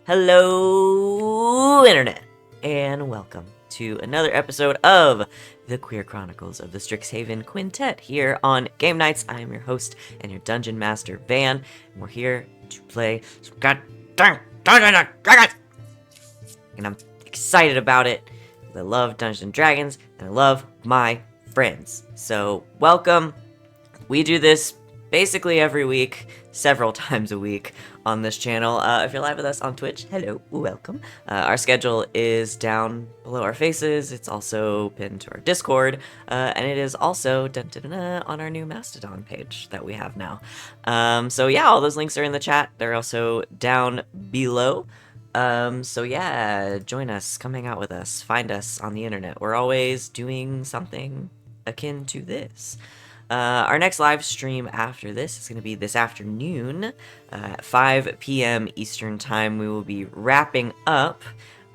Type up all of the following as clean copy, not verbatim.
Hello, Internet, and welcome to another episode of the Queer Chronicles of the Strixhaven Quintet here on Game Nights. I am your host and your Dungeon Master, Van, and we're here to play some goddamn Dungeons and Dragons! And I'm excited about it, because I love Dungeons and Dragons, and I love my friends. So, welcome. We do this basically every week, several times a week on this channel. If you're live with us on Twitch, hello, welcome. Our schedule is down below our faces. It's also pinned to our Discord, and it is also on our new Mastodon page that we have now. So yeah, all those links are in the chat. They're also down below. So yeah, join us, come hang out with us, find us on the internet. We're always doing something akin to this. Our next live stream after this is going to be this afternoon at 5 p.m. Eastern Time. We will be wrapping up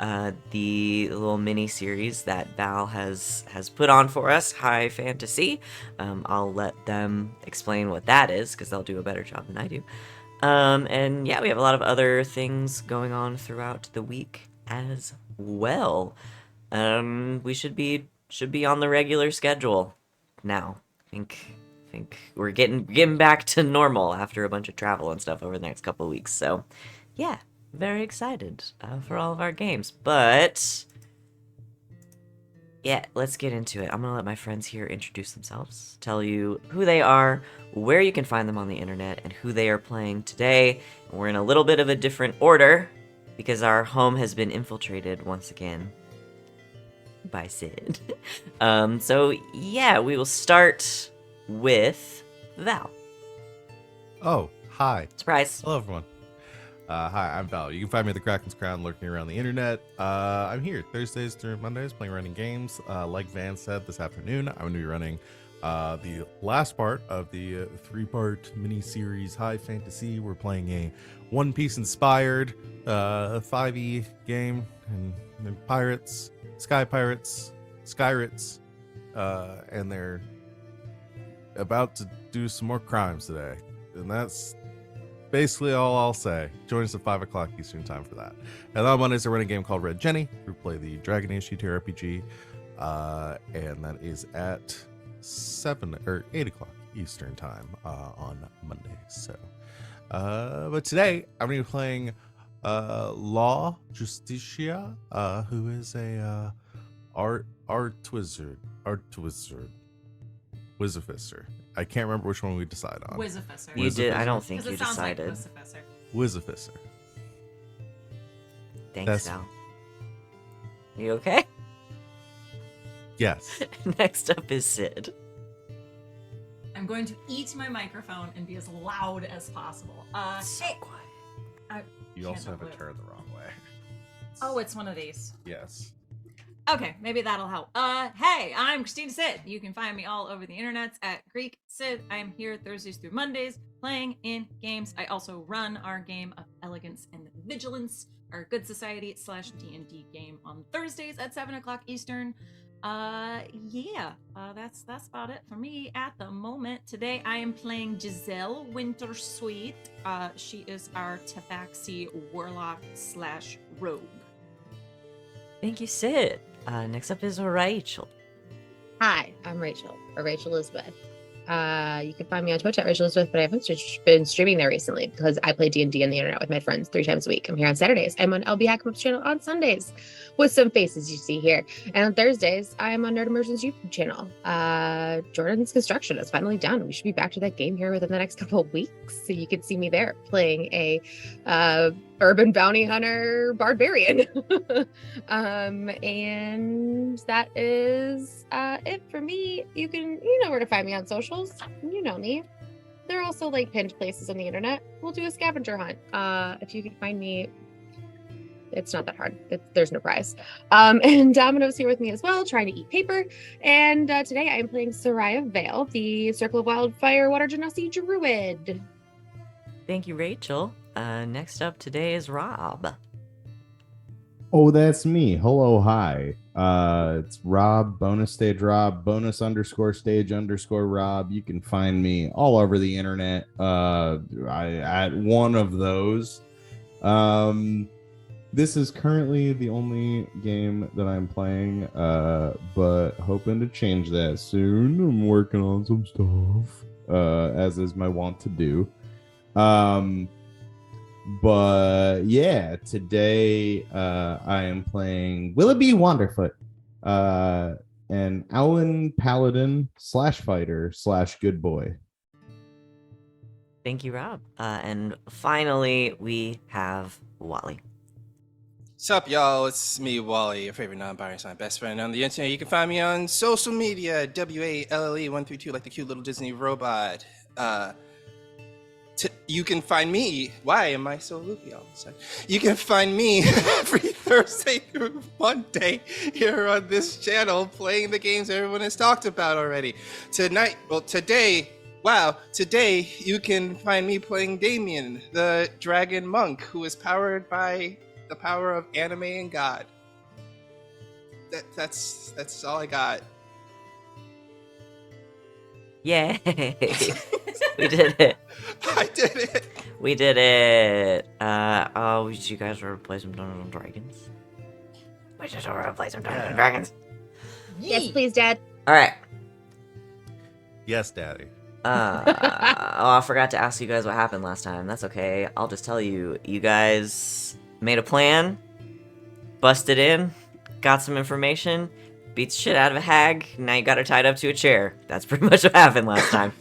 the little mini-series that Val has put on for us, High Fantasy. I'll let them explain what that is, because they'll do a better job than I do. And yeah, we have a lot of other things going on throughout the week as well. We should be on the regular schedule now. I think we're getting back to normal after a bunch of travel and stuff over the next couple of weeks. So, yeah, very excited for all of our games. But yeah, let's get into it. I'm gonna let my friends here introduce themselves, tell you who they are, where you can find them on the internet, and who they are playing today. And we're in a little bit of a different order because our home has been infiltrated once again by Sid. So yeah, we will start with Val. Oh, hi. Surprise. Hello, everyone. Hi, I'm Val. You can find me at the Kraken's Crown lurking around the internet. I'm here Thursdays through Mondays playing running games. Like Van said, this afternoon, I'm going to be running the last part of the three-part mini-series High Fantasy. We're playing a One Piece inspired 5e game, and they're pirates, sky pirates, Skyrits, and they're about to do some more crimes today. And that's basically all I'll say. Join us at 5 o'clock Eastern Time for that. And on Mondays, I run a game called Red Jenny. We play the Dragon Age TTRPG, and that is at 7 or 8 o'clock Eastern Time on Mondays. So, but today I'm going to be playing Law Justicia, who is a art wizard, Wizarfister. I can't remember which one we decide on. Wizarfister. You did. I don't think you decided. Wizarfister. Thanks, Val. You okay? Yes. Next up is Sid. I'm going to eat my microphone and be as loud as possible. So quiet. You also have it turned the wrong way. Oh, it's one of these. Yes. Okay, maybe that'll help. Hey, I'm Christina Sid. You can find me all over the internet at Greek Sid. I am here Thursdays through Mondays playing in games. I also run our game of Elegance and Vigilance, our Good Society / D&D game on Thursdays at 7 o'clock Eastern. That's about it for me at the moment. Today I am playing Giselle Wintersweet. She is our Tabaxi Warlock / Rogue. Thank you, Sid. Next up is Rachel. Hi, I'm Rachel, or Rachel Elizabeth. You can find me on Twitch at Rachel Elizabeth, but I haven't been streaming there recently because I play D&D on the internet with my friends 3 times a week. I'm here on Saturdays. I'm on LB Hackamup's channel on Sundays with some faces you see here. And on Thursdays, I'm on Nerd Immersion's YouTube channel. Jordan's Construction is finally done. We should be back to that game here within the next couple of weeks. So you can see me there playing a urban bounty hunter barbarian. And that is it for me. You know where to find me on socials. You know me. There are also like pinned places on the internet. We'll do a scavenger hunt. If you can find me, it's not that hard. There's no prize. And Domino's here with me as well, trying to eat paper. And today I am playing Sereia Vale, the Circle of Wildfire Water Genasi Druid. Thank you, Rachel. Next up today is Rob. Oh, that's me. Hello, hi. It's Rob, bonus stage Rob, bonus_stage_Rob. You can find me all over the internet. At one of those. This is currently the only game that I'm playing, but hoping to change that soon. I'm working on some stuff, as is my wont to do. But yeah, today I am playing Willoughby Wanderfoot, an Owlin Paladin /fighter /good boy. Thank you, Rob. And finally, we have Wally. Sup, y'all? It's me, Wally, your favorite non-binary, my best friend on the internet. You can find me on social media, WALLE132, like the cute little Disney robot. You can find me. Why am I so loopy all of a sudden? You can find me every Thursday through Monday here on this channel playing the games everyone has talked about already. Today, you can find me playing Damian, the dragon monk who is powered by the power of anime and God. That's all I got. Yay! We did it. I did it. We did it. Oh, you guys want to play some Dungeons and Dragons? We just want to play some Dungeons and Dragons. Yes, please, Dad. All right. Yes, Daddy. I forgot to ask you guys what happened last time. That's okay. I'll just tell you. You guys made a plan, busted in, got some information, beat the shit out of a hag. Now you got her tied up to a chair. That's pretty much what happened last time.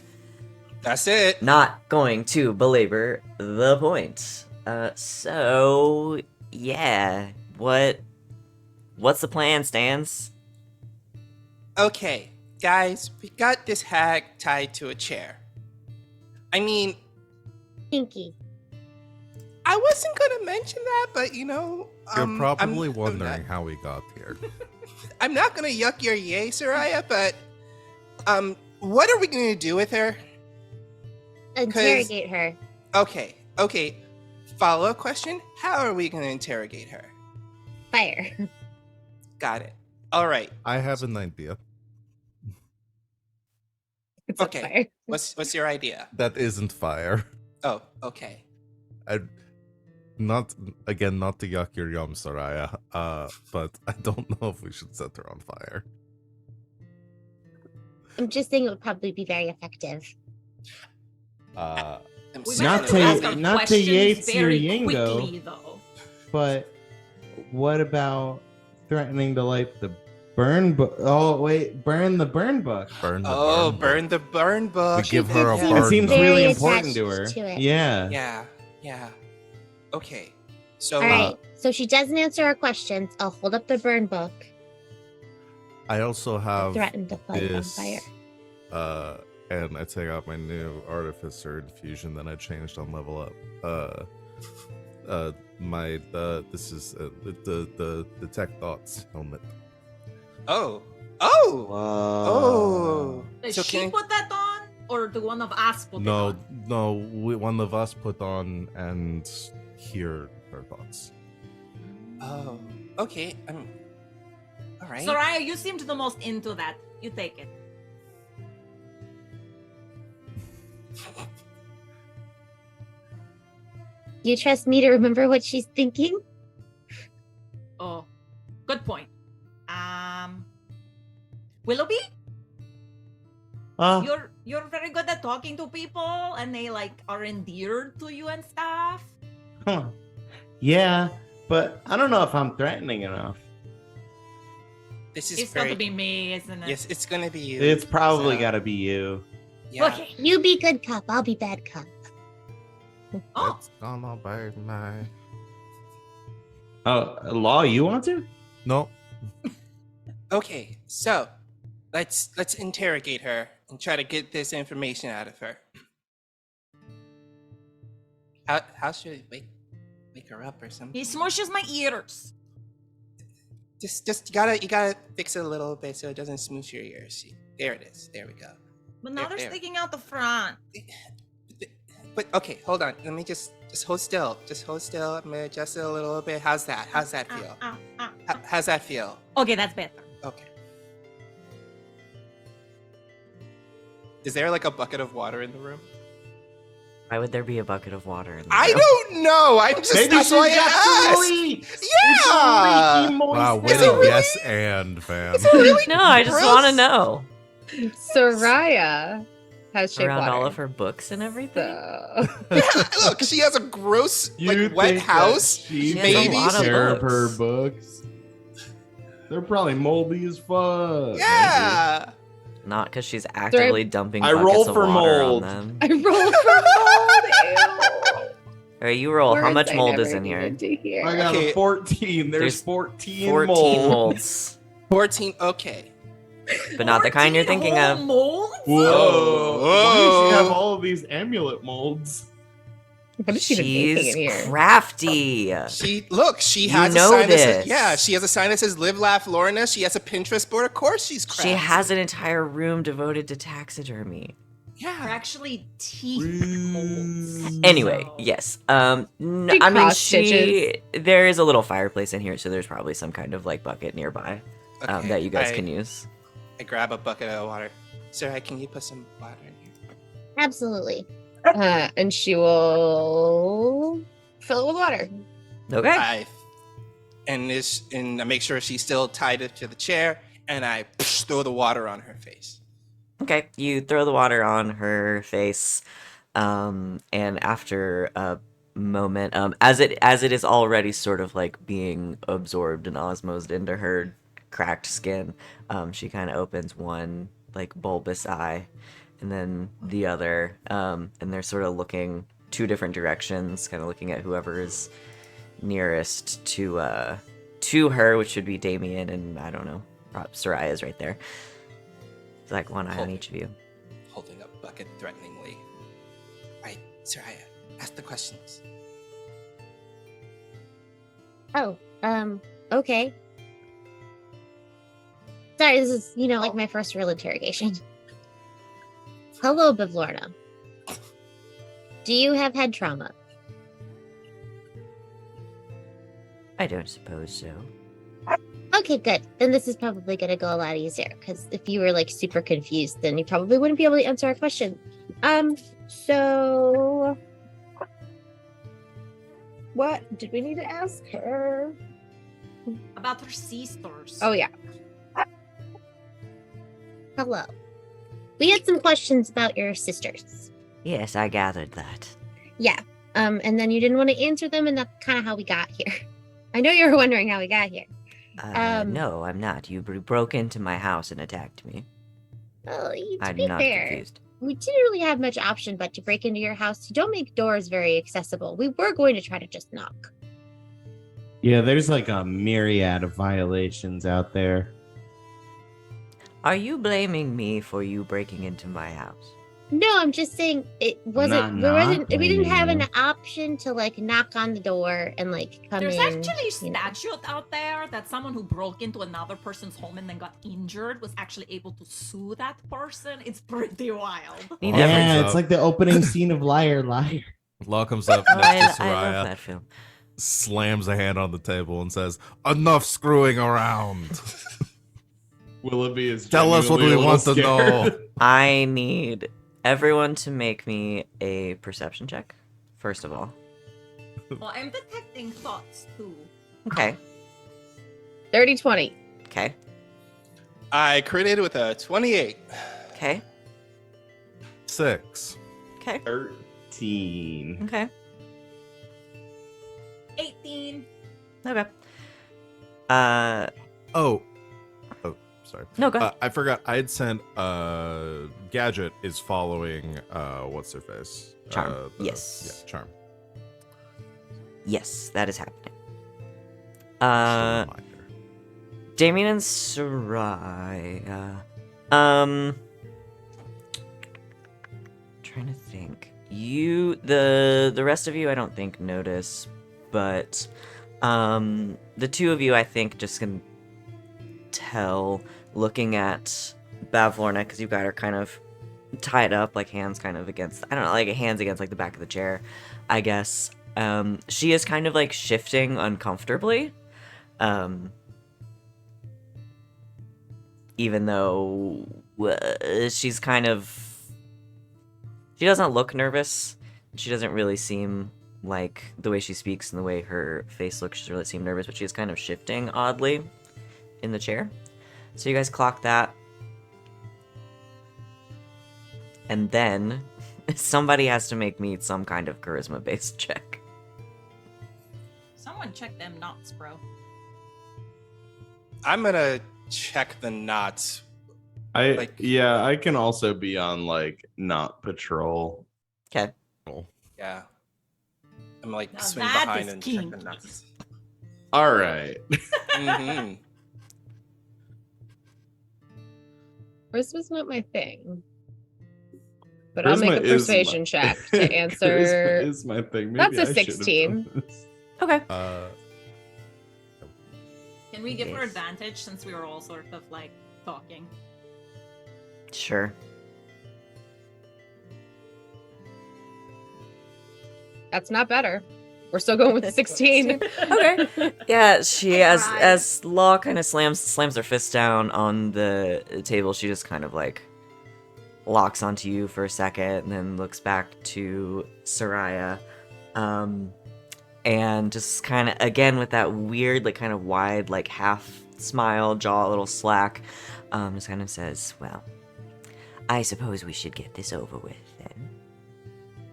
That's it. Not going to belabor the point. So yeah, what's the plan, Stans? Okay, guys, we got this hag tied to a chair. I mean, Pinky. I wasn't gonna mention that, but you know, You're probably wondering how we got here. I'm not gonna yuck your yay, Sereia, but what are we gonna do with her? Interrogate her. Okay. Follow-up question: how are we gonna interrogate her? Fire. Got it. All right. I have an idea. It's on Okay. fire. What's your idea? That isn't fire. Oh, okay. Not to yuck your yum, Sereia. But I don't know if we should set her on fire. I'm just saying it would probably be very effective. I'm We sorry. might have to ask our not to questions Yates your very Yingo. quickly, though. But what about threatening to light the burn book? Oh wait, burn the burn book. Burn the Burn the burn book. We give her a Yeah. It burn seems book. really Very important to her. attached to it. Yeah. Yeah. Okay. So All right. So she doesn't answer our questions. I'll hold up the burn book. I also have Threaten to light it on this, fire. and I take out my new artificer infusion that I changed on level up. This is the detect thoughts helmet. Oh. Does So she can- put that on, or the one of us put it No, on? one of us put on and hear her thoughts. Oh. Okay. All right. Sereia, you seemed the most into that. You take it. You trust me to remember what she's thinking? Oh, good point. Willoughby, you're very good at talking to people, and they like are endeared to you and stuff. Huh. Yeah, but I don't know if I'm threatening enough. This is It's very. got to be me, isn't it? Yes, it's gonna be you. It's probably So, got to be you. Yeah. Okay. You be good cop, I'll be bad cop. Oh, It's gonna be my. Oh, Law, you want to? No, Okay. So, let's interrogate her and try to get this information out of her. How should we wake her up or something? he smushes my ears. Just you gotta fix it a little bit so it doesn't smoosh your ears. See, there it is. There we go. But now they're There. sticking out the front. But okay, hold on. Let me just hold still. Just hold still. I'm gonna adjust it a little bit. How's that? How's that feel? How's that feel? Okay, that's better. Okay. Is there like a bucket of water in the room? Why would there be a bucket of water in the I room? don't know. I'm just Maybe that's she's why got I some asked. leaks. Yeah. It's a leaky moist Wow, house. witty yes and fan. No, I just Gross. want to know. Soraya has shea Around all water. of her books and everything. So Yeah, look, she has a gross, You like, wet think that house. She She has a takes lot of care of her books. books. They're probably moldy as fuck. Yeah. Not because she's actively dumping I buckets roll of for water mold. on them. I rolled for mold. All right, you roll. How Words much I mold never is in here? needed to hear. I got Okay. a 14. There's There's 14, 14 mold. molds, 14. Okay. but not the kind you're thinking of. Molds? Whoa. Whoa. Why does she have all of these amulet molds? What is she even making in here? crafty. She You has a know sign that says, this. yeah, she has a sign that says live, laugh, Lorna. She has a Pinterest board. Of course she's crafty. She has an entire room devoted to taxidermy. They're Yeah. actually teeth molds. Anyway, So- yes. No, She I mean, cross stitches. there is a little fireplace in here, so there's probably some kind of like bucket nearby Okay, that you guys I- can use. I grab a bucket of water. Sarah, can you put some water in here? Absolutely. And she will fill it with water. Okay. And I make sure she's still tied to the chair, and I throw the water on her face. Okay, you throw the water on her face, and after a moment, as it is already sort of like being absorbed and osmosed into her cracked skin, she kind of opens one like bulbous eye, and then the other, and they're sort of looking two different directions, kind of looking at whoever is nearest to her, which should be Damian, and I don't know, Sereia is right there. It's like one eye on each of you. Holding a bucket threateningly. Right, Sereia, ask the questions. Oh, okay. Sorry, this is, like my first real interrogation. Hello, Bavlorna. Do you have head trauma? I don't suppose so. Okay, good. Then this is probably going to go a lot easier, because if you were, like, super confused, then you probably wouldn't be able to answer our question. So... What did we need to ask her? About her sisters. Oh, yeah. Hello. We had some questions about your sisters. Yes, I gathered that. Yeah. And then you didn't want to answer them, and that's kind of how we got here. I know you were wondering how we got here. No, I'm not. You broke into my house and attacked me. Well, to I'm be not fair, confused. we didn't really have much option but to break into your house. You don't make doors very accessible. We were going to try to just knock. Yeah, there's like a myriad of violations out there. Are you blaming me for you breaking into my house? No, I'm just saying it wasn't. We didn't have an option to like knock on the door and like come There's in. actually a you know. statute out there that someone who broke into another person's home and then got injured was actually able to sue that person. It's pretty wild. He Oh, never- Yeah, up. it's like the opening scene of Liar Liar. Law comes up Oh, next to I love Sereia, that film. slams a hand on the table, and says, "Enough screwing around. Willoughby is Tell us what we genuinely a want to little know." scared. I need everyone to make me a perception check, first of all. Well, I'm detecting thoughts too. Okay. 30-20. Okay. I critted with a 28. Okay. 6. Okay. 13. Okay. 18. Okay. Oh, sorry. No, go ahead. I forgot. I had sent. Gadget is following. What's her face? Charm. Yes. Yeah, Charm. Yes, that is happening. Just a reminder. Damian and Sereia. Trying to think. The rest of you, I don't think notice, but the two of you, I think, just can tell, looking at Bavlorna, because you've got her kind of tied up, like hands kind of against, I don't know, like hands against like the back of the chair, I guess. She is kind of like shifting uncomfortably. Even though she's kind of, she doesn't look nervous. She doesn't really seem like the way she speaks and the way her face looks. She doesn't really seem nervous, but she's kind of shifting oddly in the chair. So you guys clock that. And then somebody has to make me some kind of charisma-based check. Someone check them knots, bro. I'm gonna check the knots. I can also be on like not patrol. Okay. Yeah. I'm like Now swing that behind is and kinky. check the knots. All right. Mm-hmm. Charisma's not my thing. But I'll make Charisma a is persuasion check to answer. Charisma is my thing. That's Maybe a I should have 16. done this. Okay. Can we give her Yes. advantage since we were all sort of like talking? Sure. That's not better. We're still going with the 16. Okay. Yeah, she I as tried. as Law kind of slams her fist down on the table, she just kind of like locks onto you for a second and then looks back to Sereia. And just kind of again with that weird like kind of wide like half smile, jaw a little slack, just kind of says, "Well, I suppose we should get this over with then."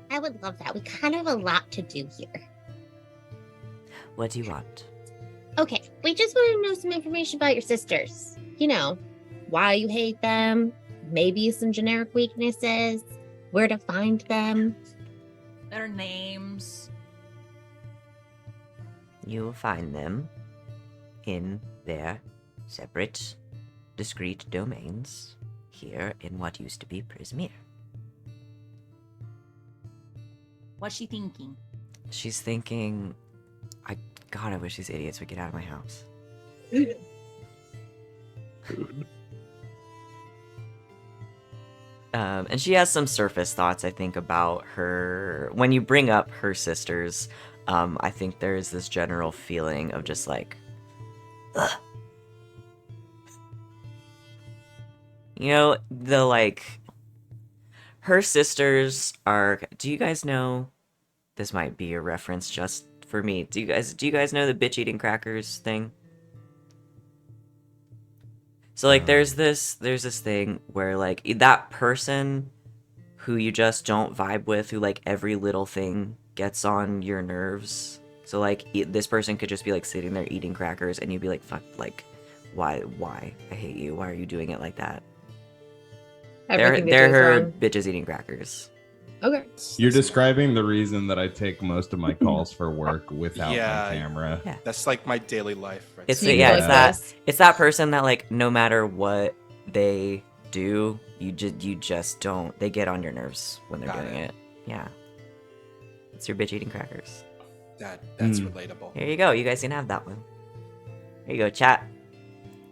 I would love that. We kind of have a lot to do here. What do you want? Okay, we just want to know some information about your sisters. You know, why you hate them, maybe some generic weaknesses, where to find them. Their names. You will find them in their separate, discrete domains here in what used to be Prismere. What's she thinking? She's thinking, God, I wish these idiots would get out of my house. And she has some surface thoughts, I think, about her. When you bring up her sisters, I think there's this general feeling of just like, ugh. You know, the like, her sisters are. Do you guys know? This might be a reference just for me. Do you guys know the bitch eating crackers thing? So like there's this thing where like that person who you just don't vibe with, who like every little thing gets on your nerves. So like this person could just be like sitting there eating crackers and you'd be like, fuck, like why I hate you. Why are you doing it like that? Everything they They're do is her wrong. bitches eating crackers. Okay. You're describing the reason that I take most of my calls for work without Yeah. my camera. Yeah. That's like my daily life. Right It's there. You yeah, can it's voice that this. it's that person that like no matter what they do, you just don't. They get on your nerves when they're Got doing it. it. Yeah, it's your bitch eating crackers. That's Hmm. relatable. Here you go. You guys can have that one. Here you go, chat.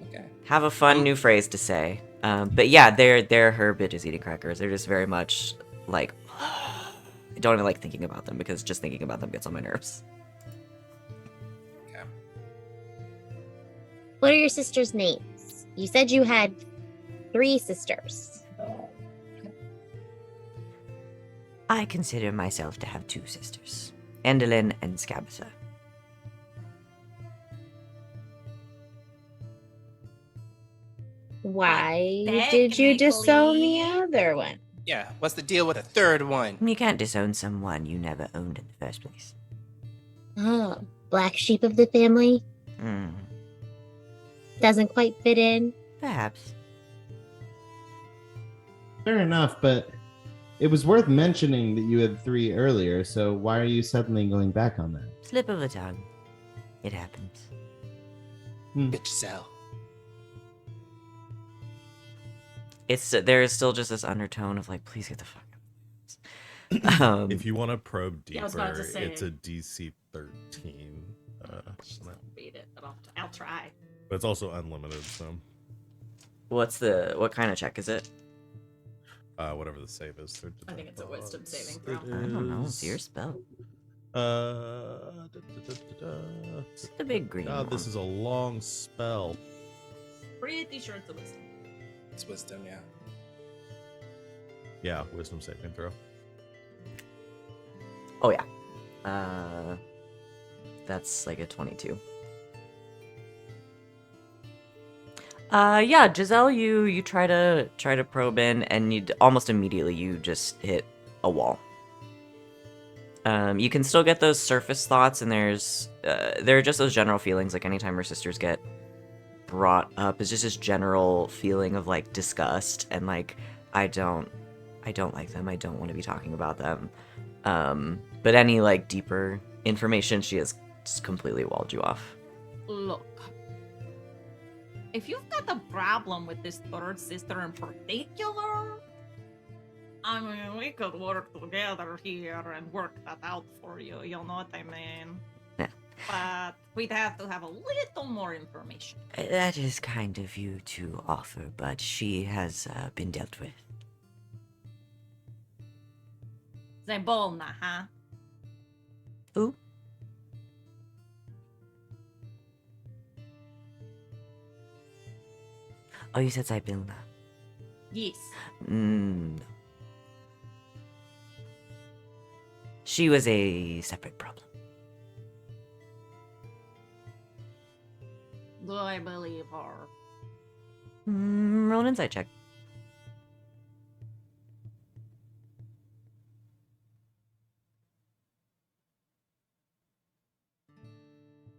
Okay. Have a fun new phrase to say. But yeah, they're her bitches eating crackers. They're just very much like I don't even like thinking about them because just thinking about them gets on my nerves. What are your sisters' names? You said you had 3 sisters. I consider myself to have 2 sisters, Endelyn and Scabatha. Why Technically- did you disown the other one? Yeah. What's the deal with the third one? You can't disown someone you never owned in the first place. Oh, black sheep of the family? Hmm. Doesn't quite fit in. Perhaps. Fair enough, but it was worth mentioning that you had 3 earlier, so why are you suddenly going back on that? Slip of the tongue. It happens. Bitch Giselle. It's there is still just this undertone of like, please get the fuck out. If you want to probe Yeah, I was deeper, about to say. it's a DC 13. Read it, but I'll try. But it's also unlimited, so what kind of check is it? whatever the save is. I think it's a wisdom saving throw. It I don't know. is- It's your spell. It's The big green. God, this one. is a long spell. Pretty sure it's a wisdom. It's wisdom, yeah. Yeah, wisdom saving throw. Oh yeah. That's like a 22. Yeah, Giselle, you try to probe in, and you almost immediately you just hit a wall. You can still get those surface thoughts, and there are just those general feelings. Like anytime her sisters get brought up, it's just this general feeling of like disgust and like I don't like them. I don't want to be talking about them. But any like deeper information, she has just completely walled you off. Look, if you've got a problem with this third sister in particular, I mean, we could work together here and work that out for you. You know what I mean? Yeah. But we'd have to have a little more information. That is kind of you to offer, but she has been dealt with. Zebolna, huh? Who? Oh, you said Zybilna. Yes. No. She was a separate problem. Do I believe her? Roll an insight check.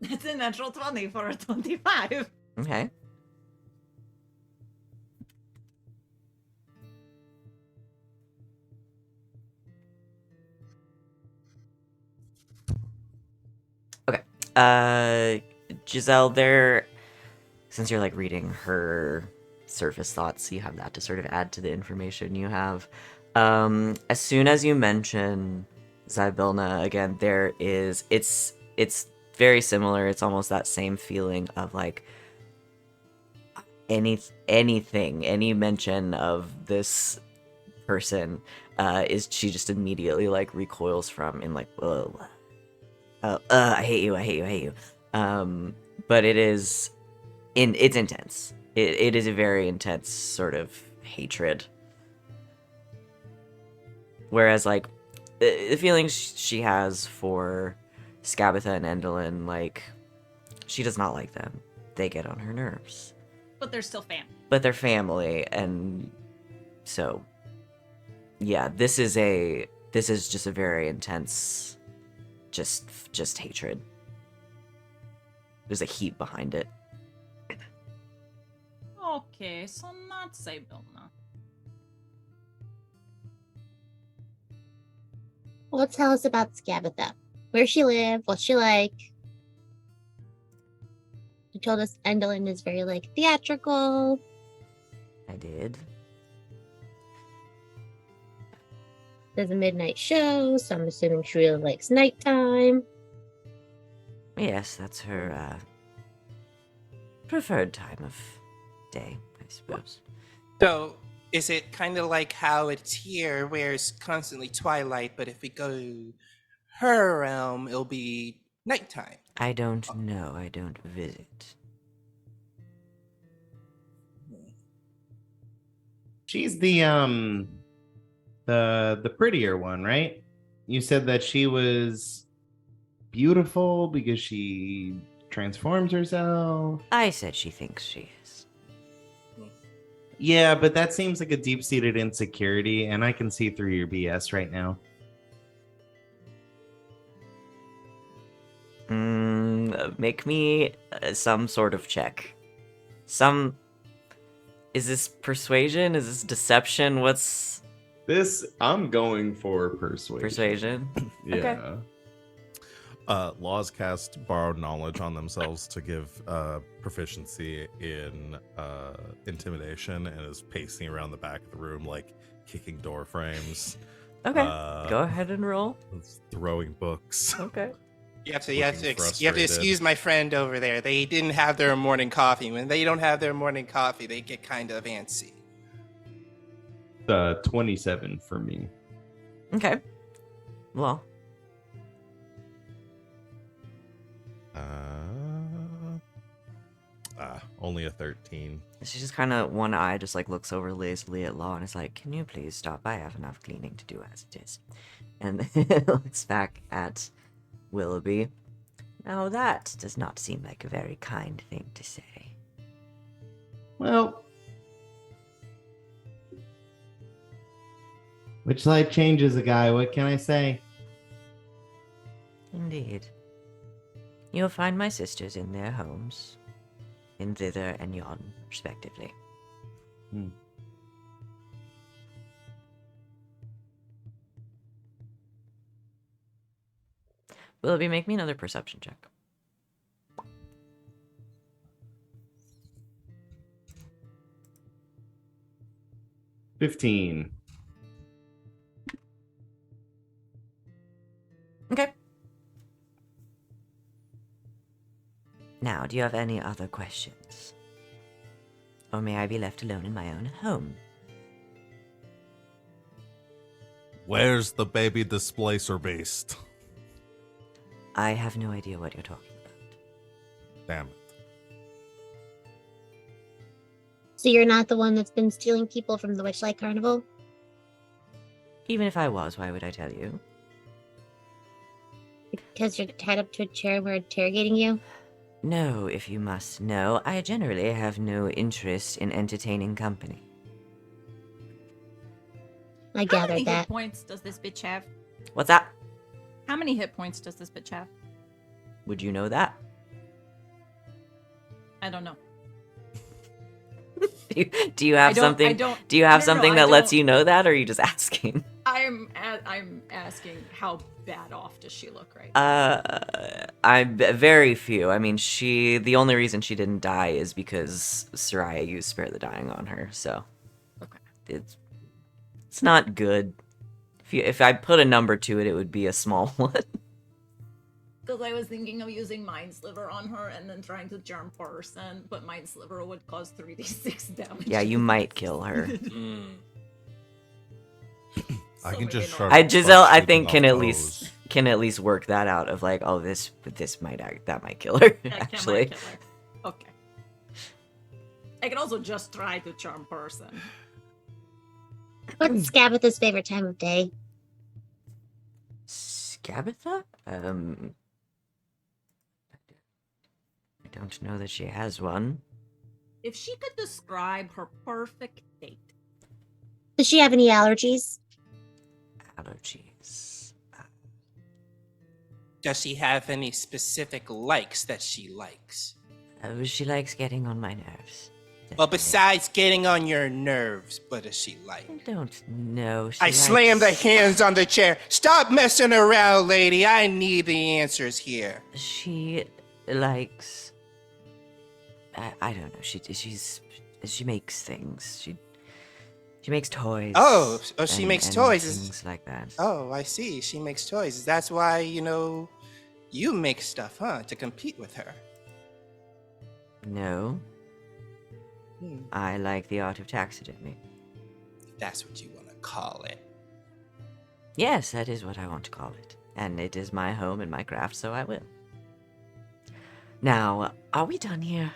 It's a natural 20 for a 25. Okay. Okay. Giselle, since you're like reading her surface thoughts, you have that to sort of add to the information you have. As soon as you mention Zybilna again, it's very similar. It's almost that same feeling of like any mention of this person is she just immediately like recoils from in like, whoa. I hate you. But it's intense. It is a very intense sort of hatred. Whereas, like, the feelings she has for Scabatha and Endolin, like, she does not like them. They get on her nerves. But they're still family. But they're family, and so, yeah, this is just a very intense, just hatred. There's a heat behind it. Okay, so not Zybilna. Well, tell us about Scabatha. Where she live? What's she like? You told us Endolin is very like theatrical. I did. There's a midnight show, so I'm assuming she really likes nighttime. Yes, that's her preferred time of day, I suppose. So, is it kind of like how it's here, where it's constantly twilight, but if we go to her realm, it'll be nighttime? I don't know. I don't visit. She's the prettier one, right? You said that she was beautiful because she transforms herself. I said she thinks she is. Yeah, but that seems like a deep-seated insecurity, and I can see through your BS right now. Make me some sort of check. Is this persuasion? Is this deception? What's This, I'm going for persuasion. persuasion? Yeah. Okay. Laws cast borrowed knowledge on themselves to give proficiency in intimidation, and is pacing around the back of the room, like kicking door frames. Okay. Go ahead and roll. Throwing books. Okay. You have to Looking frustrated. excuse my friend over there. They didn't have their morning coffee. When they don't have their morning coffee, they get kind of antsy. 27 for me. Okay. Well, only a 13. She just kind of, one eye just like looks over lazily at Law and is like, can you please stop? I have enough cleaning to do as it is. And then looks back at Willoughby. Now that does not seem like a very kind thing to say. Well, Witchlight changes a guy. What can I say? Indeed. You'll find my sisters in their homes, in thither and yon, respectively. Willoughby, make me another perception check. $15. Okay. Now, do you have any other questions? Or may I be left alone in my own home? Where's the baby displacer beast? I have no idea what you're talking about. Damn it. So you're not the one that's been stealing people from the Witchlight Carnival? Even if I was, why would I tell you? Because you're tied up to a chair and we're interrogating you? No, if you must know, I generally have no interest in entertaining company. I How gathered many hit that. points does this bitch have? What's that? How many hit points does this bitch have? Would you know that? I don't know. Do you have something? Do you have something that lets you know that, or are you just asking? I'm asking how bad off does she look right I'm very few. I mean, the only reason she didn't die is because Sereia used Spare the Dying on her. So, Okay. It's not good. If I put a number to it, it would be a small one. Because I was thinking of using Mind Sliver on her and then trying to charm person, but Mind Sliver would cause 3d6 damage. Yeah, you might kill her. I So can just maybe not. sharp. Giselle, I shooting think off can at bows. least work that out of like, oh, this might kill her. That Actually, might kill her. Okay. I can also just try to charm person. What's Scabatha's favorite time of day? Scabatha? I don't know that she has one. If she could describe her perfect date. Does she have any allergies? Allergies. Does she have any specific likes that she likes? She likes getting on my nerves. Well, Definitely. besides getting on your nerves, what does she like? I don't know. She I slam the likes- hands on the chair. Stop messing around, lady. I need the answers here. She likes. I don't know. She makes things. She makes toys. Oh, she and- makes and toys. Things like that. Oh, I see. She makes toys. That's why, you make stuff, huh? To compete with her. No, Hmm, I like the art of taxidermy. if that's what you want to call it. Yes, that is what I want to call it. And it is my home and my craft, so I will. Now, are we done here?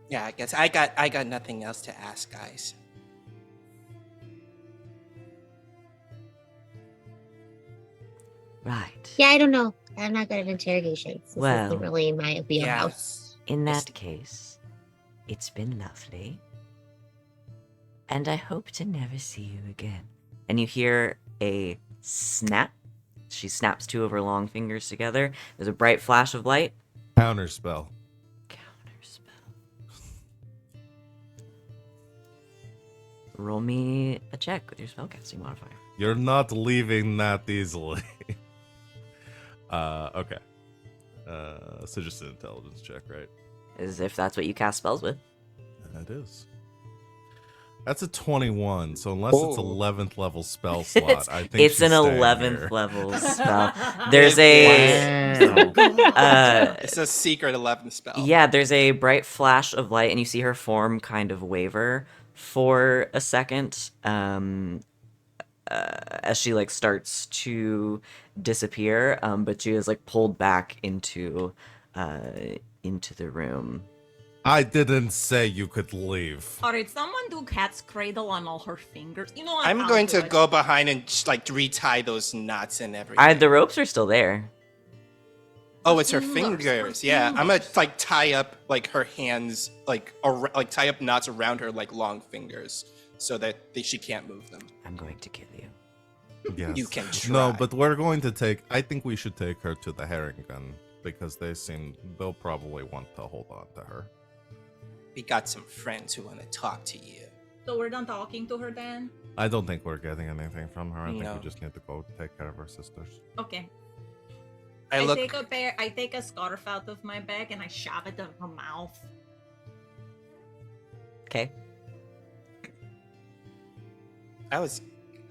Yeah, I guess I got nothing else to ask, guys. Right. Yeah, I don't know. I'm not good at interrogations. This Well, isn't really my wheelhouse. In that case, it's been lovely. And I hope to never see you again. And you hear a snap. She snaps two of her long fingers together. There's a bright flash of light. Counter spell. Counterspell. Roll me a check with your spellcasting modifier. You're not leaving that easily. Okay. So just an intelligence check, right? As if that's what you cast spells with. That is. That's a 21. So unless it's Oh. 11th level spell slot, I think It's she's an staying 11th here. level spell. There's a. Wow. It's a secret 11 spell. Yeah, there's a bright flash of light, and you see her form kind of waver for a second as she like starts to disappear. But she is like pulled back into the room. I didn't say you could leave. Alright, someone do cat's cradle on all her fingers. You know what? I'm I'll going do to it. go behind and like retie those knots and everything. The ropes are still there. Oh, it's her fingers, fingers. her Yeah, I'm gonna fingers. like tie up like her hands, like tie up knots around her like long fingers, so that she can't move them. I'm going to kill you. Yes. You can No, try. but we're going to take. I think we should take her to the herring gun because they'll probably want to hold on to her. We got some friends who want to talk to you. So we're done talking to her then? I don't think we're getting anything from her. I think No. we just need to go take care of our sisters. Okay. I look. I take a scarf out of my bag and I shove it in her mouth. Okay. I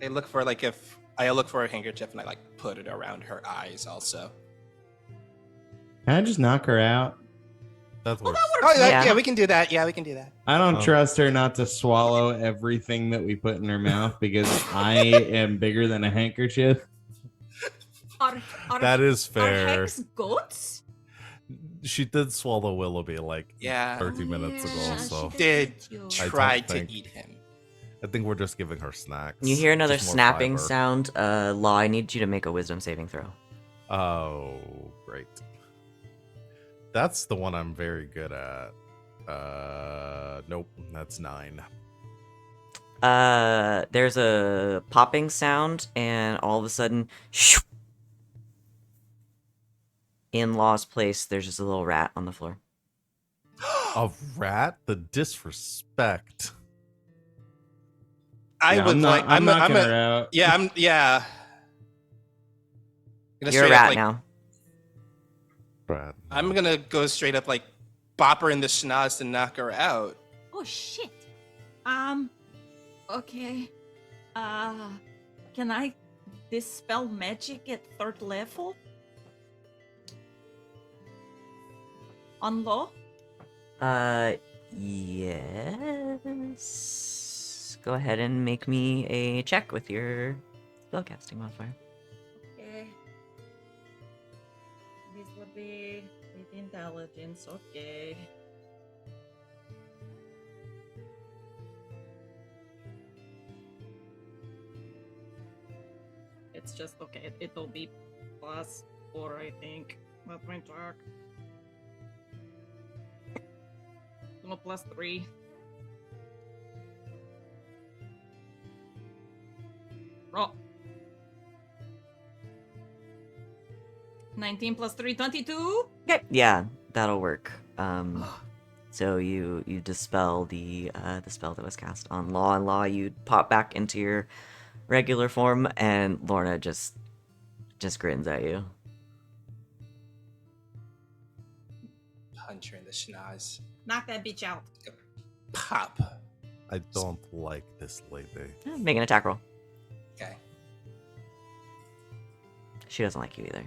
look for a handkerchief and I like put it around her eyes also. Can I just knock her out? That Well, works. that works. Oh Yeah. yeah, we can do that. Yeah, we can do that. I don't Oh. trust her not to swallow everything that we put in her mouth because I am bigger than a handkerchief. Are That is Are fair. hags goats? She did swallow Willoughby like Yeah. 30 minutes ago, Yeah, so she Did you. I don't try to think- eat him. I think we're just giving her snacks. You hear another Just more snapping fiber. sound. Law, I need you to make a wisdom saving throw. Oh, great. That's the one I'm very good at. Nope, that's 9. There's a popping sound, and all of a sudden, shoo, in Law's place, there's just a little rat on the floor. A rat? The disrespect. I Yeah, would like. I'm I'm knocking a, her out. Yeah, I'm. Yeah. Gonna You're a straight up, rat like, now. Rat. I'm gonna go straight up, like, bop her in the schnoz to knock her out. Oh shit. Okay. Can I dispel magic at 3rd level? On Law? Yes. Go ahead and make me a check with your spellcasting modifier. Okay. This would be with intelligence, okay. It's just okay, it'll be +4, I think. Let me check. No, +3. Roll. 19 plus 3, 22. Okay. Yeah, that'll work. So you dispel the spell that was cast on Law, and Law, you pop back into your regular form, and Lorna just grins at you. Punch her in the schnoz. Knock that bitch out. Pop. I don't like this lady. Make an attack roll. Okay. She doesn't like you either.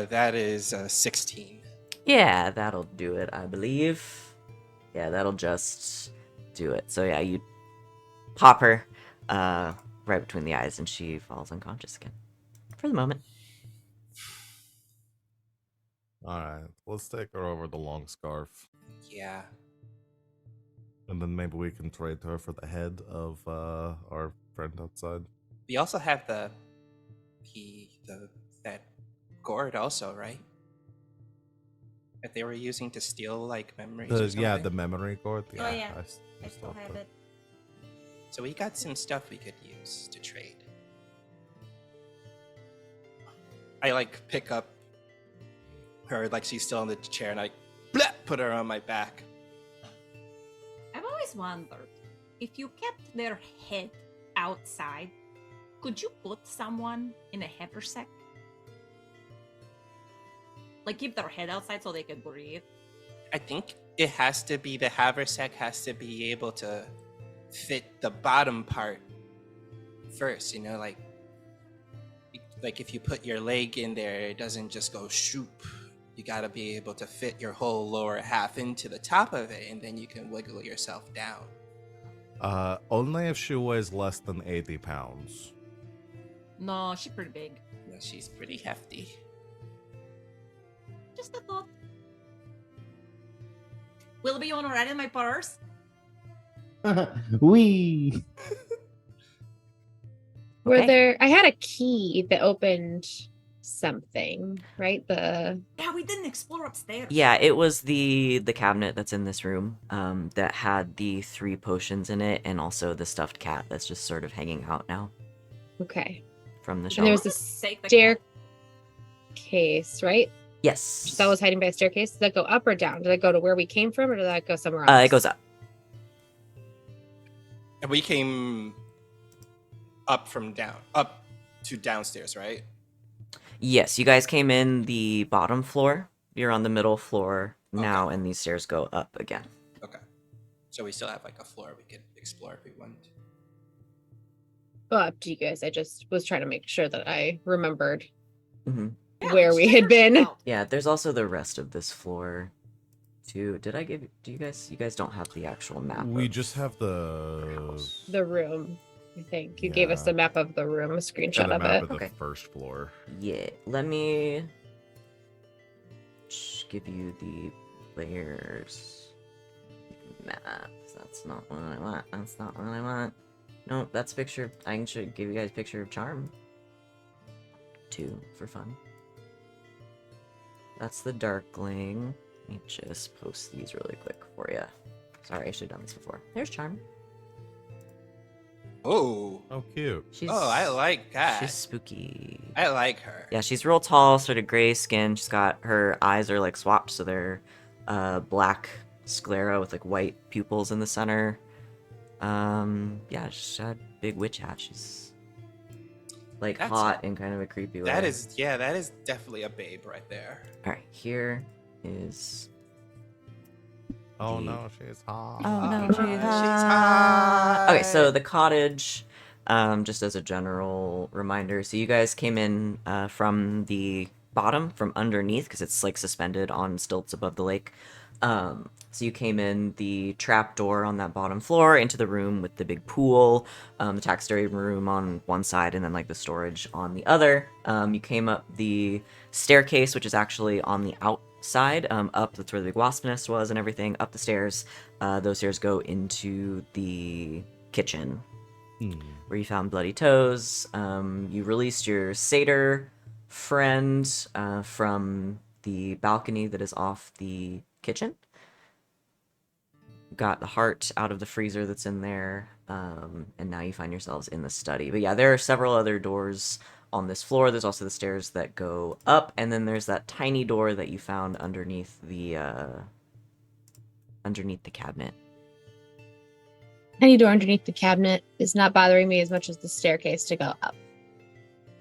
That is 16. Yeah, that'll do it, I believe. Yeah, that'll just do it. So yeah, you pop her right between the eyes, and she falls unconscious again. For the moment. Alright, let's take her over the long scarf. Yeah. And then maybe we can trade her for the head of our friend outside. We also have that gourd also, right? That they were using to steal like memories. Or something. Yeah, the memory gourd. Oh, yeah. I I still have it. So we got some stuff we could use to trade. I like pick up her like she's still in the chair, and I put her on my back. I've always wondered, if you kept their head outside, could you put someone in a haversack? Like keep their head outside so they could breathe. I think it has to be the haversack has to be able to fit the bottom part first. You know, like if you put your leg in there, it doesn't just go shoop. You gotta be able to fit your whole lower half into the top of it, and then you can wiggle yourself down. Only if she weighs less than 80 pounds. No, she's pretty big. You know, she's pretty hefty. Just a thought. Willoughby, you want to ride in my purse? Wee. Were Okay. there? I had a key that opened something, right? Yeah, we didn't explore upstairs. Yeah, it was the cabinet that's in this room that had the 3 potions in it, and also the stuffed cat that's just sort of hanging out now Okay. from the And shelf. there was a Take the cat. staircase, right? Yes. Giselle was hiding by a staircase. Did that go up or down? Did that go to where we came from, or did that go somewhere else? It goes up. And we came up to downstairs, right? Yes, you guys came in the bottom floor. You're on the middle floor now, and these stairs go up again. Okay. So we still have like a floor we could explore if we want. Well, up to you guys. I just was trying to make sure that I remembered hmm Yeah, where let's we check had our been. shit out. Yeah, there's also the rest of this floor, too. Did I give you... Do you guys don't have the actual map? We of- just have the The room, I think. You gave us Yeah. the map of the room, a screenshot the of map it. of the Okay. first floor. Yeah, let me give you the player's map. That's not what I want. That's not what I want. No, that's a picture. I can give you guys a picture of Charm. 2 for fun. That's the Darkling. Let me just post these really quick for you. Sorry, I should have done this before. There's Charm. Oh. Oh, cute. She's I like that. She's spooky. I like her. Yeah, she's real tall, sort of gray skin. She's got her eyes are like swapped, so they're black sclera with like white pupils in the center. Yeah, she's got a big witch hat. She's like That's- hot in kind of a creepy way. That is definitely a babe right there. All right. Here is. Oh The- no, she's hot. Oh no, she's she's hot. Okay, so the cottage, just as a general reminder, so you guys came in from the bottom, from underneath, because it's like suspended on stilts above the lake. So you came in the trap door on that bottom floor into the room with the big pool, the taxidermy room on one side, and then like the storage on the other. You came up the staircase, which is actually on the outside, up. That's where the big wasp nest was and everything. Up the stairs. Those stairs go into the kitchen, where you found bloody toes. You released your satyr friend from the balcony that is off the kitchen. Got the heart out of the freezer that's in there, and now you find yourselves in the study. But yeah, there are several other doors on this floor. There's also the stairs that go up, and then there's that tiny door that you found underneath the cabinet. Tiny door underneath the cabinet is not bothering me as much as the staircase to go up.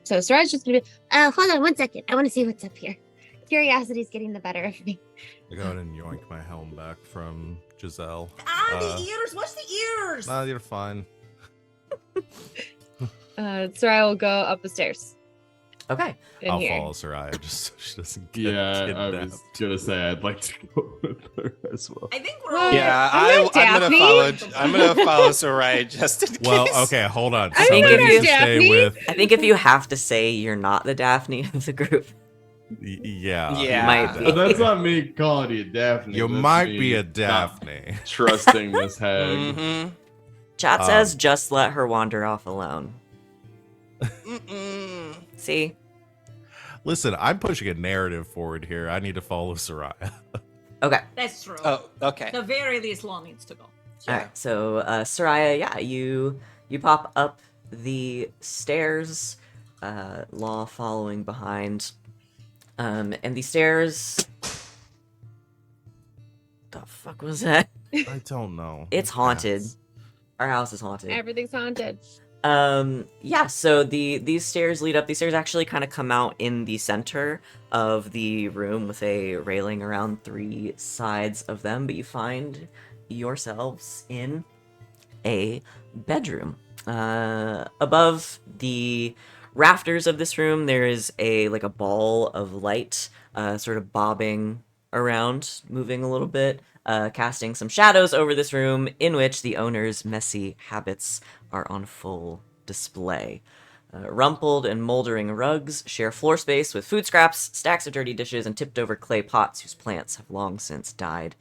So Sereia's just gonna be, Hold on 1 second. I want to see what's up here. Curiosity's getting the better of me. I go ahead and yoink my helm back from Giselle. The ears. What's the ears? Nah, you're fine. Sereia will go up the stairs. Okay. In I'll here. follow Soraya just so she doesn't get Yeah, I kidnapped. was gonna say I'd like to go with her as well. I think we're What? all. Yeah, I'm not I'm gonna Daphne. follow Soraya just in case. Well, okay, hold on. I'm not Somebody a needs to Daphne. stay with. I think if you have to say you're not the Daphne of the group, Yeah. Yeah. might be. That's not me calling you Daphne. You that's might me be a not Daphne. Trusting this hag. Mm-hmm. chat says just let her wander off alone. Mm-mm. See? Listen, I'm pushing a narrative forward here. I need to follow Soraya. Okay. That's true. Oh, okay. The very least, Law needs to go. All right, so Sereia, yeah, you pop up the stairs, Law following behind, and the stairs. The fuck was that? I don't know. It's haunted. Bats. Our house is haunted. Everything's haunted. Yeah, so these stairs lead up. These stairs actually kind of come out in the center of the room with a railing around 3 sides of them, but you find yourselves in a bedroom. Above the rafters of this room, there is a ball of light, sort of bobbing around, moving a little bit, casting some shadows over this room, in which the owner's messy habits are on full display. Rumpled and moldering rugs share floor space with food scraps, stacks of dirty dishes, and tipped over clay pots whose plants have long since died.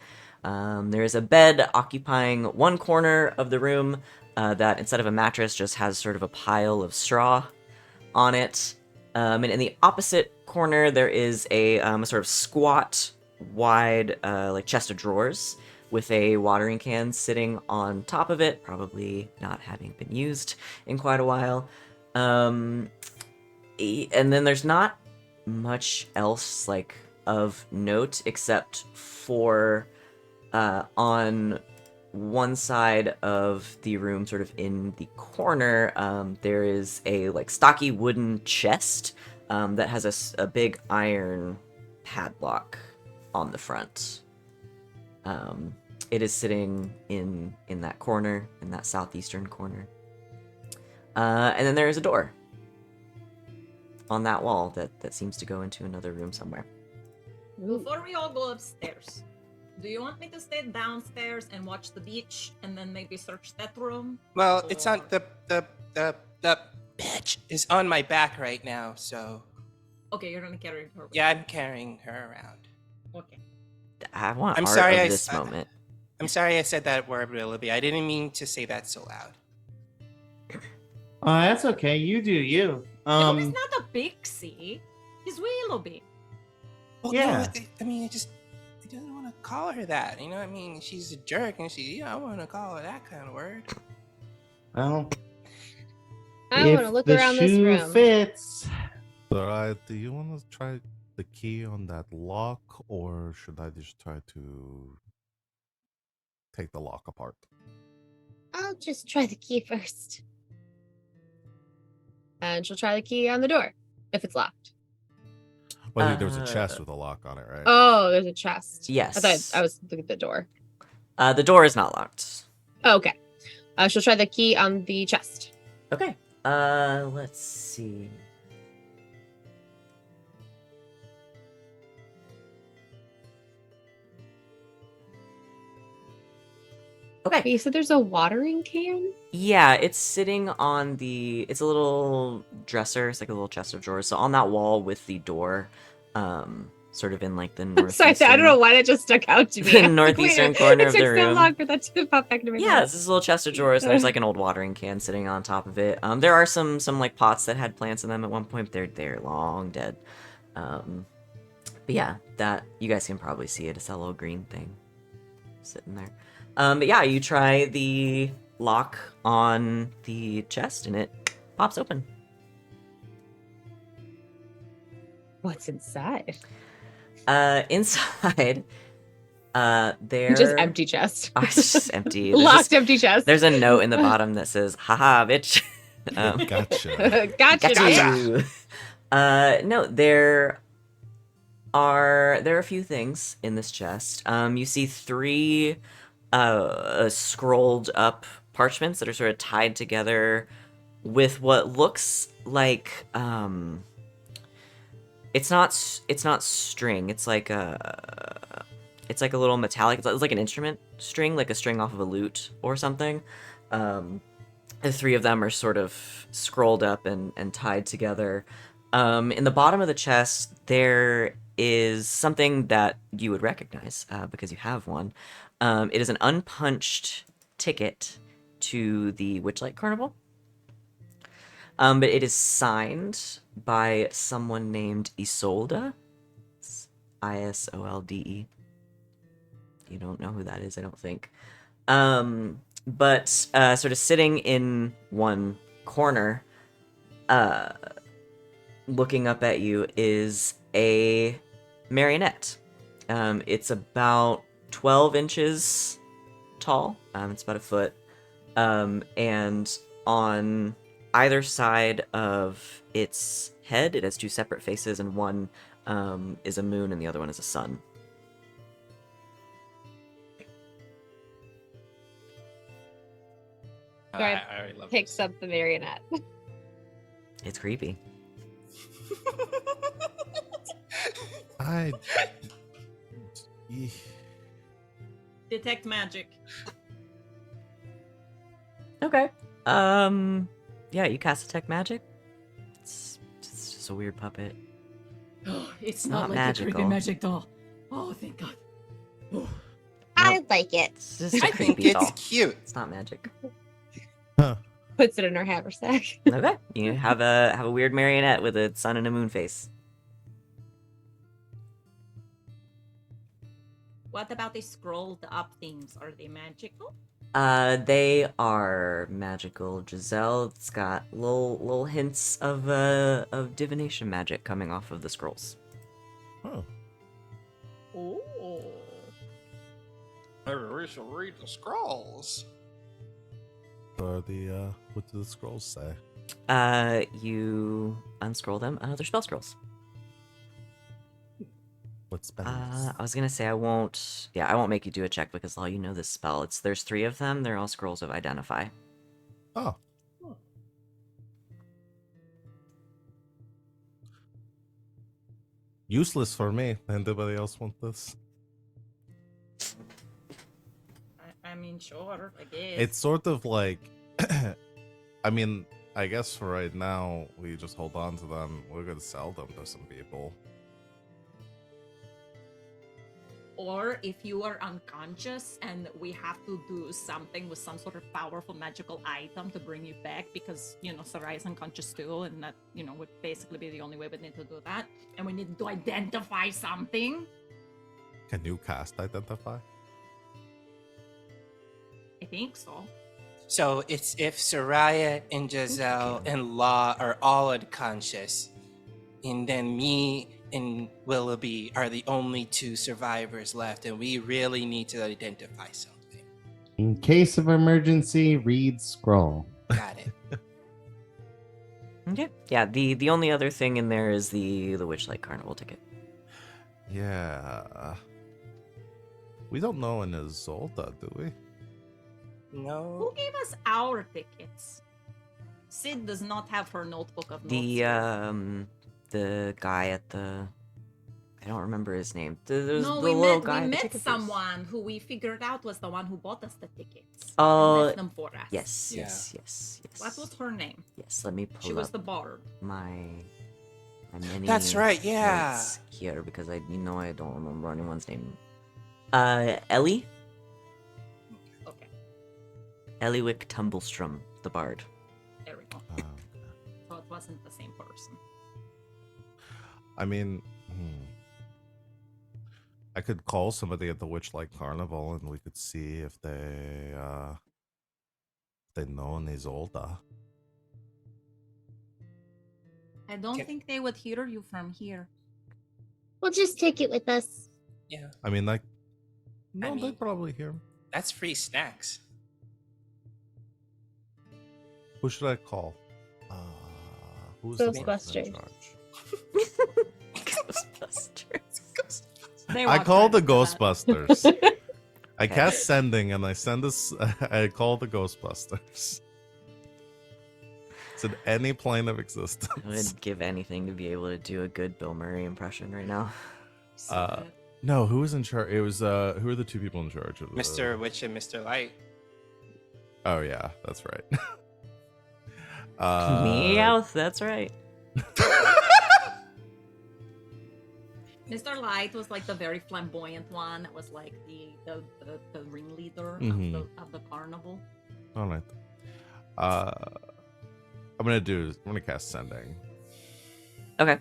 There is a bed occupying one corner of the room that instead of a mattress just has sort of a pile of straw on it. And in the opposite corner, there is a sort of squat, wide, like chest of drawers with a watering can sitting on top of it, probably not having been used in quite a while. And then there's not much else like of note except for on one side of the room, sort of in the corner, there is a like stocky wooden chest that has a big iron padlock on the front. It is sitting in that corner, in that southeastern corner. And then there is a door on that wall that seems to go into another room somewhere. Before we all go upstairs, do you want me to stay downstairs and watch the beach and then maybe search that room? Well, it's on the bitch is on my back right now, so Okay, you're gonna carry her. yeah, I'm carrying her around. Okay. I want I'm art sorry of I this s- moment. I'm sorry I said that word, Willoughby. I didn't mean to say that so loud. Oh, that's okay. You do you. Willoughby's not a pixie. He's Willoughby. Well, Yeah. no, I mean, I didn't want to call her that. You know, I mean, she's a jerk, and I want to call her that kind of word. Well, I want to if look the around this shoe room. fits. So, do you want to try the key on that lock, or should I just try to take the lock apart? I'll just try the key first. And she'll try the key on the door if it's locked. Well, I think there was a Uh, chest with a lock on it, right? Oh, there's a chest. Yes. I thought I was looking at the door. The door is not locked. Oh, okay. She'll try the key on the chest. Okay. Let's see. Okay. You said there's a watering can? Yeah, it's sitting on it's a little dresser. It's like a little chest of drawers. So on that wall with the door, sort of in like the northeastern. Sorry, I don't know why that just stuck out to me. The I was like, northeastern wait, corner it of took the so room. long for that to pop back into my Yeah, head. it's this little chest of drawers. There's like an old watering can sitting on top of it. There are some like pots that had plants in them at one point. They're long dead. But yeah, that you guys can probably see it. It's that little green thing sitting there. But yeah, you try the lock on the chest and it pops open. What's inside? Inside, there Just empty chest. It's just empty. There's Locked just- empty chest. There's a note in the bottom that says, haha, bitch. Gotcha. Gotcha. Got you. No, there are a few things in this chest. You see 3 scrolled up parchments that are sort of tied together with what looks like it's not string. It's like a little metallic. It's like an instrument string, like a string off of a lute or something. The 3 of them are sort of scrolled up and tied together. In the bottom of the chest, there is something that you would recognize because you have one. It is an unpunched ticket to the Witchlight Carnival. But it is signed by someone named Isolde. It's Isolde. You don't know who that is, I don't think. But sort of sitting in one corner, looking up at you, is a marionette. It's about 12 inches tall. It's about a foot. And on either side of its head, it has 2 separate faces, and one is a moon and the other one is a sun. Right. I already love Picks up the marionette. It's creepy. I. Detect magic. Okay. Yeah, you cast detect magic. It's just a weird puppet. Oh, it's not not, like magical. the creepy magic doll. Oh, thank God. Oh. I like it. It's just a I think creepy it's doll. cute. It's not magic. Puts it in her haversack. Okay, you have a weird marionette with a sun and a moon face. What about the scrolled up things? Are they magical? They are magical. Giselle, it's got little hints of divination magic coming off of the scrolls. Oh. Oh. Maybe we should read the scrolls. So what do the scrolls say? You unscroll them. They're spell scrolls. What spells? I was gonna say I won't make you do a check because all you know this spell. There's 3 of them. They're all scrolls of identify. Oh. Useless for me. Anybody else want this? I mean, sure, I guess. It's sort of like, I mean, I guess for right now, we just hold on to them. We're going to sell them to some people. Or if you are unconscious and we have to do something with some sort of powerful magical item to bring you back because, Sereia is unconscious too, and that, would basically be the only way we need to do that. And we need to identify something. Can you cast Identify? I think so. So it's if Sereia and Giselle and Law are all unconscious, and then me and Willoughby are the only 2 survivors left, and we really need to identify something. In case of emergency, read scroll. Got it. Okay. Yeah. The only other thing in there is the Witchlight Carnival ticket. Yeah. We don't know an Isolda, do we? No. Who gave us our tickets? Sid does not have her notebook of notes. The guy at the, I don't remember his name. There's No, the we little met, guy we at the met ticket booth. someone who we figured out was the one who bought us the tickets. Oh, And left them for us. Yes, Yeah. yes. What was her name? Yes, let me pull She was up the bard. my many That's right, yeah. notes here because I don't remember anyone's name. Ellie? Okay, Eliwick Tumblestrom, the bard. there we go. So it wasn't the same person. I mean, I could call somebody at the Witchlight Carnival and we could see if they know an Isolda. I don't think they would hear you from here. We'll just take it with us. Yeah, I mean, like, I no, mean- they'd probably hear him. that's free snacks. Who should I call? Who's the person in Ghostbusters. charge? Ghostbusters. They I walked call right the into that. Ghostbusters. I cast sending and I send this. I call the Ghostbusters. It's in any plane of I existence. would give anything to be able to do a good Bill Murray impression right now. So Uh, good. No, who was in charge? It was who are the 2 people in charge of Mr. Witch and Mr. Light. Oh yeah, that's right. Meowth, that's right. Mr. Light was like the very flamboyant one. That was like the ringleader Mhm. of the carnival. All right. I'm gonna cast sending. Okay.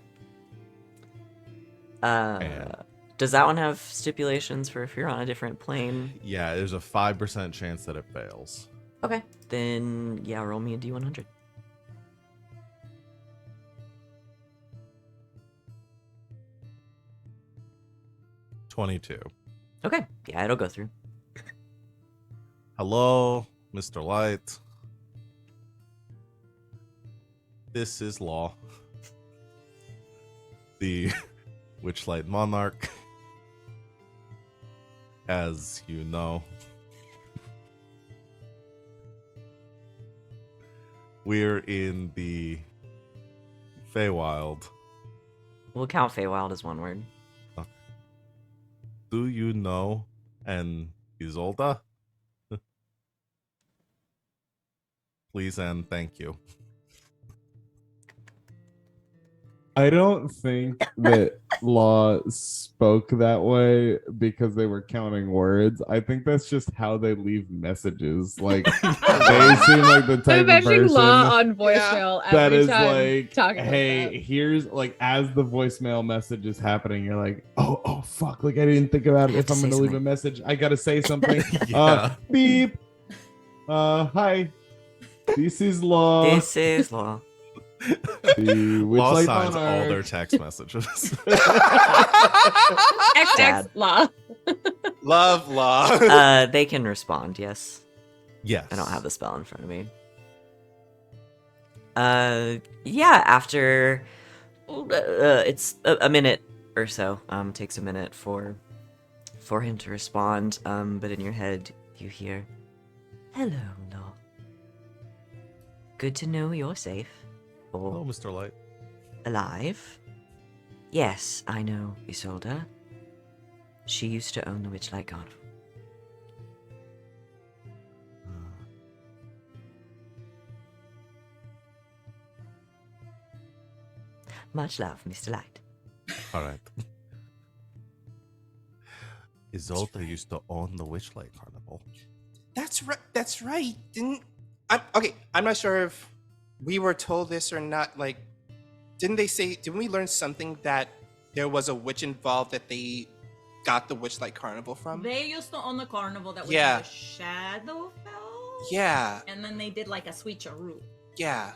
And- Does that one have stipulations for if you're on a different plane? Yeah, there's a 5% chance that it fails. Okay. Then, yeah, roll me a D100. $22. Okay. Yeah, it'll go through. Hello, Mr. Light. This is Law, the Witchlight Monarch. As you know, we're in the Feywild. We'll count Feywild as one word. Do you know an Isolda? Please and thank you. I don't think that Law spoke that way because they were counting words. I think that's just how they leave messages. Like they seem like the I'm type of imagining Law person on voicemail that every is time like, talking hey, like here's like as the voicemail message is happening, you're like, oh fuck, like I didn't think about it. If I'm gonna leave a message, I gotta say something. Yeah. Beep. Hi. This is Law. This is Law. The Law Witchlight signs all Monarch. their text messages. that. Dad. XX Law. Love law. They can respond, yes. Yes. I don't have the spell in front of me. Yeah, after it's a minute or so. Takes a minute for him to respond. But in your head you hear, "Hello, Law. Good to know you're safe. Hello, Or Mr. Light. alive. Yes, I know Isolde. She used to own the Witchlight Carnival. Much love, Mr. Light." All right. Isolde used to own the Witchlight Carnival. That's right. That's right. Okay, I'm not sure if we were told this or not. Like, didn't we learn something that there was a witch involved that they got the Witchlight Carnival from? They used to own the carnival that was Yeah. in the Shadowfell. Yeah, And then they did like a switcheroo. yeah.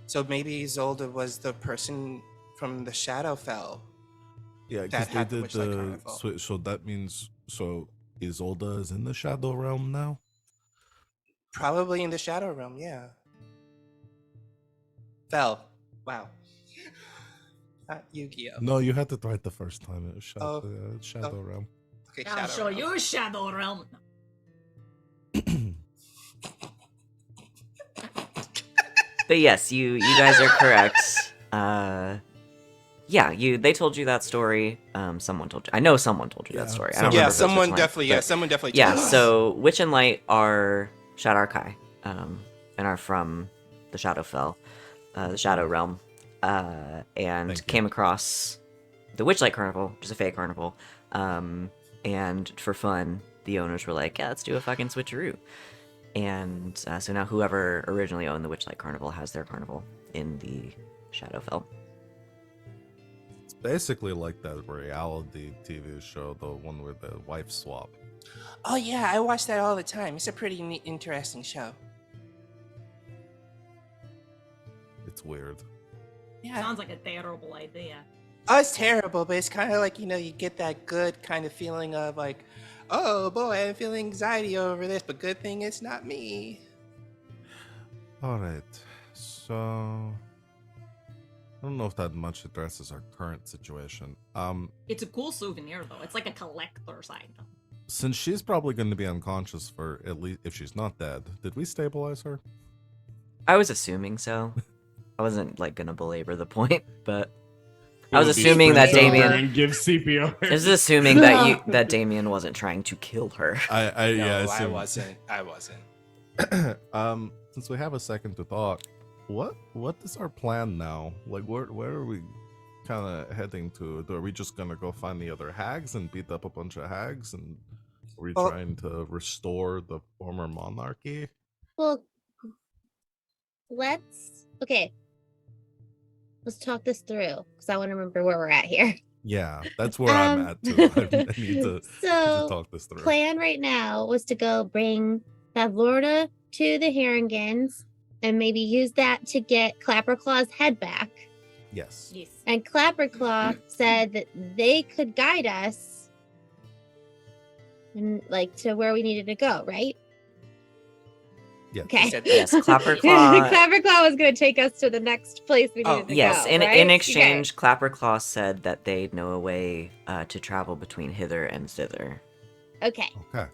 So maybe Isolde was the person from the Shadowfell. Yeah, That because they had the did Witchlight the Carnival. switch. So that means Isolde is in the Shadow Realm now. Probably in the Shadow Realm, yeah. Fell. Wow. Not Yu-Gi-Oh. No, you had it right the first time. It was Oh. Shadow Realm. Okay, I'll Shadow show Realm. you Shadow Realm. But yes, you guys are correct. Yeah, they told you that story. Someone told you. I know someone told you that Yeah, story. I someone- don't Yeah, remember if it was someone Witchlight, definitely. Yeah, but- someone definitely. Yeah, told us. so Witch and Light are Shadarkai, and are from the Shadowfell, the Shadow Realm, and Thank you. came across the Witchlight Carnival, which is a fey carnival, and for fun, the owners were like, yeah, let's do a fucking switcheroo. And so now whoever originally owned the Witchlight Carnival has their carnival in the Shadowfell. It's basically like that reality TV show, the one with the wife swap. Oh yeah, I watch that all the time. It's a pretty neat, interesting show. It's weird. Yeah. Sounds like a terrible idea. Oh, it's terrible, but it's kind of like, you get that good kind of feeling of like, oh boy, I'm feeling anxiety over this, but good thing it's not me. All right. So I don't know if that much addresses our current situation. It's a cool souvenir though. It's like a collector's item. Since she's probably going to be unconscious for at least if she's not dead, did we stabilize her? I was assuming so. I wasn't like gonna belabor the point, but I was Willoughby assuming that sprints over Damian. and gives CPR. I was assuming that Damian wasn't trying to kill her. I No, I assume- wasn't. I wasn't. Since we have a second to talk, what is our plan now? Like, where are we kind of heading to? Are we just gonna go find the other hags and beat up a bunch of hags, and are we Well- trying to restore the former monarchy? Well, okay. Let's talk this through because I want to remember where we're at here. Yeah, that's where I'm at too. I need to So, talk this through. plan right now was to go bring Bavlorna to the Haringans and maybe use that to get Clapperclaw's head back. Yes. Yes. And Clapperclaw said that they could guide us and like to where we needed to go, right? Yes. Okay. Said Yes, Clapperclaw. Clapperclaw was going to take us to the next place we Oh, needed to Yes, go. in right? exchange, Clapperclaw said that they'd know a way to travel between hither and thither. Okay. Okay.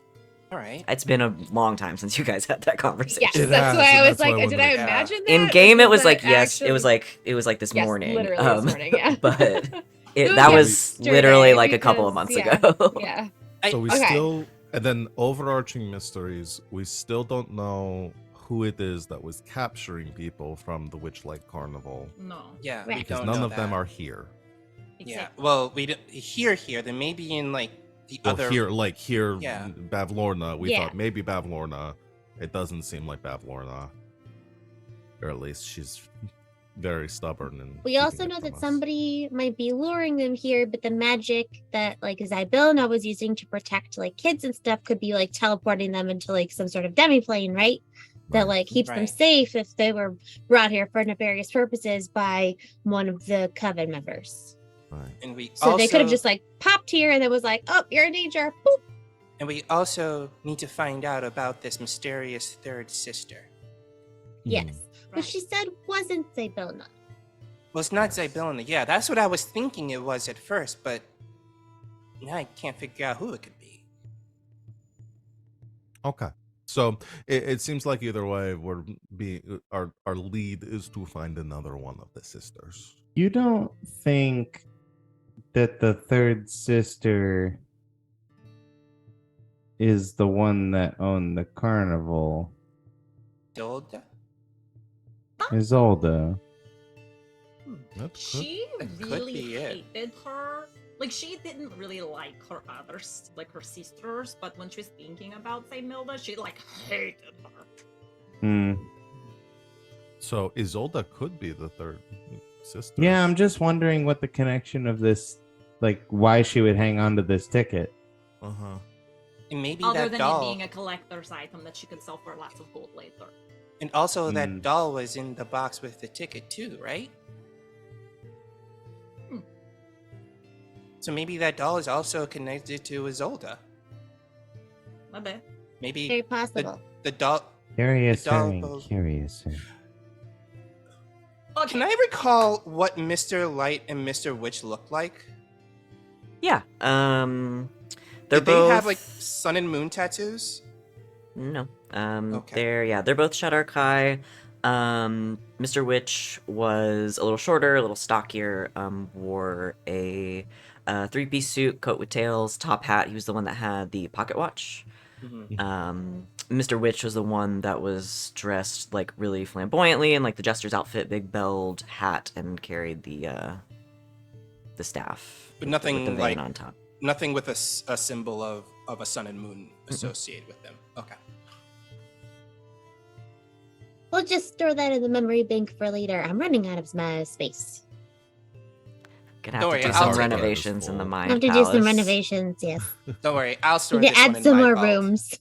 All right. It's been a long time since you guys had that conversation. Yes, It that's has, why and I was that's why I like, did I wondered. Yeah. imagine that? In Or game, it was that like yes, it was actually- like this Yes, morning. literally this morning, yeah. But that Yeah, was literally like a couple of months because, ago. Yeah. So we Okay. still, and then overarching mysteries, we still don't know who it is that was capturing people from the Witchlight Carnival. No. Yeah, Right. we Because don't none know of them that. are here. Yeah, Exactly. well, we don't here. They may be in like the Well, other. here, Yeah. Bavlorna. We Yeah. thought maybe Bavlorna. It doesn't seem like Bavlorna. Or at least she's very stubborn. And We also know that somebody might be luring them here, but the magic that like Zybilna was using to protect like kids and stuff could be like teleporting them into like some sort of demiplane, right? That like keeps them Right. safe if they were brought here for nefarious purposes by one of the coven members. Right. And we So also, they could have just like popped here and it was like, oh, you're in danger. Boop. And we also need to find out about this mysterious third sister. Yes. Hmm. But she said wasn't Zybilna. Well, it's not Zybilna. Yeah, that's what I was thinking it was at first, but now I can't figure out who it could be. Okay. So it seems like either way, our lead is to find another one of the sisters. You don't think that the third sister is the one that owned the carnival? Dolda? Isolde. That could- She That could really be it. hated her. Like she didn't really like her others, like her sisters. But when she was thinking about Zybilna, she like hated her. Hmm. So Isolde could be the third sister. Yeah, I'm just wondering what the connection of this, like, why she would hang on to this ticket. Uh-huh. And maybe Other that than doll. it being a collector's item that she could sell for lots of gold later. And also that Hmm. doll was in the box with the ticket too, right? Hmm. So maybe that doll is also connected to Isolde. My bad. Maybe Very possible. the doll. Curious, The doll and both- curious. Okay. Can I recall what Mr. Light and Mr. Witch looked like? Yeah. They're Did both they have like sun and moon tattoos? no. Okay. They're both Shadar-kai. Mr. Witch was a little shorter, a little stockier. Wore a three-piece suit, coat with tails, top hat. He was the one that had the pocket watch. Mhm. Mr. Witch was the one that was dressed like really flamboyantly in like the jester's outfit, big belled hat, and carried the staff. But with nothing the vein like- on top. Nothing with a symbol of a sun and moon associated with them. Okay. We'll just store that in the memory bank for later. I'm running out of my space. Gonna Don't have worry, to do I'll some take it. renovations in the I Mind I have to Palace. do some renovations, yes. Don't worry, I'll store Need this to one add in some my more vault. rooms.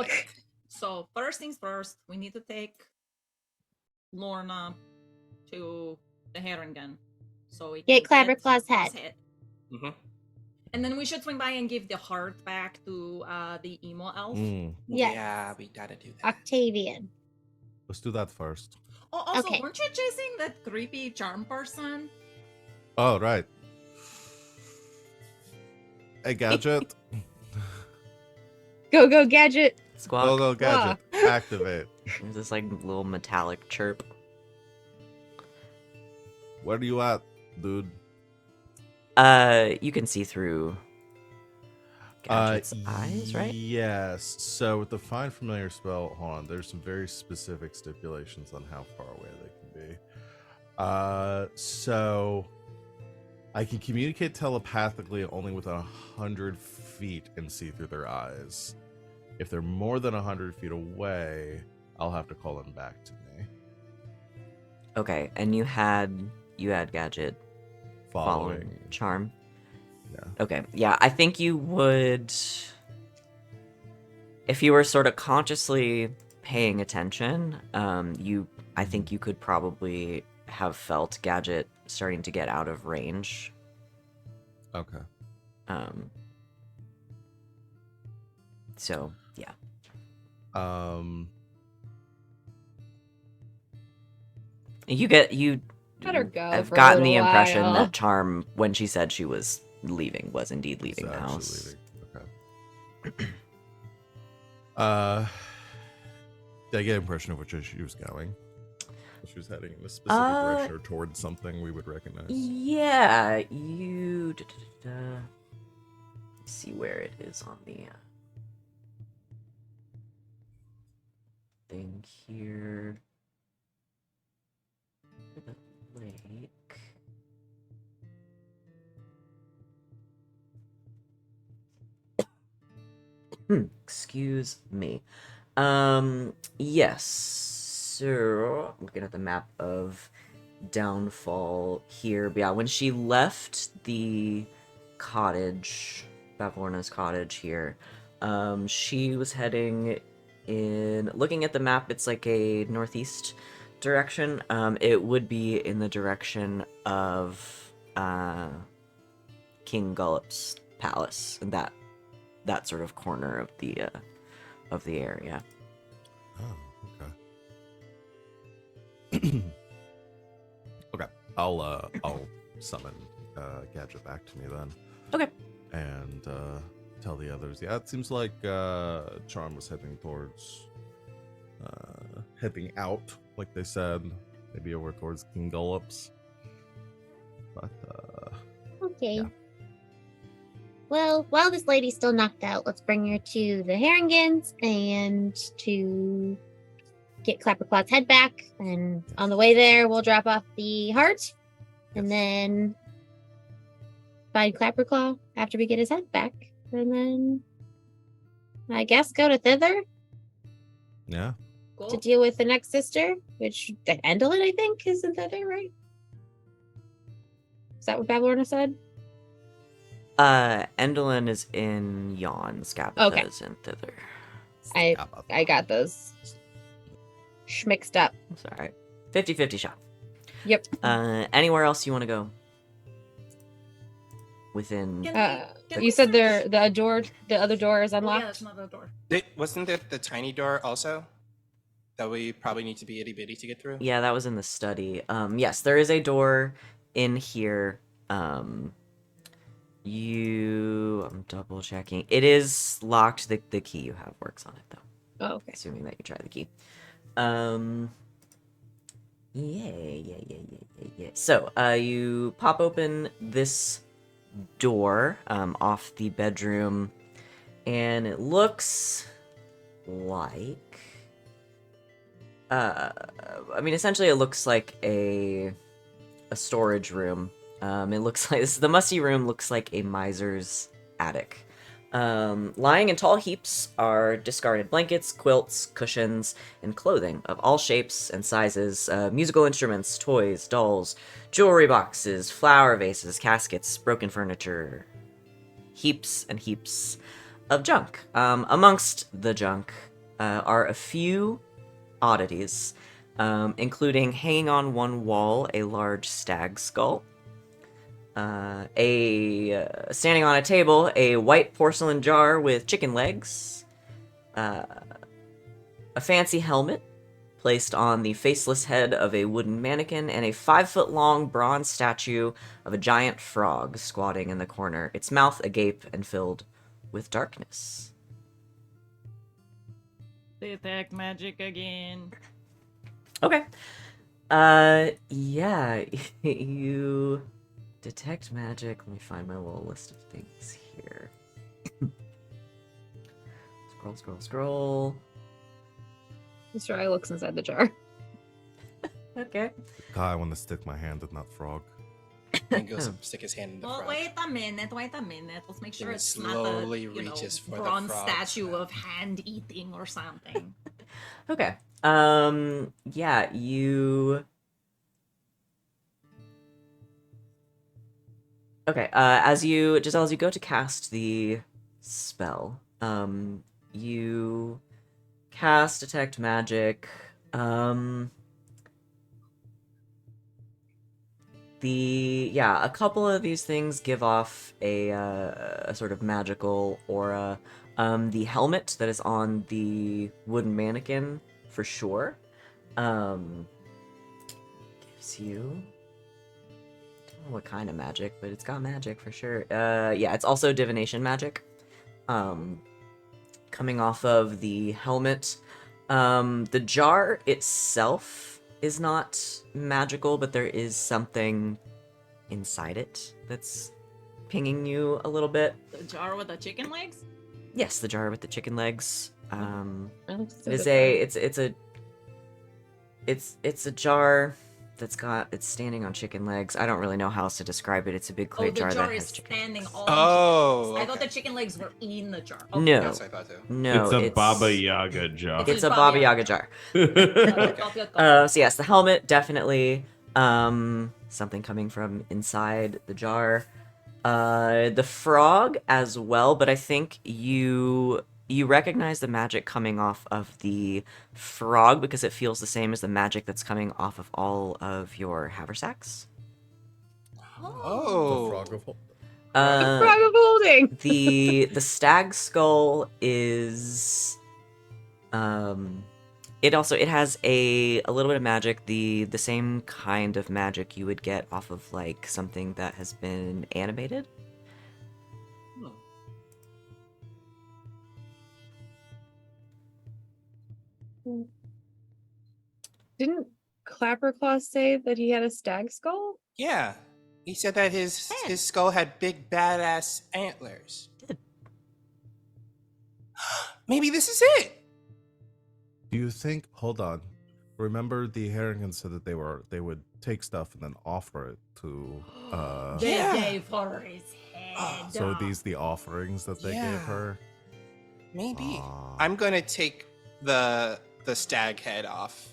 Okay. So first things first, we need to take Lorna to the Herringen. So we Get can Clabberclaw's head. Mhm. And then we should swing by and give the heart back to the emo elf. Mm. Yes. Yeah, we gotta do that. Octavian. Let's do that first. Oh, also, Okay. weren't you chasing that creepy charm person? Oh, right. A gadget. Go, go, gadget. Squawk. Go gadget. Activate. There's this like little metallic chirp. Where are you at, dude? You can see through Gadget's eyes, right? Yes. So with the Find Familiar spell, hold on, there's some very specific stipulations on how far away they can be. So I can communicate telepathically only within 100 feet and see through their eyes. If they're more than 100 feet away, I'll have to call them back to me. Okay, and you had Gadget following Charm. Yeah. Okay, yeah, I think you would, if you were sort of consciously paying attention, I think you could probably have felt Gadget starting to get out of range. Okay. So yeah. You Let her go have for a gotten the little impression while. that Charm, when she said she was leaving, was indeed leaving It's the actually house. leaving. Okay. Did I get an impression of which she was going? She was heading in a specific direction or towards something we would recognize. Yeah, you. See where it is on the something here. The lake. Excuse me. Yes. So, looking at the map of Downfall here. But yeah, when she left the cottage, Bavorna's cottage here, she was heading in, looking at the map, it's like a northeast direction. It would be in the direction of King Gullop's palace, and that sort of corner of the area. Oh, okay. Okay, I'll summon Gadget back to me then. Okay. And tell the others. Yeah, it seems like Charm was heading towards heading out, like they said, maybe over towards King Gullop's. But Okay. Yeah. Well, while this lady's still knocked out, let's bring her to the Haringans and to get Clapperclaw's head back. And on the way there, we'll drop off the heart and then find Clapperclaw after we get his head back. And then I guess go to Thither yeah, Cool. to deal with the next sister, which Endolin, I think, is in Thither, right? Is that what Bavorna said? Endolin is in Yon, Scapitha Okay. is in Thither. I got those schmixed up. It's alright. 50-50 shot. Yep. Anywhere else you want to go? Within... Can You we said search- the other door is Oh, yeah, unlocked. that's not the door. Wasn't there the tiny door also? That we probably need to be itty bitty to get through? Yeah, that was in the study. Yes, there is a door in here. I'm double checking. It is locked. The key you have works on it, though. Oh, okay. Assuming that you try the key. Yeah. So, you pop open this door off the bedroom, and it looks like... essentially it looks like a storage room. It looks like the musty room looks like a miser's attic. Lying in tall heaps are discarded blankets, quilts, cushions, and clothing of all shapes and sizes, musical instruments, toys, dolls, jewelry boxes, flower vases, caskets, broken furniture, heaps and heaps of junk. Amongst the junk are a few oddities, including hanging on one wall a large stag skull, standing on a table, a white porcelain jar with chicken legs, a fancy helmet placed on the faceless head of a wooden mannequin, and a 5-foot-long bronze statue of a giant frog squatting in the corner, its mouth agape and filled with darkness. Detect magic again. Okay. Yeah, you detect magic. Let me find my little list of things here. Scroll. Mr. I looks inside the jar. Okay. God, I want to stick my hand in that frog. And goes up, stick his hand in the Well, frog. wait a minute. Let's make sure And it's slowly not a reaches for the bronze frog's statue mouth. of hand eating or something. Okay. Yeah, you... Okay, Giselle, as you go to cast the spell, you cast Detect Magic, a couple of these things give off a sort of magical aura. The helmet that is on the wooden mannequin, for sure, gives you... I don't know what kind of magic, but it's got magic for sure. Yeah, it's also divination magic. Coming off of the helmet. The jar itself is not magical, but there is something inside it that's pinging you a little bit. The jar with the chicken legs? Yes, the jar with the chicken legs. Oh, It's It's a jar it's standing on chicken legs. I don't really know how else to describe it. It's a big clear the jar jar that is has chicken standing legs. on Oh, chicken legs. I thought okay. the chicken legs were in the jar. No. That's what I thought too. No, It's a Baba Yaga jar. It's a Baba Yaga jar. So yes, the helmet definitely. Something coming from inside the jar. The frog as well, but I think you recognize the magic coming off of the frog because it feels the same as the magic that's coming off of all of your haversacks. The Oh. frog of Frog of holding. The stag skull is it has a little bit of magic, the same kind of magic you would get off of like something that has been animated. Didn't Clapperclaw say that he had a stag skull? Yeah. He said that his skull had big badass antlers. Maybe this is it. Do you think? Hold on. Remember, the Harringtons said that they would take stuff and then offer it to. Yeah. Day for his head. So are these the offerings that they gave Yeah. her? Maybe. Ah. I'm gonna take the stag head off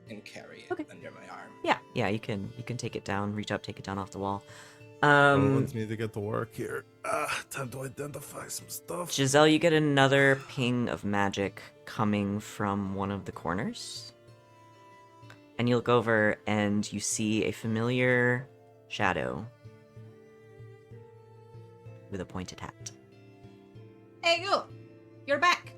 and carry it Okay. under my arm. Yeah, you can take it down, reach up, take it down off the wall. Everyone's need to get to work here. Time to identify some stuff. Giselle, you get another ping of magic coming from one of the corners. And you look over and you see a familiar shadow with a pointed hat. Hey, you're back.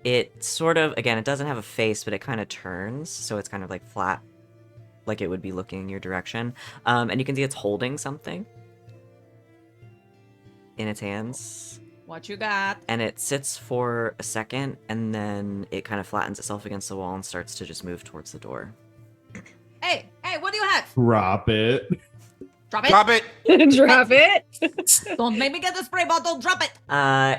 It sort of, again, it doesn't have a face, but it kind of turns, so it's kind of like flat, like it would be looking your direction. And you can see it's holding something in its hands. What you got? And it sits for a second, and then it kind of flattens itself against the wall and starts to just move towards the door. Hey, what do you have? Drop it. Drop it. Drop it. Drop it. Don't make me get the spray bottle. Drop it.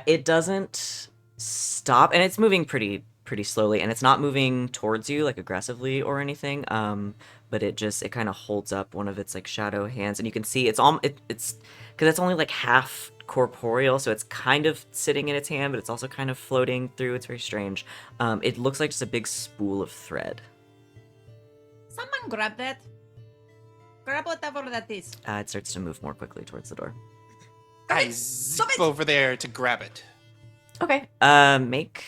It doesn't stop, and it's moving pretty slowly, and it's not moving towards you like aggressively or anything. But it kind of holds up one of its like shadow hands, and you can see it's because it's only like half corporeal, so it's kind of sitting in its hand, but it's also kind of floating through. It's very strange. It looks like just a big spool of thread. Someone grab that. Grab whatever that is. It starts to move more quickly towards the door. I zip over there to grab it. Okay. Make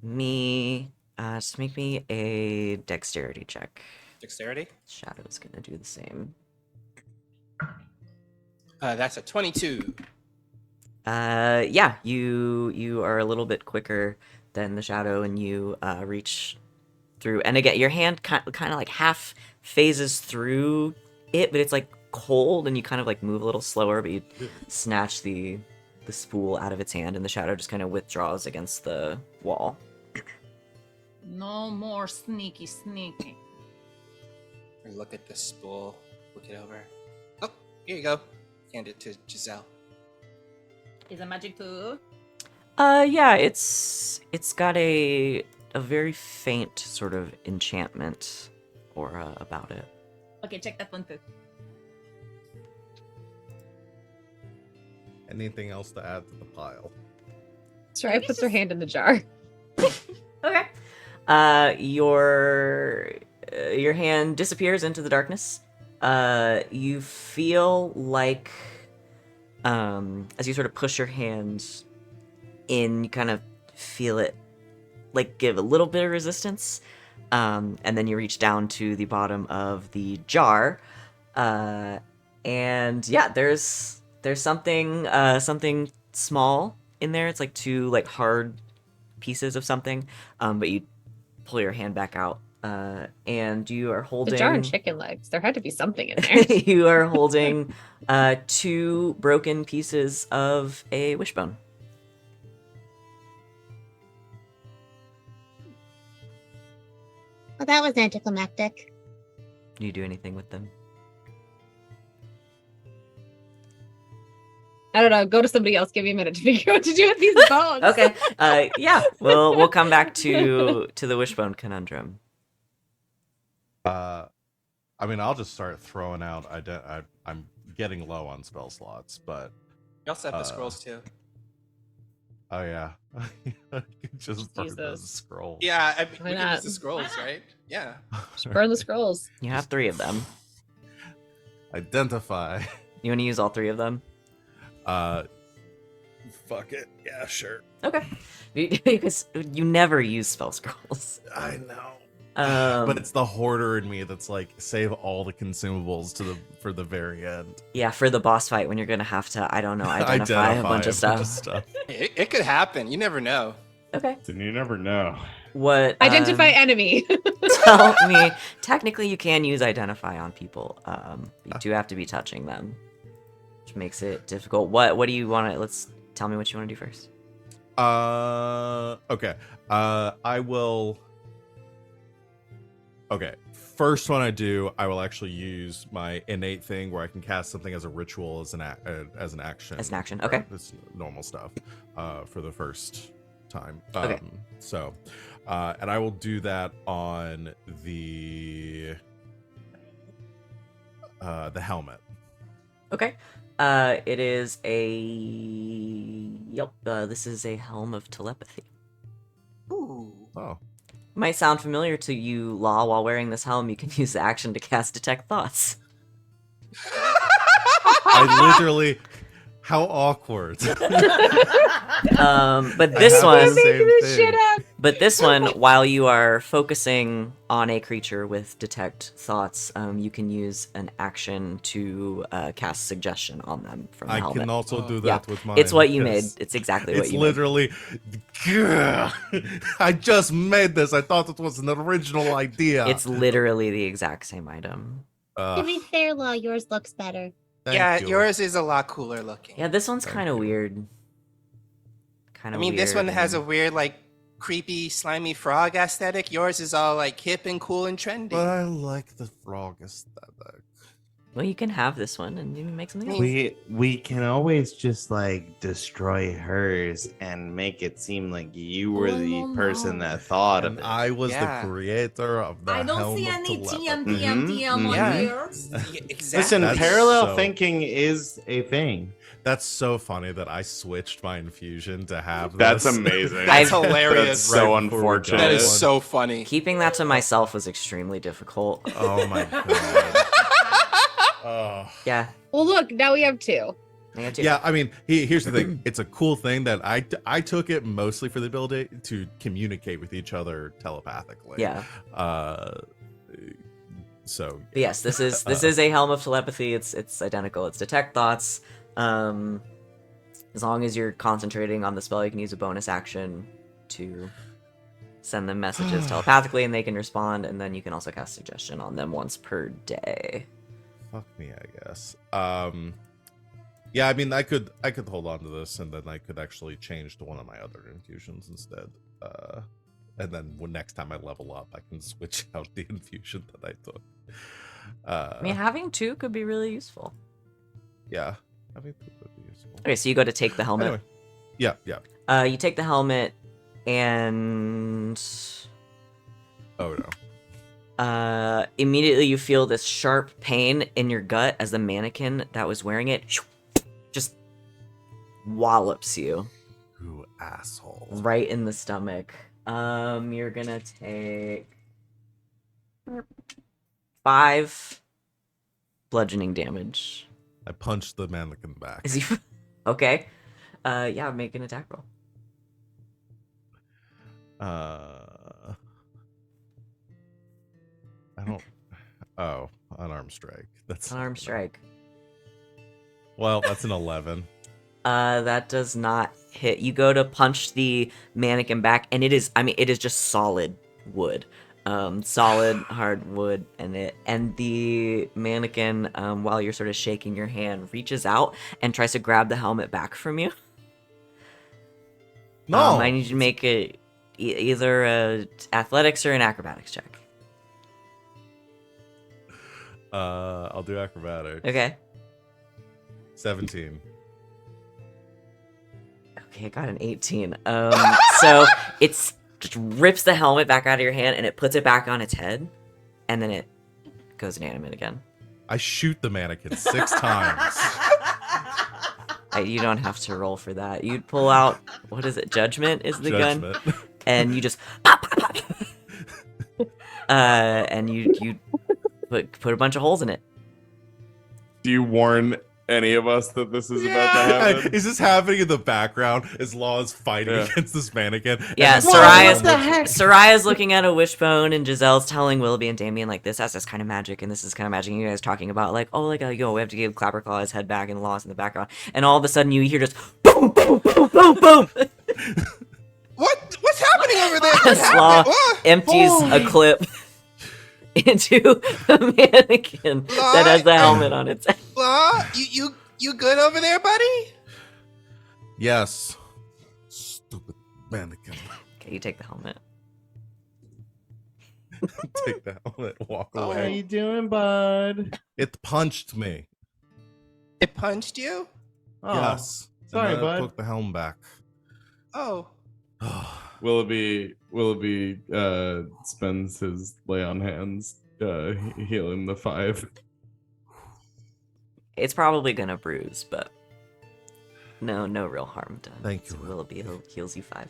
me a dexterity check. Dexterity. Shadow's gonna do the same. That's a 22. Yeah, you are a little bit quicker than the shadow, and you reach through. And again, your hand kind of like half phases through it, but it's like cold, and you kind of like move a little slower, but you snatch the spool out of its hand, and the shadow just kind of withdraws against the wall. No more sneaky. I look at the spool. Look it over. Oh, here you go. Hand it to Giselle. Is it magic too? Yeah, it's got a very faint sort of enchantment aura about it. Okay, check that one too. Anything else to add to the pile? Sereia puts her hand in the jar. Okay. Your hand disappears into the darkness. You feel like, as you sort of push your hand in, you kind of feel it, like, give a little bit of resistance. And then you reach down to the bottom of the jar. And yeah, there's something small in there. It's like two, like, hard pieces of something. But you pull your hand back out. And you are holding The jar and chicken legs. There had to be something in there. you are holding two broken pieces of a wishbone. Well, that was anticlimactic. Do you do anything with them? I don't know. Go to somebody else. Give me a minute to figure out what to do with these bones. Okay. Yeah. We'll come back to the wishbone conundrum. I mean, I'll just start throwing out. I'm getting low on spell slots, but You also have the scrolls too. oh yeah, just burn use those those. scrolls. Yeah, I mean, Why we can not? use the scrolls, right? Yeah. Just burn the scrolls. You have 3 of them. Identify. You want to use all 3 of them? Fuck it. Yeah, sure. Okay. Because you never use spell scrolls. I know. Um, But it's the hoarder in me that's like, save all the consumables for the very end. yeah, for the boss fight when you're gonna have to, I don't know, identify a bunch of stuff. It could happen. You never know. Okay. And you never know. What? Identify enemy. Tell me. Technically, you can use identify on people. You do have to be touching them, which makes it difficult. What do you want to? Let's tell me what you want to do first. Okay. I will. Okay. First one I do, I will actually use my innate thing where I can cast something as a ritual as an action. As an action, okay. It's normal stuff. For the first time. Okay. So, and I will do that on the helmet. Okay. It is a. Yep. This is a helm of telepathy. Ooh. Oh. Might sound familiar to you, Law. While wearing this helm, you can use the action to cast Detect Thoughts. I literally. How awkward. But this have one, the same Making this thing. shit up. but this one, while you are focusing on a creature with Detect Thoughts, you can use an action to cast Suggestion on them from the I helmet. can also do Yeah, that with mine. it's what you made. yes. It's exactly what It's you literally. I just made this. I thought it was an original idea. made. It's literally the exact same item. To be fair, Law, yours looks better. Thank Yeah, you. yours is a lot cooler looking. Yeah, this one's Thank kind of you. weird. Kind I of. mean, this one has a weird, like, creepy, slimy frog aesthetic. Yours is all, like, hip and cool and trendy. But I like the frog aesthetic. Well, you can have this one and you can make something else. We can always just like destroy hers and make it seem like you were Oh, the no, person no. that thought of And it. I was Yeah. the creator of the I don't helm see of any telepathy. TM on Yeah. here. Yeah, exactly. Listen, That's parallel so- thinking is a thing. That's so funny that I switched my infusion to have That's this. amazing. That's hilarious. That's so Right before we unfortunate. got That is on. so funny. Keeping that to myself was extremely difficult. Oh my god. Oh. Yeah. Well, look, now we have 2. I got to. Yeah, I mean, here's the thing. It's a cool thing that I took it mostly for the ability to communicate with each other telepathically. Yeah. So But yes, this is a helm of telepathy. It's identical. It's Detect Thoughts. As long as you're concentrating on the spell, you can use a bonus action to send them messages telepathically, and they can respond. And then you can also cast Suggestion on them once per day. fuck me, I guess. Yeah, I mean, I could hold on to this, and then I could actually change to one of my other infusions instead. And then next time I level up, I can switch out the infusion that I took. I mean, having 2 could be really useful. Yeah, I mean, that would be useful. Okay, so you go to take the helmet. Anyway, yeah. You take the helmet, and Oh no. immediately you feel this sharp pain in your gut as the mannequin that was wearing it just wallops you You asshole. right in the stomach. You're gonna take 5 bludgeoning damage. I punched the mannequin back. Is he okay? Yeah, make an attack roll. I don't. Oh, unarmed strike. That's Unarmed strike. Well, that's an 11. That does not hit. You go to punch the mannequin back, and it is just solid wood. Solid hard wood, and the mannequin, while you're sort of shaking your hand, reaches out and tries to grab the helmet back from you. No. I need you to make either a athletics or an acrobatics check. I'll do acrobatics. Okay. 17. Okay, I got an 18. So it's just rips the helmet back out of your hand and it puts it back on its head, and then it goes inanimate again. I shoot the mannequin 6 times. You don't have to roll for that. You'd pull out, what is it? Judgment is the gun, and you just pop, pop, pop. And you put a bunch of holes in it. Do you warn any of us that this is about to happen? Is this happening in the background as Law is fighting against this mannequin? Yeah, and Sereia's looking at a wishbone, and Giselle's telling Willoughby and Damian, like, this has this kind of magic, and this is kind of magic. And you guys talking about, like, oh, like, we have to give Clapperclaw his head back, and Law's in the background. And all of a sudden, you hear just boom, boom, boom, boom, boom. What's happening over there? Law empties a clip into the mannequin that has the helmet on its head. Law, you good over there, buddy? Yes. Stupid mannequin. Okay, you take the helmet. Take the helmet, walk How are away. you doing, bud? It punched me. It punched you? Oh, Yes. sorry, and then I bud. took the helm back. Oh. Willoughby spends his lay on hands, healing the 5. It's probably gonna bruise, but no real harm done. Thank you. So Willoughby heals you 5.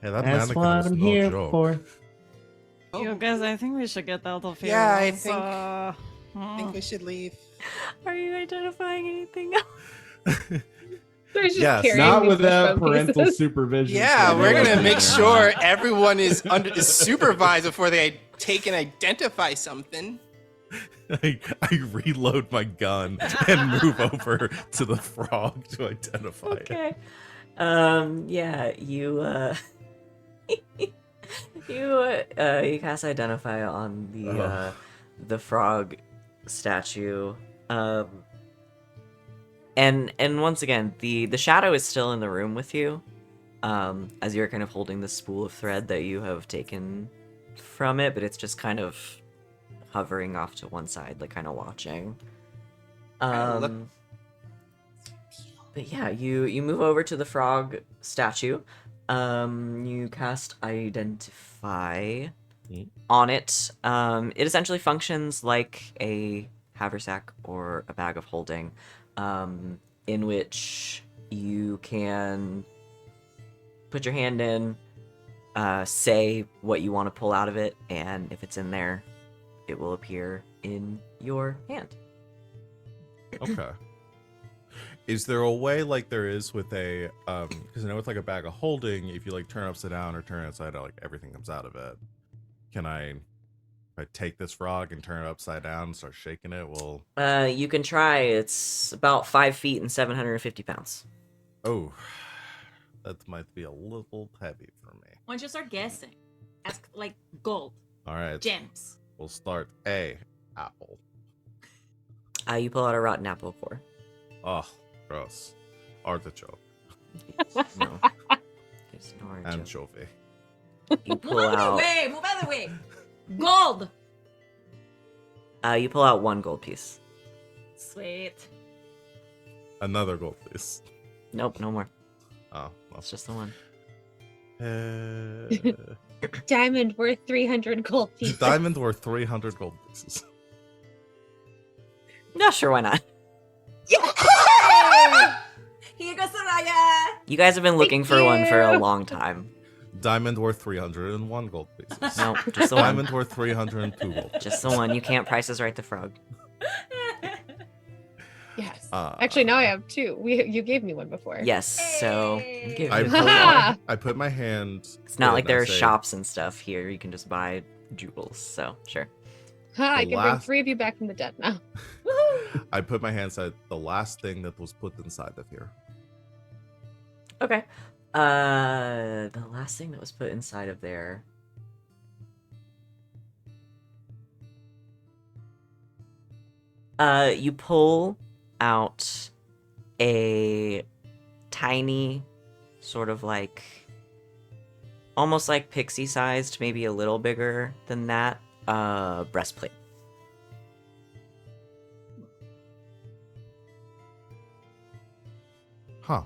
Hey, that That's mannequin what was I'm no here joke. for. You guys, I think we should get out of here. Yeah, I It's, think- I think we should leave. Are you identifying anything else? They're just Yes, carrying Not these without wishbone parental pieces. supervision. Yeah, so we're no gonna one make can- sure everyone is supervised before they take and identify something. I reload my gun and move over to the frog to identify it. Okay. Yeah, you you cast identify on the frog statue. And once again, the shadow is still in the room with you. As you're kind of holding the spool of thread that you have taken from it, but it's just kind of hovering off to one side, like kind of watching. Look. But yeah, you move over to the frog statue. You cast Identify on it. It essentially functions like a haversack or a bag of holding, in which you can put your hand in, say what you want to pull out of it, and if it's in there, it will appear in your hand. Okay. Is there a way like there is with a because I know with like a bag of holding, if you like turn it upside down or turn it upside down, like everything comes out of it. Can I take this frog and turn it upside down and start shaking it? Well, You can try. It's about 5 feet and 750 pounds. oh, that might be a little heavy for me. Why don't you start guessing? Ask like gold, All right, gems. we'll start A, apple. You pull out a rotten apple core. Oh, gross. Artichoke, No. There's no artichoke. anchovy. You pull Move out of the out. way! Move out of the way! Gold! You pull out 1 gold piece. Sweet. Another gold piece. Nope, no more. Oh, well. It's just the one. Diamond worth 300 gold pieces. Diamond worth 300 gold pieces. No, sure, why not? Here goes Sereia! You guys have been looking for one for a you. long time. Diamond worth 301 gold pieces. No, just the one. Diamond worth 302 gold. Just the one. You can't price is right the frog. Yes. Actually, now I have 2. You gave me one before. Yes, so Hey. give I it- put, Ha! I put my hand. it's not in like and there I are say, shops and stuff here. You can just buy jewels. So sure. Ha, I The can bring last- 3 of you back from the dead now. I put my hand inside the last thing that was put inside of here. Okay. The last thing that was put inside of there. You pull out a tiny, sort of like, almost like pixie sized, maybe a little bigger than that, breastplate. Huh.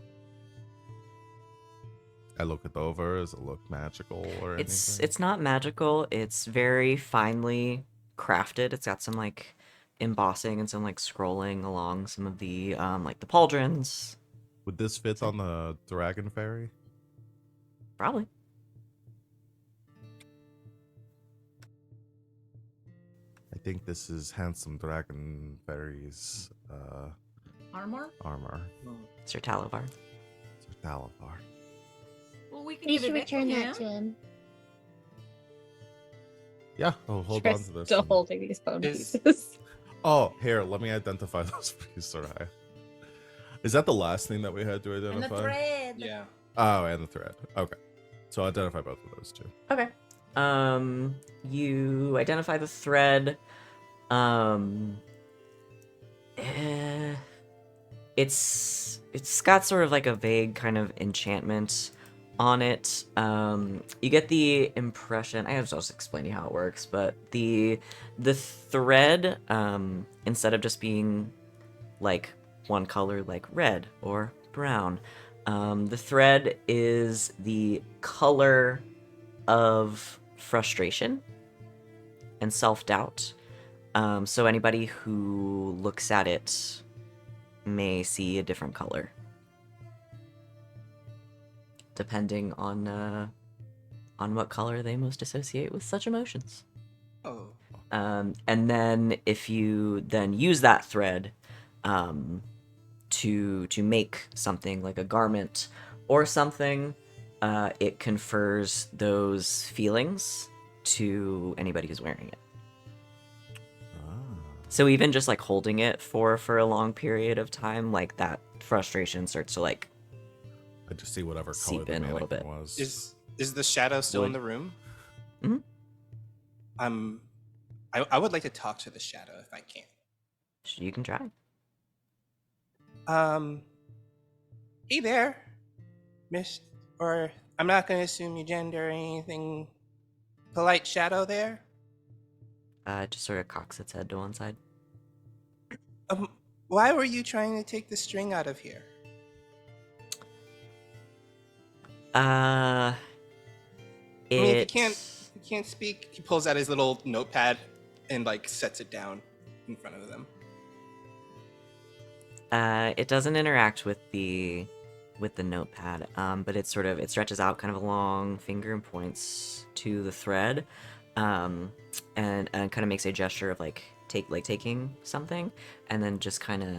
I look it over? Does it look magical or anything? It's not magical. It's very finely crafted. It's got some like embossing and some like scrolling along some of the like the pauldrons. Would this fit on the dragon fairy? Probably. I think this is handsome dragon fairy's Armor? armor. Sir Talavar. Sir Talavar. Well, we can You give should it back to return him. that to him. Yeah, I'll hold on to this. Still and- holding these bone Is- pieces. Oh, here, let me identify those for you, Sereia. Is that the last thing that we had to And the identify? thread. Yeah. Oh, and the thread. Okay. So identify both of those two. Okay. You identify the thread. It's got sort of like a vague kind of enchantment on it. You get the impression. I have to just explain to you how it works, but the thread, instead of just being like one color, like red or brown, the thread is the color of frustration and self-doubt. So anybody who looks at it may see a different color, depending on what color they most associate with such emotions. Oh. And then if you then use that thread to make something like a garment or something, it confers those feelings to anybody who's wearing it. So even just like holding it for a long period of time, like that frustration starts to like I just see whatever color seep the in a little mannequin bit. was. Is the shadow still in Would- the room? Mhm. I would like to talk to the shadow if I can. You can try. Hey there, Miss, or I'm not gonna assume your gender or anything. Polite shadow there. It just sort of cocks its head to one side. Why were you trying to take the string out of here? It. I mean, if you can't speak. He pulls out his little notepad and like sets it down in front of them. It doesn't interact with the notepad, but it stretches out kind of a long finger and points to the thread, and kind of makes a gesture of like taking something, and then just kind of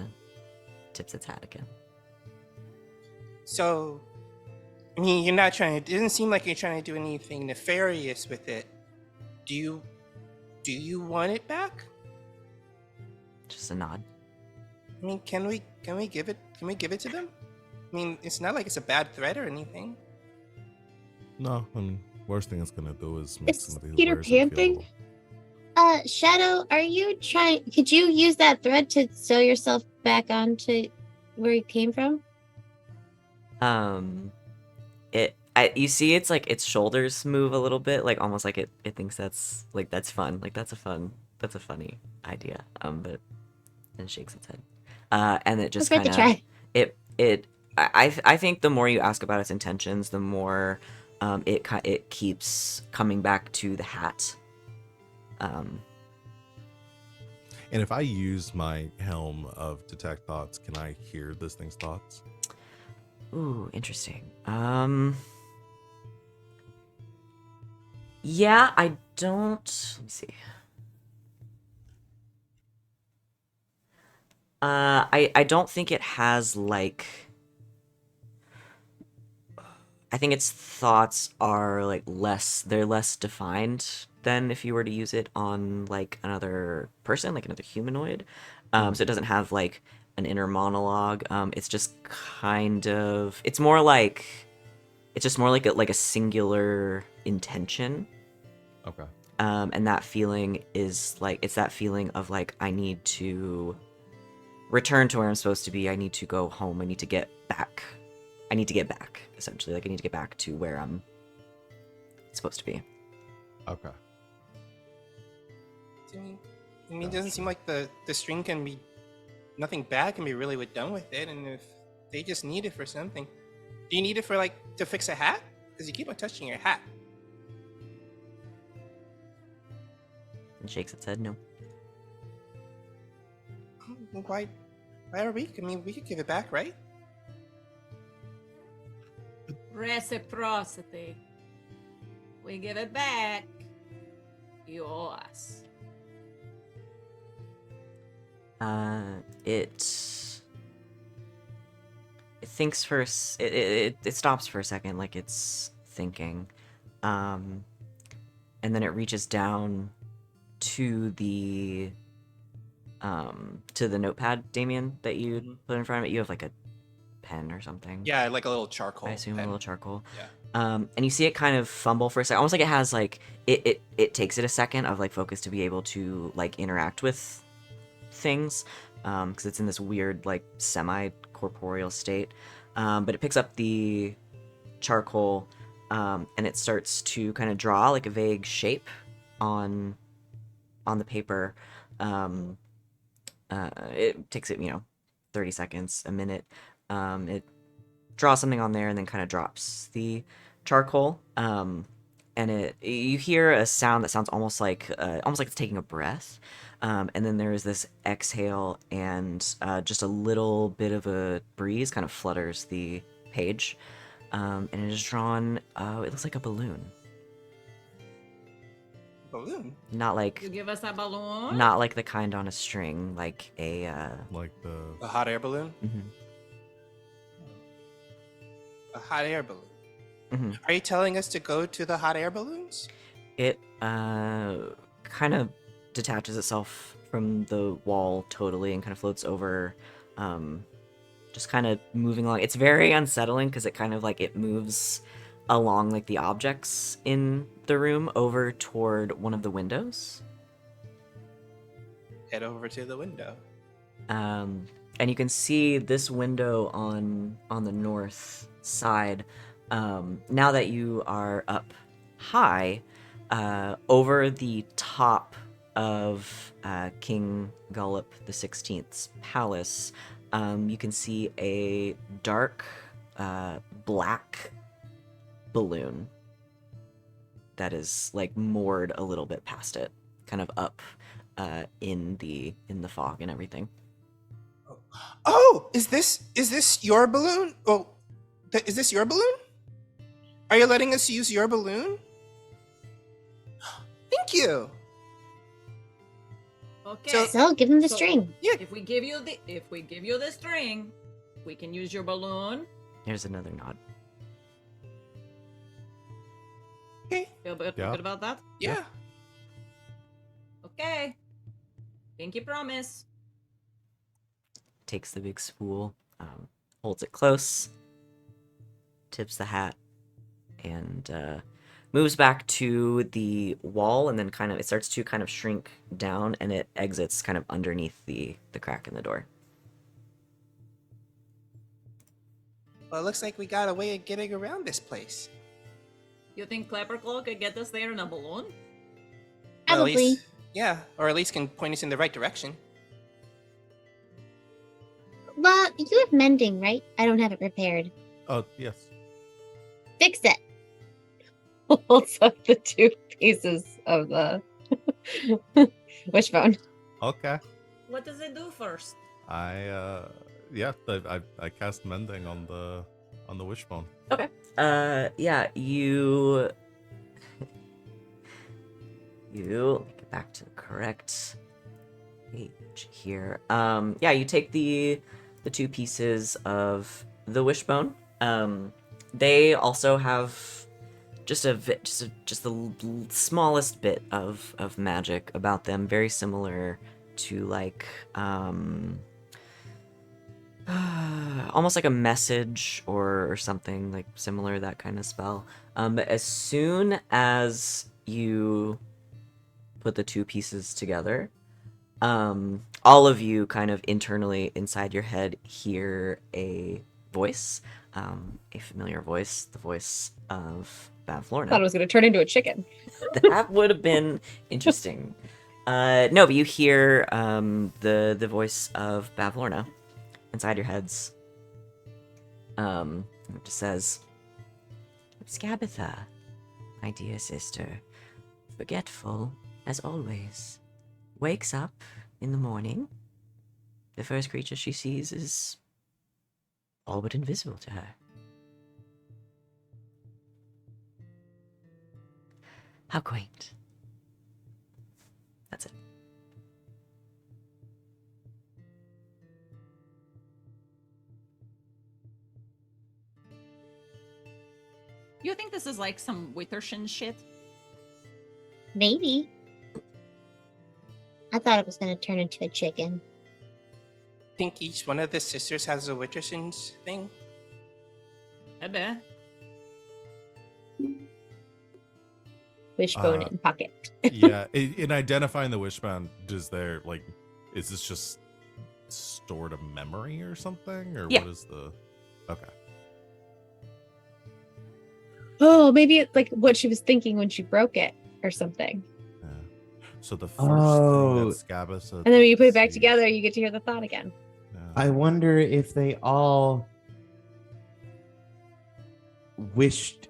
tips its hat again. So, I mean, you're not trying to. It doesn't seem like you're trying to do anything nefarious with it. Do you want it back? Just a nod. I mean, can we give it to them? I mean, it's not like it's a bad threat or anything. No, I mean, worst thing it's gonna do is make Is somebody who Peter wears it feel Pan a thing? little- Shadow, are you trying? Could you use that thread to sew yourself back onto where you came from? You see its like its shoulders move a little bit, like almost like it thinks that's fun, like that's a funny idea. But then shakes its head, and it just It's worth kind a of try. I think the more you ask about its intentions, the more it keeps coming back to the hat. And if I use my helm of detect thoughts, can I hear this thing's thoughts? Ooh, interesting. Yeah, I don't. Let me see. I don't think it has like. I think its thoughts are like they're less defined than if you were to use it on like another person, like another humanoid. So it doesn't have like an inner monologue. It's just kind of, it's just more like a singular intention. Okay. And that feeling is like, it's that feeling of like, I need to return to where I'm supposed to be. I need to go home. I need to get back. Essentially. Like I need to get back to where I'm supposed to be. Okay. I mean, it doesn't seem like the string can be. Nothing bad can be really done with it, and if they just need it for something. Do you need it for like to fix a hat? Because you keep on touching your hat. And shakes its head no. Why are we? I mean, we could give it back, right? Reciprocity. We give it back. You owe us. It thinks for it stops for a second, like it's thinking, and then it reaches down to the notepad, Damian, that you put in front of it. You have like a pen or something. Yeah, like a little charcoal. I assume pen. a little charcoal. Yeah. And you see it kind of fumble for a second, almost like it has like it takes it a second of like focus to be able to like interact with things, because it's in this weird like semi-corporeal state. But it picks up the charcoal, and it starts to kind of draw like a vague shape on the paper. It takes it 30 seconds, a minute. It draws something on there and then kind of drops the charcoal, and you hear a sound that sounds almost like it's taking a breath, and then there's this exhale, and just a little bit of a breeze kind of flutters the page, and it is drawn. It looks like a balloon. Balloon? Not You like give us a balloon? not like the kind on a string, like a Like A hot air balloon? mhm. A hot air balloon. Mhm. Are you telling us to go to the hot air balloons? It kind of detaches itself from the wall totally and kind of floats over, just kind of moving along. It's very unsettling because it kind of like it moves along like the objects in the room over toward one of the windows. Head over to the window. And you can see this window on the north side. Now that you are up high, over the top of King Gullop the 16th's palace, you can see a dark black balloon that is like moored a little bit past it, kind of up in the fog and everything. Oh, is this your balloon? Oh, is this your balloon? Are you letting us use your balloon? Thank you. Okay. So give him the So- string. Yeah. If we give you the string, we can use your balloon. There's another nod. Okay. Feel good Yeah. about that? Yeah. Okay. Pinky promise. Takes the big spool, holds it close, tips the hat, and moves back to the wall, and then it starts to kind of shrink down, and it exits kind of underneath the crack in the door. Well, it looks like we got a way of getting around this place. You think Clapperclaw could get us there in a balloon? Well, at Probably. least, yeah, or at least can point us in the right direction. Well, you have mending, right? I don't have it repaired. oh yes. Fix it. Holds up the two pieces of the wishbone. Okay. What does it do first? I cast mending on the wishbone. Yeah, you get back to the correct page here. Yeah, you take the two pieces of the wishbone. They also have just the smallest bit of magic about them, very similar to like almost like a message or something like similar, that kind of spell. But as soon as you put the two pieces together, all of you kind of internally inside your head hear a voice, a familiar voice, the voice of Thought it Bavlorna. was going to turn into a chicken. That would have been interesting. No, but you hear the voice of Bavlorna inside your heads. It just says, Scabitha, my dear sister, forgetful as always, wakes up in the morning. The first creature she sees is all but invisible to her. How quaint. That's it. You think this is like some Withershin shit? Maybe. I thought it was gonna turn into a chicken. Think each one of the sisters has a Witcherson's thing? I bet. Wishbone in pocket. Yeah, in identifying the wishbone, is this just stored a memory or something, or Yeah. what is the? Okay. Oh, maybe it's like what she was thinking when she broke it or something. Yeah. So the first Oh. thing that Scabitha, And then when you put it back sees- together, you get to hear the thought again. Yeah. I wonder if they all wished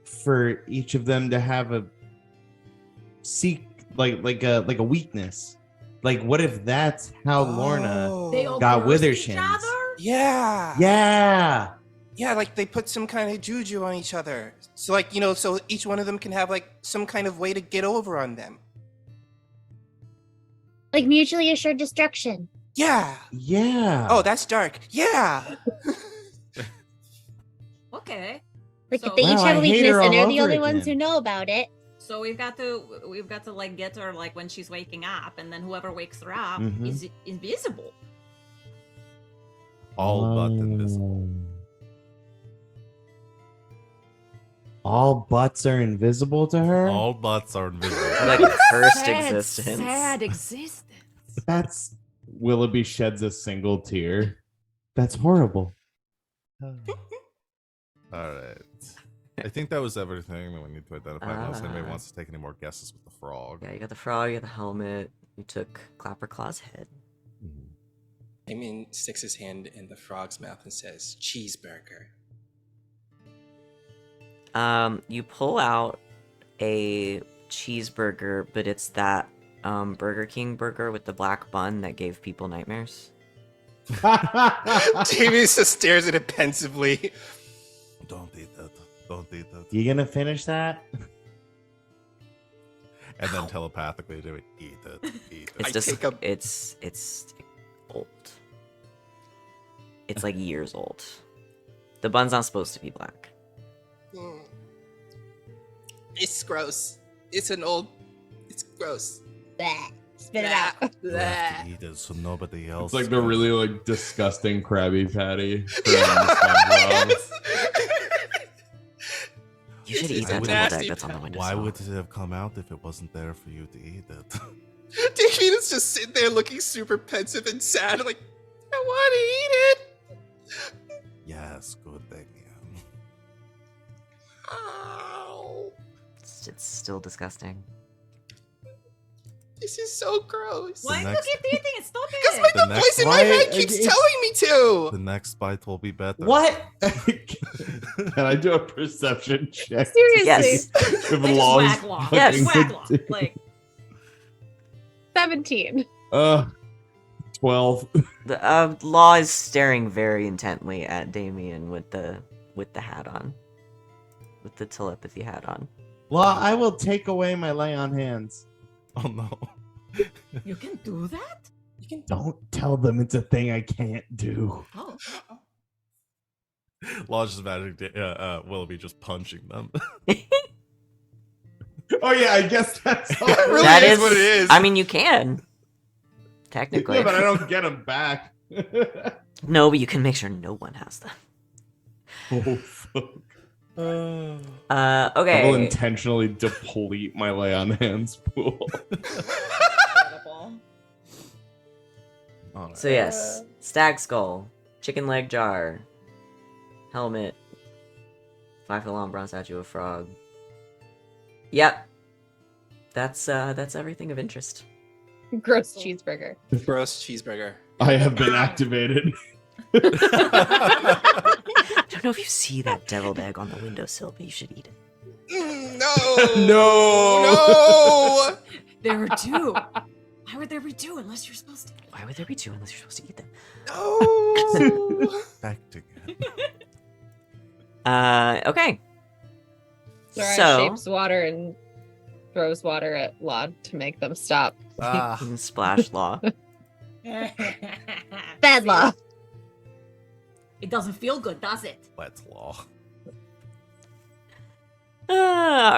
for each of them to have a like a weakness. Like, what if that's how Lorna Oh. They all got cursed Withershins. each other? Yeah. Yeah. Yeah, like they put some kind of juju on each other. So like, so each one of them can have like some kind of way to get over on them. Like mutually assured destruction. Yeah. Yeah. Oh, that's dark. Yeah. Okay. Like So- if they Wow, each have I a hate weakness her and they're all the over only ones who again. know about it. So we've got to like get her like when she's waking up, and then whoever wakes her up Mhm. is invisible. all but invisible. All butts are invisible to her? All butts are invisible. Like cursed existence. Sad existence. That's Willoughby sheds a single tear. that's horrible. All right. I think that was everything that we need to identify. Unless anybody Ah. wants to take any more guesses with the frog. Yeah, you got the frog, you got the helmet, you took Clapperclaw's head. Damian sticks his hand in the frog's mouth and says, "Cheeseburger." You pull out a cheeseburger, but it's that Burger King burger with the black bun that gave people nightmares. Damian just stares at it pensively. Don't eat that. Don't eat that. You gonna finish that? And then telepathically do it. Eat it. Eat It's it. just take a- it's old. It's like years old. The bun's not supposed to be black. Mm. It's gross. It's gross. Bleh. Spit it out. You have to eat it so nobody else. It's like the can. really like disgusting Krabby Patty from Yes. SpongeBob. You should It's eat that nasty. deck that's on the window. Why would it have come out if it wasn't there for you to eat it? Damian is just sitting there looking super pensive and sad, like, I want to eat it. Yes, good Damian. Ow. It's still disgusting. This is so gross. Why next- look at the thing? Stop Because it! the next voice in my Why- head keeps it's- telling me to. The next bite will be better. What? Can I do a perception check? Seriously. Yes. If I just Law's whack law. Yes. Whack law. Like 17. 12. The Law is staring very intently at Damian with the hat on. With the telepathy hat on. Well, I will take away my lay on hands. Oh no. you can do that? You can Don't tell them it's a thing I can't do. Oh. Law's just imagining Willoughby just punching them. Oh yeah, I guess that's all. That really That is is what it is. I mean, you can. Technically. Yeah, but I don't get them back. No, but you can make sure no one has them. Oh fuck. Okay. I will intentionally deplete my lay on hands pool. Incredible. All right. So yes, stag skull, chicken leg jar, helmet, 5-foot long bronze statue of frog. Yep. That's everything of interest. Gross cheeseburger. Gross cheeseburger. I have been activated. I don't know if you see that deviled egg on the windowsill, but you should eat it. No. No. No. There were two. Why would there be two unless you're supposed to? Why would there be two unless you're supposed to eat them? No. Fact again. Okay. Zora So, shapes water and throws water at Laud to make them stop. Ah, splash law. Bad law. It doesn't feel good, does it? let's law. All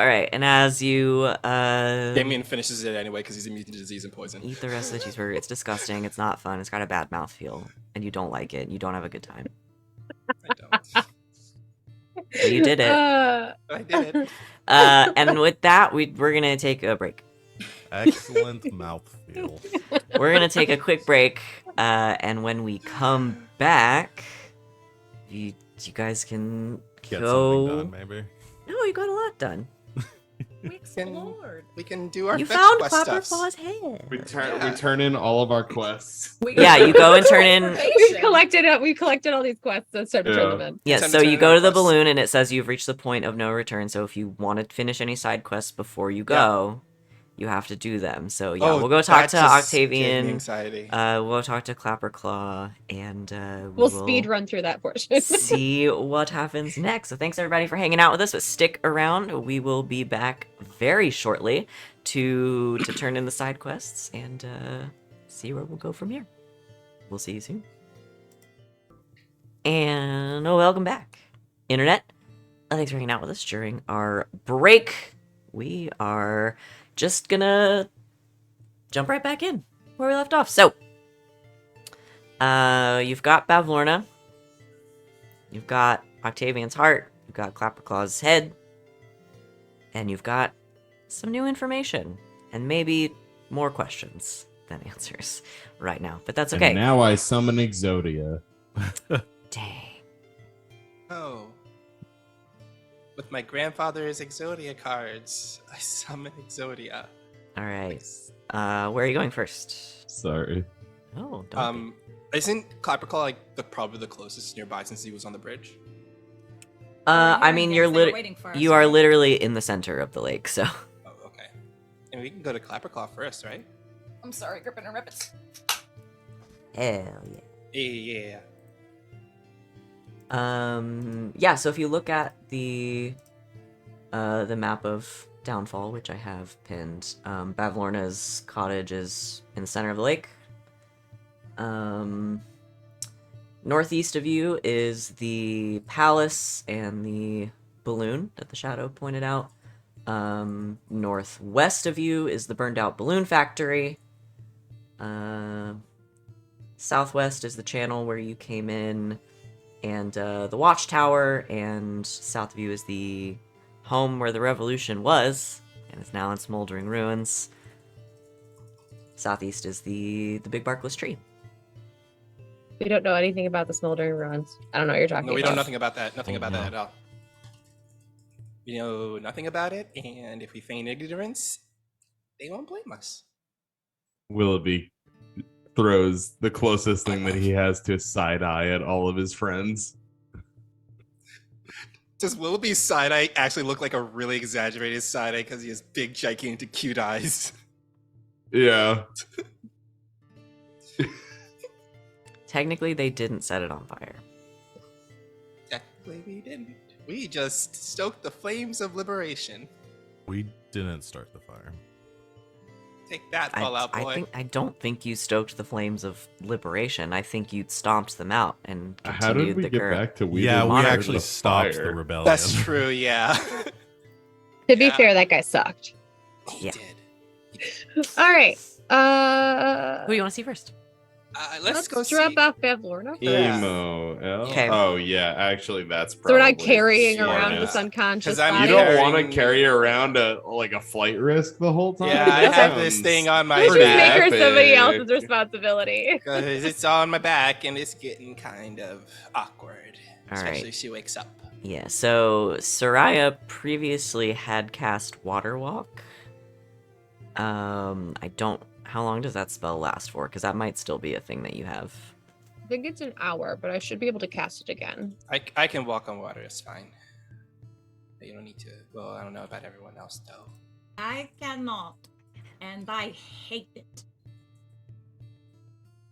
right, and as you Damian finishes it anyway because he's immune to disease and poison. eat the rest of the cheeseburger, it's disgusting. It's not fun. It's got a bad mouthfeel, and you don't like it. And you don't have a good time. I don't. But you did it. I did it. And with that, we're gonna take a break. Excellent mouthfeel. We're gonna take a quick break, and when we come back, you guys can Get go. something done, maybe. No, you got a lot done. We explored. We can do our You fetch found quest stuffs. Clapperclaw's head. Yeah. We turn in all of our quests. Yeah, you go and turn in. We collected all these quests and started to turn Yeah. them in. Yeah, Send so it to you go to the request. balloon and it says you've reached the point of no return. So if you want to finish any side quests before you go, you have to do them. So yeah, Oh, we'll go talk that to just gave me Octavian. anxiety. We'll go talk to Clapperclaw, and We'll speed run through that portion. see what happens next. So thanks everybody for hanging out with us. But stick around. We will be back very shortly to turn in the side quests and see where we'll go from here. We'll see you soon. And welcome back, Internet. Thanks for hanging out with us during our break. We are just gonna jump right back in where we left off. So, you've got Bavlorna, you've got Octavian's heart, you've got Clapperclaw's head, and you've got some new information and maybe more questions than answers right now. But that's okay. And now I summon Exodia. Dang. Oh. With my grandfather's Exodia cards, I summon Exodia. All right. Where are you going first? Sorry. Oh, don't be. Isn't Clapperclaw like probably the closest nearby since he was on the bridge? I mean, you're literally literally waiting for us. you are literally in the center of the lake, so. Oh, okay. And we can go to Clapperclaw first, right? I'm sorry, Grippin' and Rippets. Hell yeah. Yeah. Yeah, so if you look at the map of Downfall, which I have pinned, Bavlorna's cottage is in the center of the lake. Northeast of you is the palace and the balloon that the shadow pointed out. Northwest of you is the burned out balloon factory. Southwest is the channel where you came in, and the watchtower, and south of you is the home where the revolution was, and it's now in smoldering ruins. Southeast is the big barkless tree. We don't know anything about the smoldering ruins. I don't know what you're talking No, we about. know nothing about that. Nothing Oh, about no. that at all. We know nothing about it, and if we feign ignorance, they won't blame us. Willoughby throws the closest thing that he has to a side eye at all of his friends. Does Willoughby's side eye actually look like a really exaggerated side eye because he has big, gigantic, cute eyes? Yeah. Technically, they didn't set it on fire. Technically, we didn't. We just stoked the flames of liberation. We didn't start the fire. Take that, Fallout Boy. I don't think you stoked the flames of liberation. I think you stomped them out and continued How did we the get current. back to we Yeah, didn't we start actually the stopped fire? the rebellion. That's true, yeah. To be Yeah. fair, that guy sucked. He Yeah. did. All right. Who do you want to see first? Let's go drop see. off Bavlorna first. Yeah. Emo. Okay. Oh yeah, actually that's So probably we're not carrying smart. around Yeah. this unconscious 'Cause I'm body. You don't carrying- want to carry around a flight risk the whole time. Yeah, I have this Sounds thing on my Let's just make her back somebody epic. else's responsibility. because it's on my back and it's getting kind of awkward, All especially right. if she wakes up. Yeah, so Sereia previously had cast Water Walk. I don't. How long does that spell last for? Because that might still be a thing that you have. think it's an hour, but I should be able to cast it again. I can walk on water. It's fine. You don't need to. Well, I don't know about everyone else though. I cannot, and I hate it.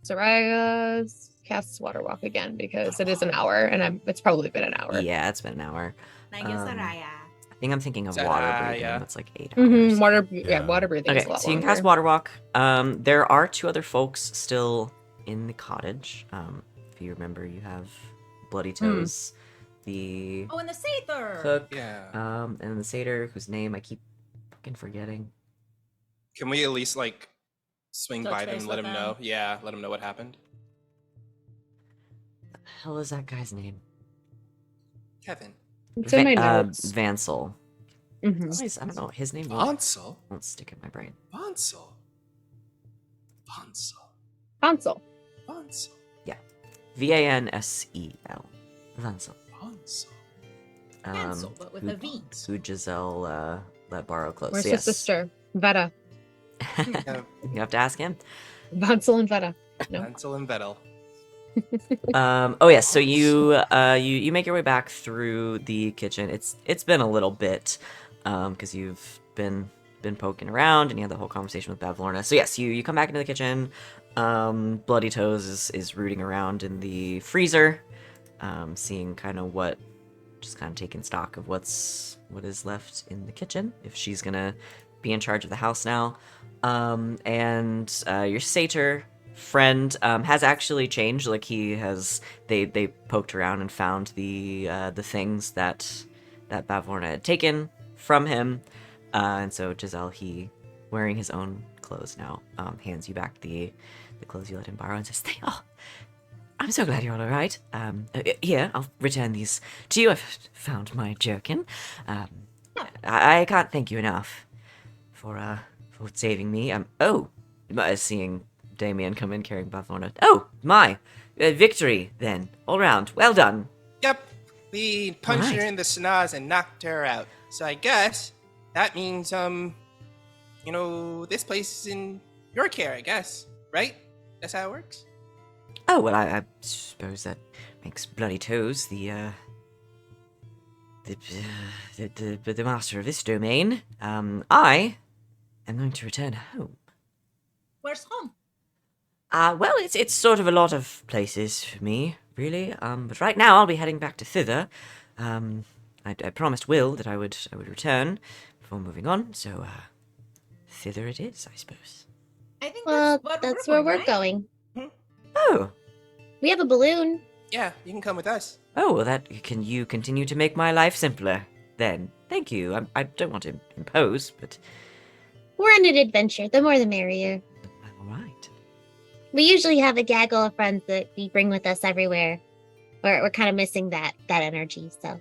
Sereia casts water walk again because it is an hour, and it's probably been an hour. Yeah, it's been an hour. Thank you, Sereia. I think I'm thinking of water breathing. Yeah. That's like 8 hours. Mm-hmm. Water, Yeah. water breathing. Okay, is a lot so you can longer. cast water walk. There are 2 other folks still in the cottage. If you remember, you have Bloody Toes, the Oh, and the Satyr. cook, Yeah. and the satyr whose name I keep fucking forgetting. Can we at least like swing Touch by them base and let with them know? Yeah, let them know what happened. The hell is that guy's name? Kevin. It's in my Va- notes. Vansel. Mhm. I don't know. His name Bonsal. won't stick in my brain. Bonsal. Bonsal. Console. Bonsal. Vansel. Vansel. Bonsal. Cancel, but with a V. Who Giselle let borrow clothes. Where's So his sister? Veta. You have to ask him. Vansel and Veta. No. Bonsal and Vettel. Oh yes, so you make your way back through the kitchen. It's been a little bit, because you've been poking around and you had the whole conversation with Bavlorna. So yes, you come back into the kitchen. Bloody Toes is rooting around in the freezer, seeing kind of just kind of taking stock of what is left in the kitchen, if she's gonna be in charge of the house now. And your satyr friend has actually changed. Like they poked around and found the things that Bavlorna had taken from him, and so Giselle, he wearing his own clothes now, hands you back the clothes you let him borrow and says, "Oh, I'm so glad you're all right. Here, I'll return these to you. I've found my jerkin. I can't thank you enough for saving me. Seeing Damian come in carrying Bavlorna. Oh, my. Victory, then. All round. Well done. Yep. We punched Alright. her in the snaz and knocked her out. So I guess that means this place is in your care, I guess. Right? That's how it works? Oh, well, I suppose that makes Bloody Toes the master of this domain. I am going to return home. Where's home? Well, it's sort of a lot of places for me, really. But right now I'll be heading back to thither. I promised Will that I would return before moving on, so thither it is, I suppose. I think Well, that's that's where we're right? going. Oh, We have a balloon. Yeah, you can come with us. well, can you continue to make my life simpler? Then, thank you. I don't want to impose, but We're on an adventure. The more the merrier. all right. We usually have a gaggle of friends that we bring with us everywhere. We're kind of missing that energy. So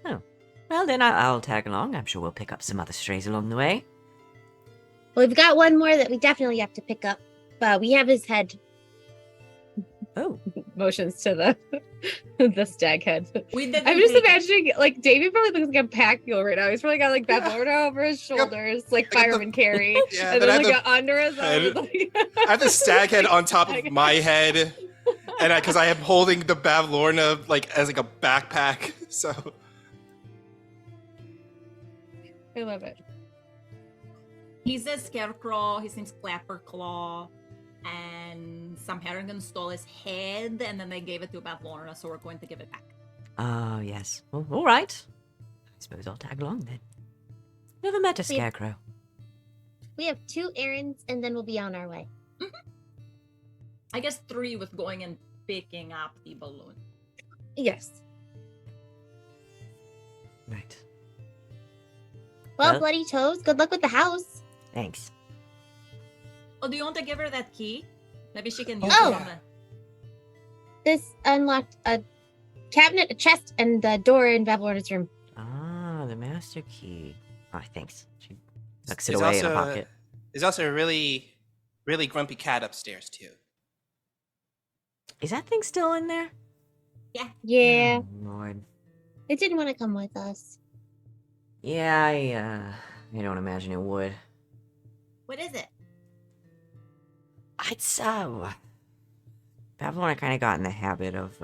Well, then I'll tag along. I'm sure we'll pick up some other strays along the way. we've got one more that we definitely have to pick up. We have his head. Oh, Motions to the the stag head. We didn't I'm just take it. imagining like David probably looks like a pack mule right now. He's probably got like Bavlorna over his shoulders, like I got the- fireman carry, Yeah, and then I then have like under his head. arm. Like, I have the stag head on top of my head, and because I am holding the Bavlorna like as like a backpack, so I love it. He's a scarecrow. His name's Clapperclaw. And some Harrigan stole his head, and then they gave it to Bavlorna, so we're going to give it back. oh yes. Well, all right. I suppose I'll tag along then. Never met a We- scarecrow. We have 2 errands, and then we'll be on our way. I guess 3 with going and picking up the balloon. Yes. Right. Well, Bloody Toes, good luck with the house. Thanks. Oh, do you want to give her that key? Maybe she can use Oh. it on the... This unlocked a cabinet, a chest, and the door in Bavlorna's room. Ah, the master key. Oh, thanks. She tucks it There's away in a also pocket. there's also a really, really grumpy cat upstairs too. Is that thing still in there? Yeah, Oh, Lord. it didn't want to come with us. Yeah, I don't imagine it would. What is it? It's Pavlorna kind of got in the habit of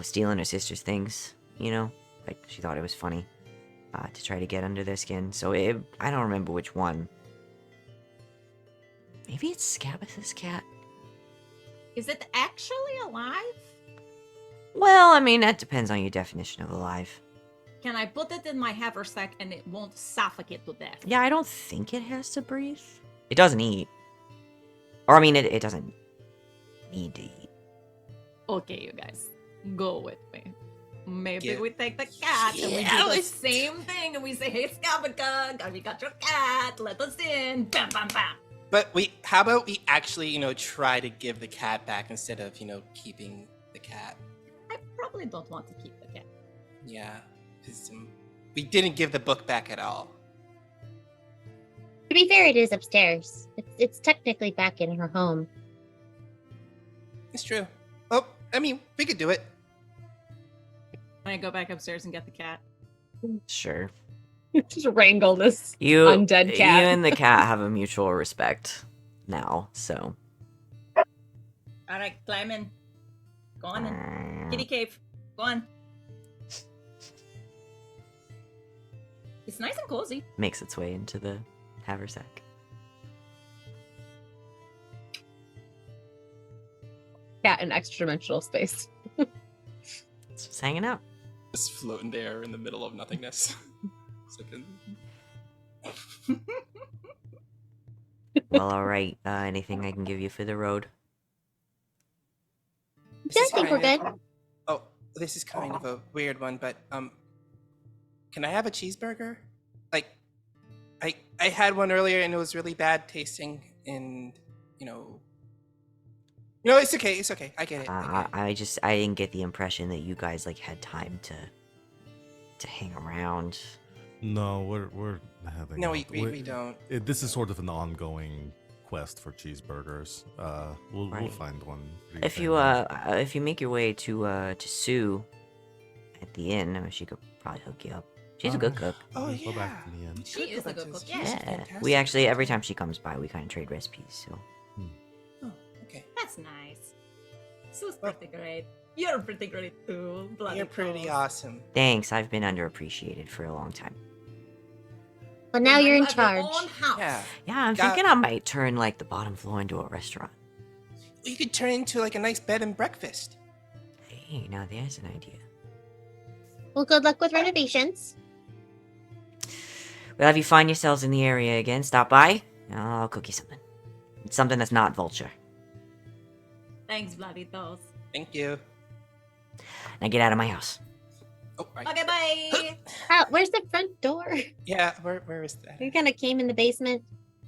stealing her sister's things, you know? Like, she thought it was funny to try to get under their skin. So I don't remember which one. Maybe it's Scabbith's cat? Is it actually alive? Well, I mean, that depends on your definition of alive. Can I put it in my haversack and it won't suffocate to death? Yeah, I don't think it has to breathe. It doesn't eat. Or, I mean, it doesn't need to eat. Okay, you guys, go with me. Maybe Yeah. we take the cat and we Yeah, do the let's- same thing and we say, "Hey, Scabaka, we got your cat. Let us in." Bam, bam, bam. But how about we actually, try to give the cat back instead of, keeping the cat? I probably don't want to keep the cat. Yeah, 'cause, we didn't give the book back at all. To be fair, it is upstairs. It's technically back in her home. It's true. Oh, I mean, we could do it. I go back upstairs and get the cat. Sure. Just wrangle this You, undead cat. You and the cat have a mutual respect now, so. All right, climb in. Go on in. Kitty cave. Go on. It's nice and cozy. Makes its way into the haversack. Cat in extra dimensional space. It's just hanging out. Just floating there in the middle of nothingness. Well, alright. Anything I can give you for the road? Yeah, I think we're good. Oh, this is kind of a weird one, but can I have a cheeseburger? Like, I had one earlier and it was really bad tasting, and it's okay. It's okay. I get it. I didn't get the impression that you guys like had time to hang around. No, we're having. No, we don't. This is sort of an ongoing quest for cheeseburgers. We'll Right. find one. for If family. you make your way to Sue at the inn, I mean, she could probably hook you up. She's a good cook. Oh We'll yeah. go back to the end. She is a good cook, yeah. She's Yeah, fantastic. we actually every time she comes by, we kind of trade recipes. So Oh, okay. That's nice. Sue's pretty great. You're pretty great too. Bloody You're pretty toes. awesome. thanks. I've been underappreciated for a long time. But now you're in You have your charge. own house. Yeah. Yeah, I'm Got- thinking I might turn like the bottom floor into a restaurant. You could turn into like a nice bed and breakfast. Hey, now there's an idea. Well, good luck with renovations. Well, if you find yourselves in the area again, stop by. I'll cook you something. It's something that's not vulture. Thanks, bloody toes. Thank you. Now get out of my house. Oh, right. Okay, bye. Where's the front door? Yeah, where is that? You kind of came in the basement.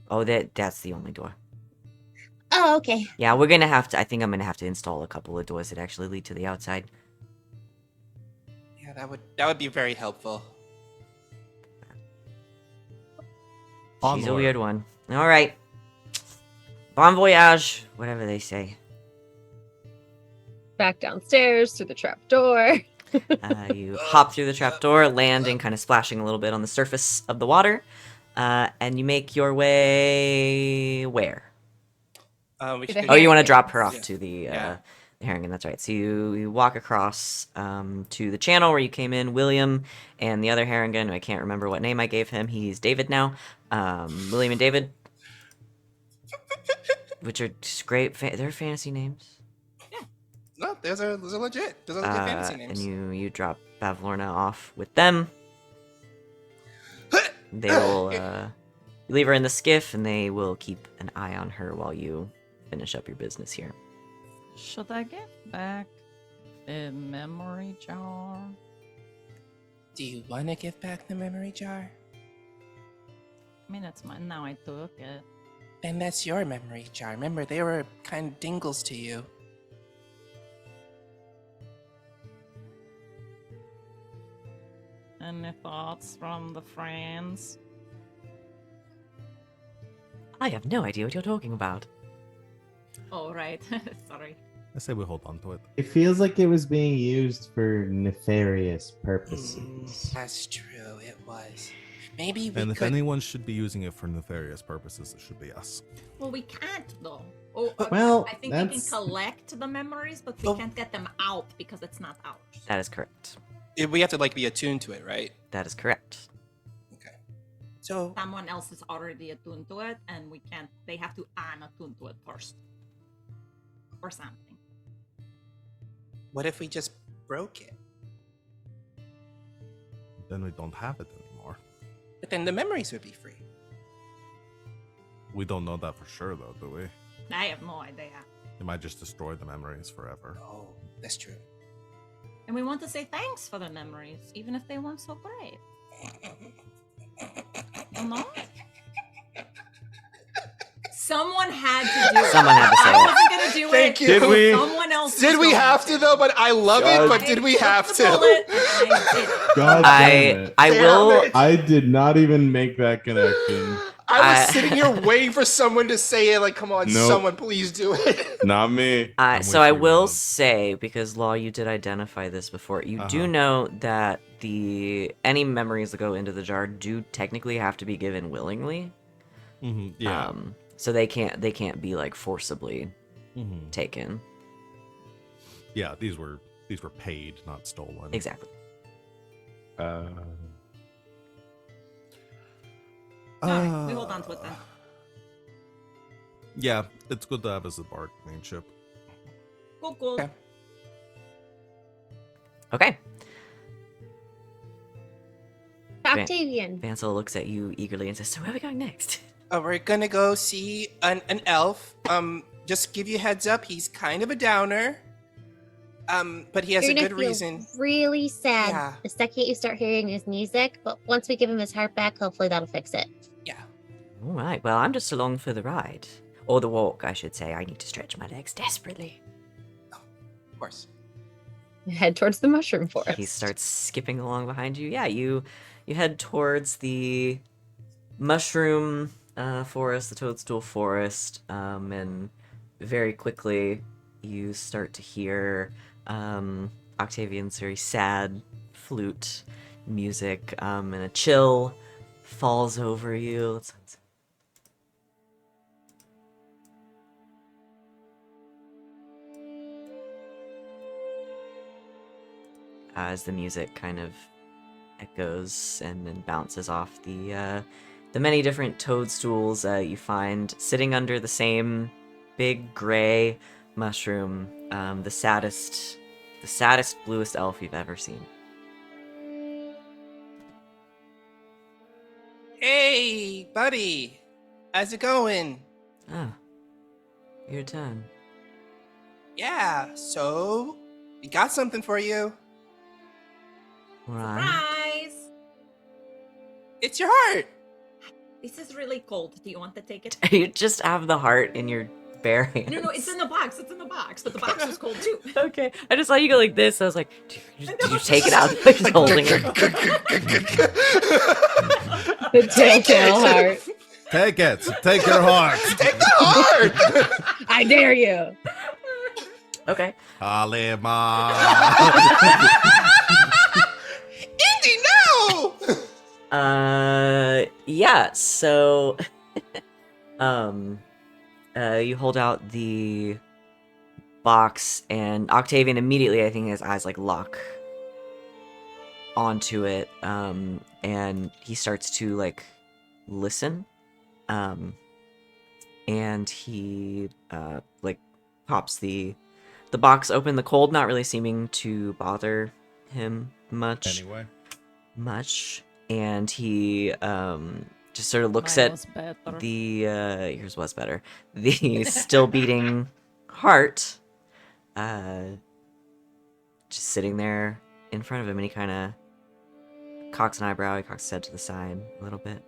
Oh, that's the only door. Oh, okay. Yeah, we're gonna have to. I think I'm gonna have to install a couple of doors that actually lead to the outside. Yeah, that would be very helpful. She's a Onward. weird one. All right. Bon voyage, whatever they say. Back downstairs through the trap door. You hop through the trapdoor, landing, kind of splashing a little bit on the surface of the water, and you make your way where? We To should the Oh, you want to Harrigan. drop her off Yeah. to the Yeah. Harrigan, that's right. So you walk across to the channel where you came in. William and the other Harrigan, who I can't remember what name I gave him. He's David now. William and David, which are just great. They're fantasy names. No, those are legit. Those are legit fantasy names. And you drop Bavlorna off with them. They will you leave her in the skiff, and they will keep an eye on her while you finish up your business here. Should I give back the memory jar? Do you want to give back the memory jar? I mean, it's mine now. I took it. Then that's your memory jar. Remember, they were kind of dingles to you. Any thoughts from the friends? I have no idea what you're talking about. Oh, right. Sorry. I say we hold on to it. It feels like it was being used for nefarious purposes. That's true. It was. Maybe we And if could. anyone should be using it for nefarious purposes, it should be us. Well, we can't, though. Oh, Well, I think we can that's- collect the memories, but we Oh. can't get them out because it's not ours. That is correct. We have to like be attuned to it, right? That is correct. Okay. So Someone else is already attuned to it, and we can't. They have to unattune to it first, or something. what if we just broke it? Then we don't have it anymore. But then the memories would be free. We don't know that for sure, though, do we? I have no idea. It might just destroy the memories forever. Oh, that's true. And we want to say thanks for the memories, even if they weren't so great. You know? Someone had to do it. Someone had to say I it. wasn't gonna do Thank it. you. Did we? Someone else. Did was we going have to though? But I love it. But did we I have took the to? bullet and I did it. God damn I it. I Damn will. it. I did not even make that connection. I was I- sitting here waiting for someone to say it. Like, come on, Nope. someone, please do it. Not me. I'm So with I you, will Rob. say, because Law, you did identify this before. You do Uh-huh. know that any memories that go into the jar do technically have to be given willingly. Yeah. So they can't be like forcibly Mhm. taken. Yeah. These were paid, not stolen. Exactly. Alright, we hold on to it then. Yeah, it's good to have as a bargaining chip. Cool, cool. Okay. Okay. Octavian. Vansel looks at you eagerly and says, "So where are we going next?" We're gonna go see an elf. Just give you a heads up, he's kind of a downer. But he has You're a gonna good feel reason. really sad Yeah. the second you start hearing his music, but once we give him his heart back, hopefully that'll fix it. Yeah. All right. Well, I'm just along for the ride, or the walk, I should say. I need to stretch my legs desperately. Of course. Head towards the mushroom forest. He starts skipping along behind you. Yeah, you head towards the mushroom forest, the toadstool forest, and very quickly you start to hear Octavian's very sad flute music, and a chill falls over you. As the music kind of echoes and then bounces off the many different toadstools you find sitting under the same big gray mushroom, the saddest, bluest elf you've ever seen. Hey, buddy. How's it going? Ah, your turn. Yeah, so we got something for you. Right. Surprise! It's your heart. This is really cold. Do you want to take it? You just have the heart in your bare hands. No, it's in the box. It's in the box. But the box is cold too. Okay, I just saw you go like this. I was like, did you take it out? He's holding it. The telltale heart. Take it. Take your heart. Take the heart. I dare you. Okay. Kalima. Indy, no. Yeah, so you hold out the box and Octavian immediately, I think, his eyes like lock onto it, and he starts to like listen, and he like pops the box open, the cold not really seeming to bother him much, and he just sort of looks at the here's what's better, the still beating heart just sitting there in front of him, and he kind of cocks an eyebrow, he cocks his head to the side a little bit.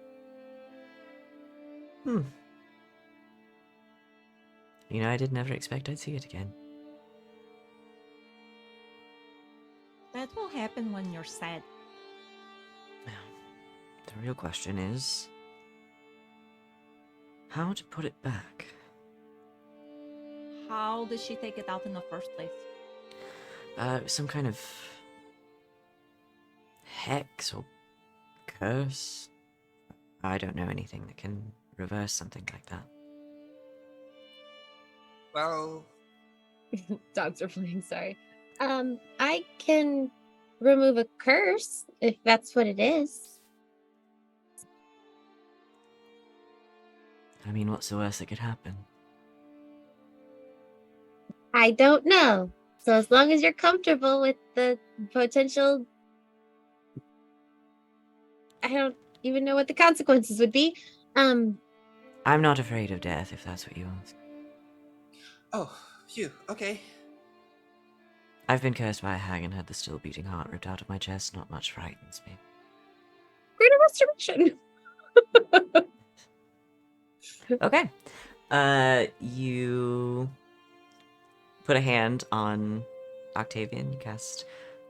You know, I did never expect I'd see it again. That will happen when you're sad. The real question is how to put it back. How did she take it out in the first place? Some kind of hex or curse. I don't know anything that can reverse something like that. Well, Dogs are fleeing, sorry. I can remove a curse if that's what it is. I mean, what's the worst that could happen? I don't know. So as long as you're comfortable with the potential, I don't even know what the consequences would be. I'm not afraid of death, if that's what you ask. oh, phew, okay. I've been cursed by a hag and had the still beating heart ripped out of my chest. Not much frightens me. Greater restoration. Okay. You put a hand on Octavian. You cast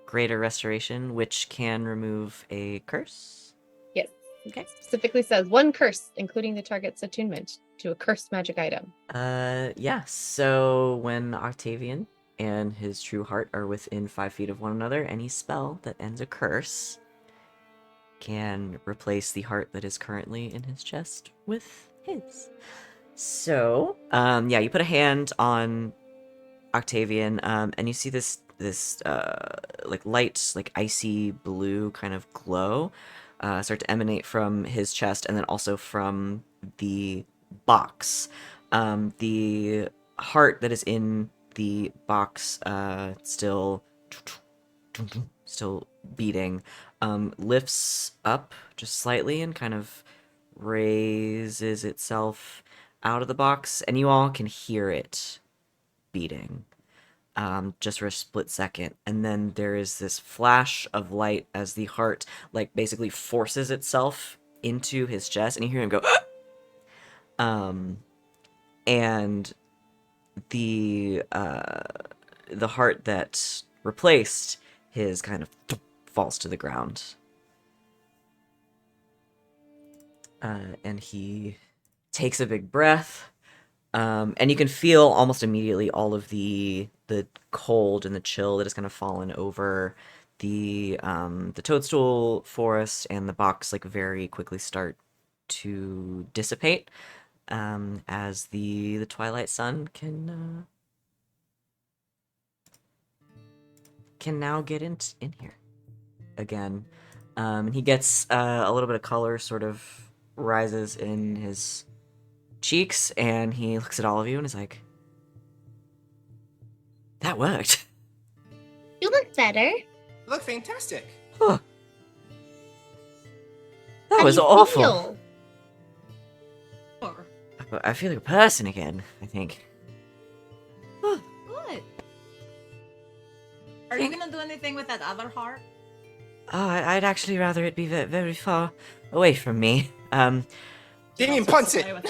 Greater Restoration, which can remove a curse. Yes. Okay. Specifically says one curse, including the target's attunement to a cursed magic item. Yeah. So when Octavian and his true heart are within 5 feet of one another, any spell that ends a curse can replace the heart that is currently in his chest with his. So, yeah, you put a hand on Octavian, and you see this like light, like icy blue kind of glow start to emanate from his chest, and then also from the box. The heart that is in the box, still beating, lifts up just slightly and kind of raises itself out of the box, and you all can hear it beating, just for a split second. And then there is this flash of light as the heart, like, basically forces itself into his chest, and you hear him go, and the heart that replaced his kind of falls to the ground. And he takes a big breath, and you can feel almost immediately all of the cold and the chill that has kind of fallen over the toadstool forest and the box, like, very quickly start to dissipate, as the twilight sun can now get in here again. And he gets a little bit of color sort of rises in his cheeks, and he looks at all of you and is like, that worked. You look better. You look fantastic. Huh. That How was do you awful. feel? Or I feel like a person again, I think. good. Are you gonna do anything with that other heart? Oh, I'd actually rather it be very far away from me. Damian punts it. Play with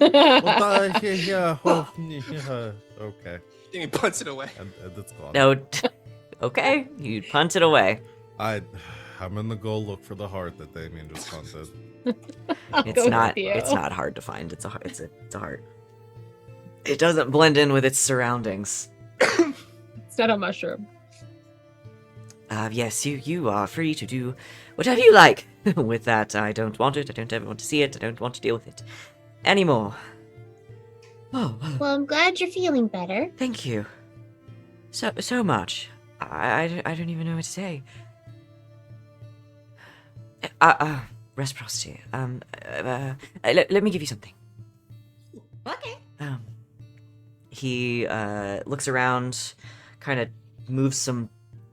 it. Yeah, well, yeah, okay. Damian punts it away. And it's gone. No, okay, you punt it away. I'm in the go look for the heart that Damian just punted. I'll It's go not. with you. It's not hard to find. It's a heart. It doesn't blend in with its surroundings. It's not a mushroom. Yes, you are free to do whatever you like with that. I don't want it. I don't ever want to see it. I don't want to deal with it anymore. Oh, Well, I'm glad you're feeling better. thank you. So much. I don't even know what to say. Reciprocity. Let me give you something. Okay. He looks around, kind of moves some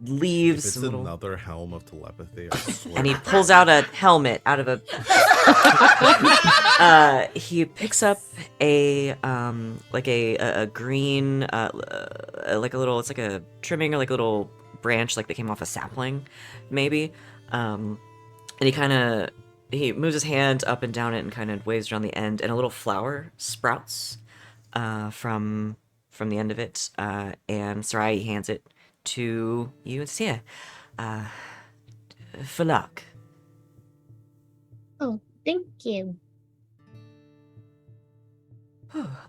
leaves, If it's some little, another helm of telepathy, I swear. and he pulls out a helmet out of a. He picks up a like a green like a little, it's like a trimming or like a little branch, like that came off a sapling, maybe. And he moves his hand up and down it and kind of waves around the end, and a little flower sprouts from the end of it. And Sereia hands it to you and says, "Here, for luck." Oh, thank you.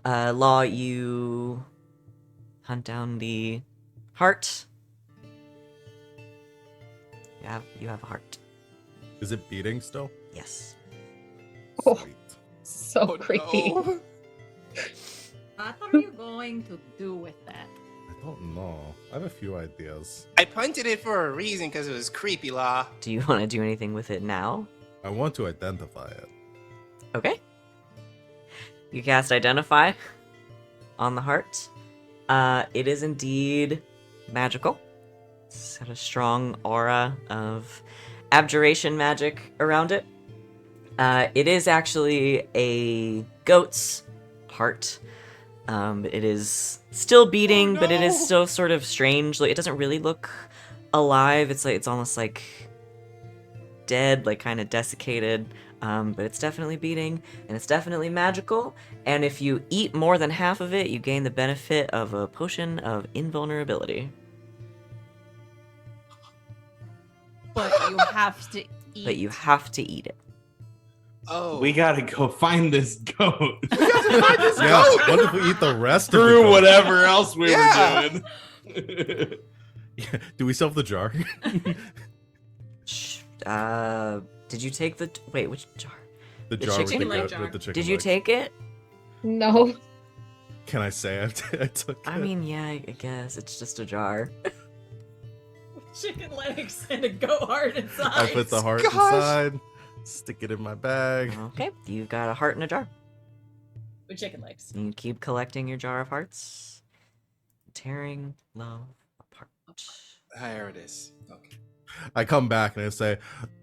Law, you hunt down the heart. You have a heart. Is it beating still? Yes. Oh. Sweet. So creepy. No. What are you going to do with that? I don't know. I have a few ideas. I punted it for a reason because it was creepy, Law. Do you want to do anything with it now? I want to identify it. Okay. You cast Identify on the heart. It is indeed magical. It's got a strong aura of abjuration magic around it. It is actually a goat's heart. It is still beating, but it is still sort of strange. Like, it doesn't really look alive. It's almost like dead, like kind of desiccated. But it's definitely beating, and it's definitely magical. And if you eat more than half of it, you gain the benefit of a potion of invulnerability. But you have to eat. But you have to eat it. Oh. We gotta go find this goat. Yeah, what if we eat the rest of the Through goat? whatever else we Yeah. were doing. Yeah, do we still have the jar? Shh, did you take the... Wait, which jar? The The jar with the chicken leg goat, jar. with the chicken Did you legs. take it? No. Can I say I took I it? mean, yeah, I guess. It's just a jar. Chicken legs and a goat heart inside. I put the heart Gosh. inside, stick it in my bag. Okay, you've got a heart in a jar. With chicken legs. You keep collecting your jar of hearts. Tearing love apart. There it is. Okay. I come back and I say,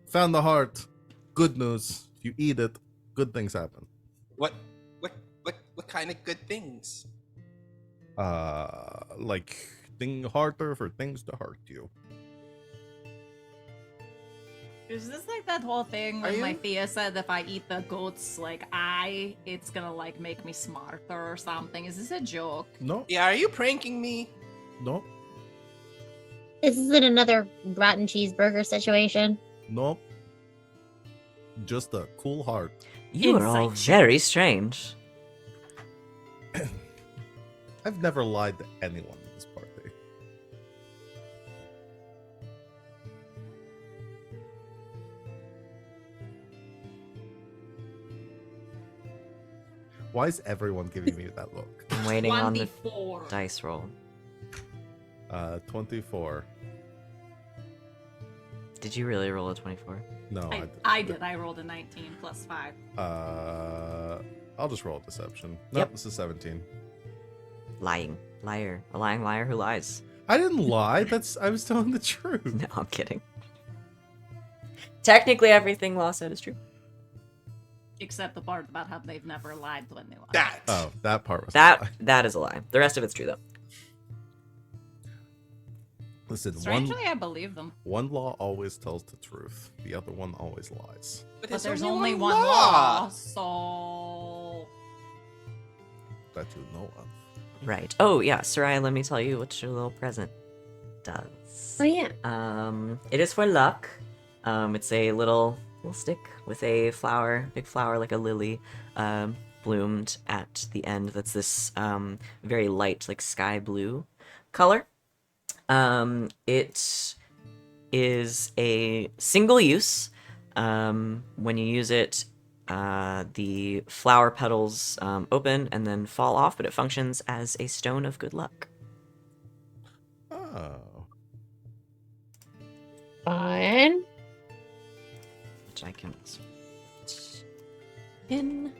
found the heart. Good news. If you eat it, good things happen. What kind of good things? Like thing harder for things to hurt you. Is this like that whole thing Are when my you- Thea said if I eat the goat's like it's gonna like make me smarter or something? Is this a joke? No, Yeah, are you pranking me? no, This isn't another rotten cheeseburger situation. no. Just a cool heart. You are all Insight check. very strange. I've never lied to anyone in this party. Why is everyone giving me that look? I'm waiting on the 24. dice roll. 24. Did you really roll a 24? No, I did. I rolled a 19 plus 5. I'll just roll a deception. No, Yep. this is 17. Lying. Liar. A lying liar who lies. I didn't lie. I was telling the truth. No, I'm kidding. Technically, everything Law said is true. Except the part about how they've never lied when they lied. That. Oh, that part was a lie. That is a lie. The rest of it's true, though. Listen, Strangely, I believe them. one law always tells the truth. The other one always lies. But there's only one law, so... That you know of. Right. Oh, yeah. Sereia, let me tell you what your little present does. Oh yeah. It is for luck. It's a little stick with a flower, big flower like a lily, bloomed at the end. That's this very light, like sky blue color. It is a single use. When you use it, the flower petals open and then fall off, but it functions as a stone of good luck. Oh. Fun. Which I can put in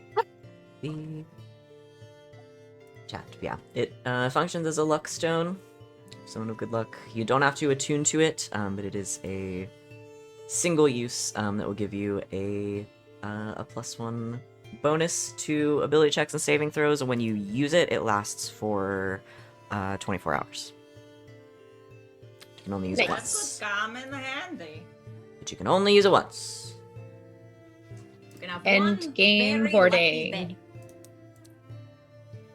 the chat. Yeah, it functions as a luck stone, stone of good luck. You don't have to attune to it, but it is a single use that will give you a +1 bonus to ability checks and saving throws, and when you use it, it lasts for 24 hours. You can only use it Nice. once, That's common handy. but you can only use it once. You can have End one game very hoarding. lucky day.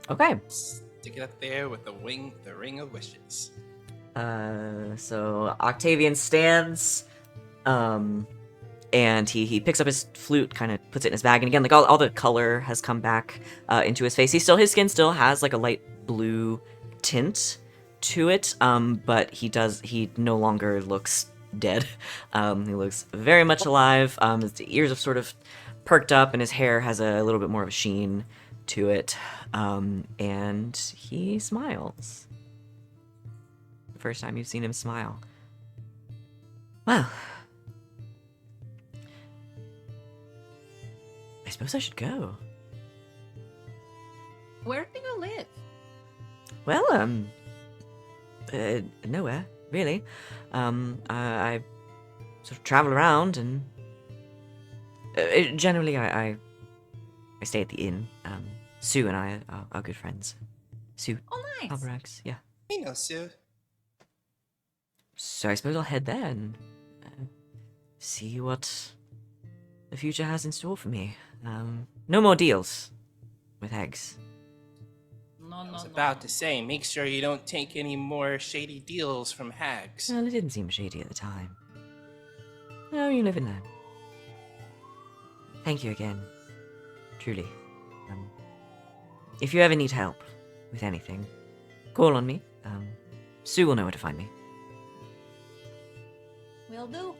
Okay. Stick it up there with the ring of wishes. So Octavian stands, and he picks up his flute, kind of puts it in his bag, and again, like all the color has come back into his face. His skin still has like a light blue tint to it, but he no longer looks dead. He looks very much alive. His ears have sort of perked up, and his hair has a little bit more of a sheen to it, and he smiles. The first time you've seen him smile. Well, I suppose I should go. Where do you live? Well, nowhere really. I sort of travel around, and generally I stay at the inn. Sue and I are good friends. Sue. Oh, nice. Alberax, yeah. We know, Sue. So I suppose I'll head there and see what the future has in store for me. No more deals with eggs. No, I was about to say, make sure you don't take any more shady deals from hags. Well, it didn't seem shady at the time. Oh, you live and learn. Thank you again. Truly. If you ever need help with anything, call on me. Sue will know where to find me. Will do.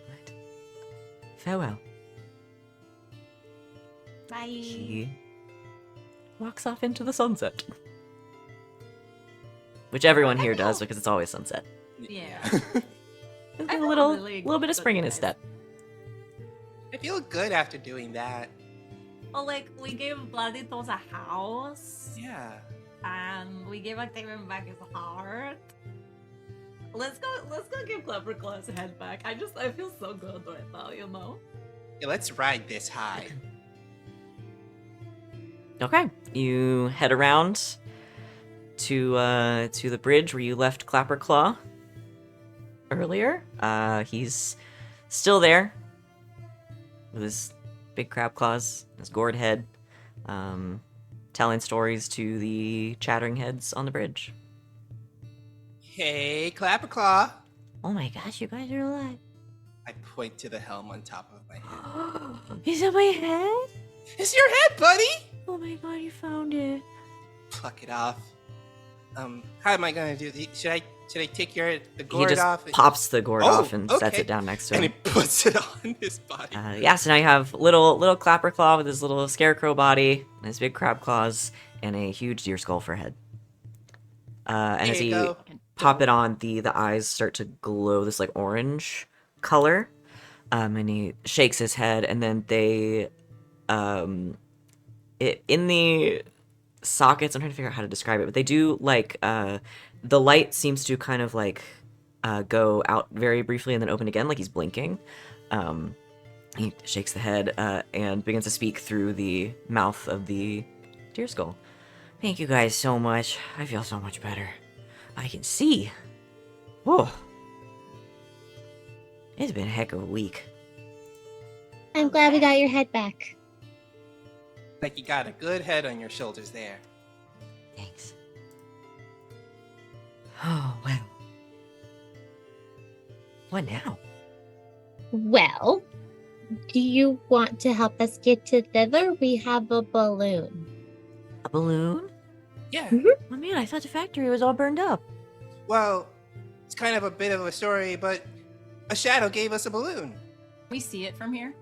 Right. Farewell. Bye. He walks off into the sunset. Which everyone here does because it's always sunset. Yeah. There's I a feel little really bit of spring in his good. step. I feel good after doing that. Well, like, we gave Vladitos a house, Yeah. and we gave Octavian back his heart. Let's go give Clapperclaw his head back. I feel so good right now, you know? Yeah, let's ride this high. Okay, you head around to the bridge where you left Clapperclaw earlier. He's still there with his big crab claws, his gourd head, telling stories to the chattering heads on the bridge. Hey, Clapperclaw. Oh my gosh, you guys are alive. I point to the helm on top of my head. Is that my head? It's your head, buddy! Oh my god, you found it. Pluck it off. How am I gonna do this? Should I take the He gourd just off? pops the gourd Oh, off and sets okay. it down next to And him. he puts it on his body. Yeah, so now you have little Clapperclaw with his little scarecrow body, and his big crab claws, and a huge deer skull for a head. And There as you he go. pop it on, the eyes start to glow this like orange color, and he shakes his head, and then they, in the sockets, I'm trying to figure out how to describe it, but they do like the light seems to kind of like go out very briefly and then open again, like he's blinking. He shakes the head and begins to speak through the mouth of the deer skull. Thank you guys so much. I feel so much better. I can see. Whoa. It's been a heck of a week. I'm glad we got your head back. Like you got a good head on your shoulders there. Thanks. Oh, well. What now? Well, do you want to help us get to thither? We have a balloon. A balloon? Yeah. Oh man, I thought the factory was all burned up. Well, it's kind of a bit of a story, but a shadow gave us a balloon. We see it from here.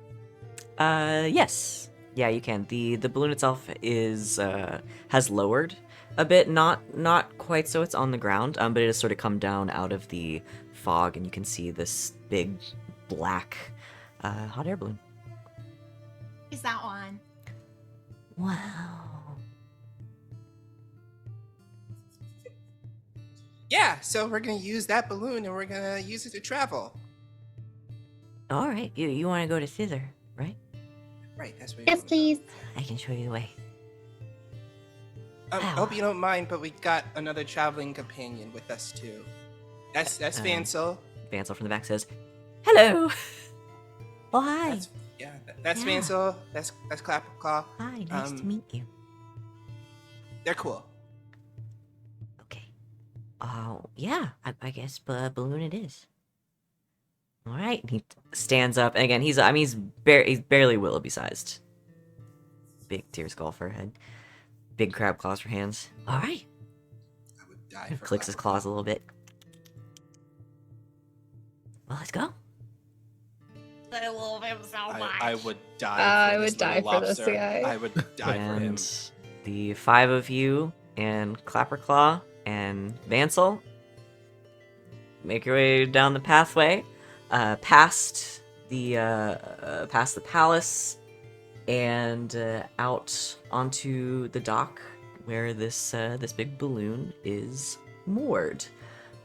Yes. Yeah, you can. The balloon itself is has lowered a bit, not quite so it's on the ground, but it has sort of come down out of the fog, and you can see this big black hot air balloon. Is that one? Wow. Yeah, so we're gonna use that balloon and we're gonna use it to travel. All right, you want to go to thither, right? Right, that's what. Yes, please. I can show you the way. I hope you don't mind, but we got another traveling companion with us too. That's Vansel. Vansel from the back says, "Hello." Oh, hi. That's Yeah. Vansel. That's Clapperclaw. Hi, nice to meet you. They're cool. Okay. Oh, yeah, I guess balloon it is. All right. He stands up, and again, he's barely Willoughby sized. Big deer skull for a head. Big crab claws for hands. All right. I would die for Clicks his claws a little bit. Well, let's go. I love him so I would die. I for would this die little for this lobster. guy. I would die for him. And the 5 of you and Clapperclaw and Vansel make your way down the pathway, past the palace, and out onto the dock where this big balloon is moored.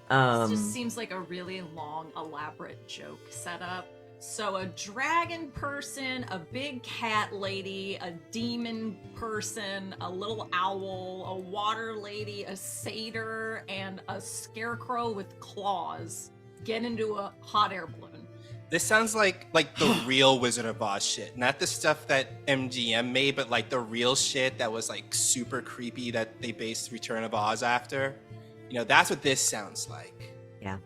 This just seems like a really long, elaborate joke setup. So a dragon person, a big cat lady, a demon person, a little owl, a water lady, a satyr, and a scarecrow with claws get into a hot air balloon. This sounds like the real Wizard of Oz shit. Not the stuff that MGM made, but like the real shit that was like super creepy that they based Return of Oz after. You know, that's what this sounds like. Yeah.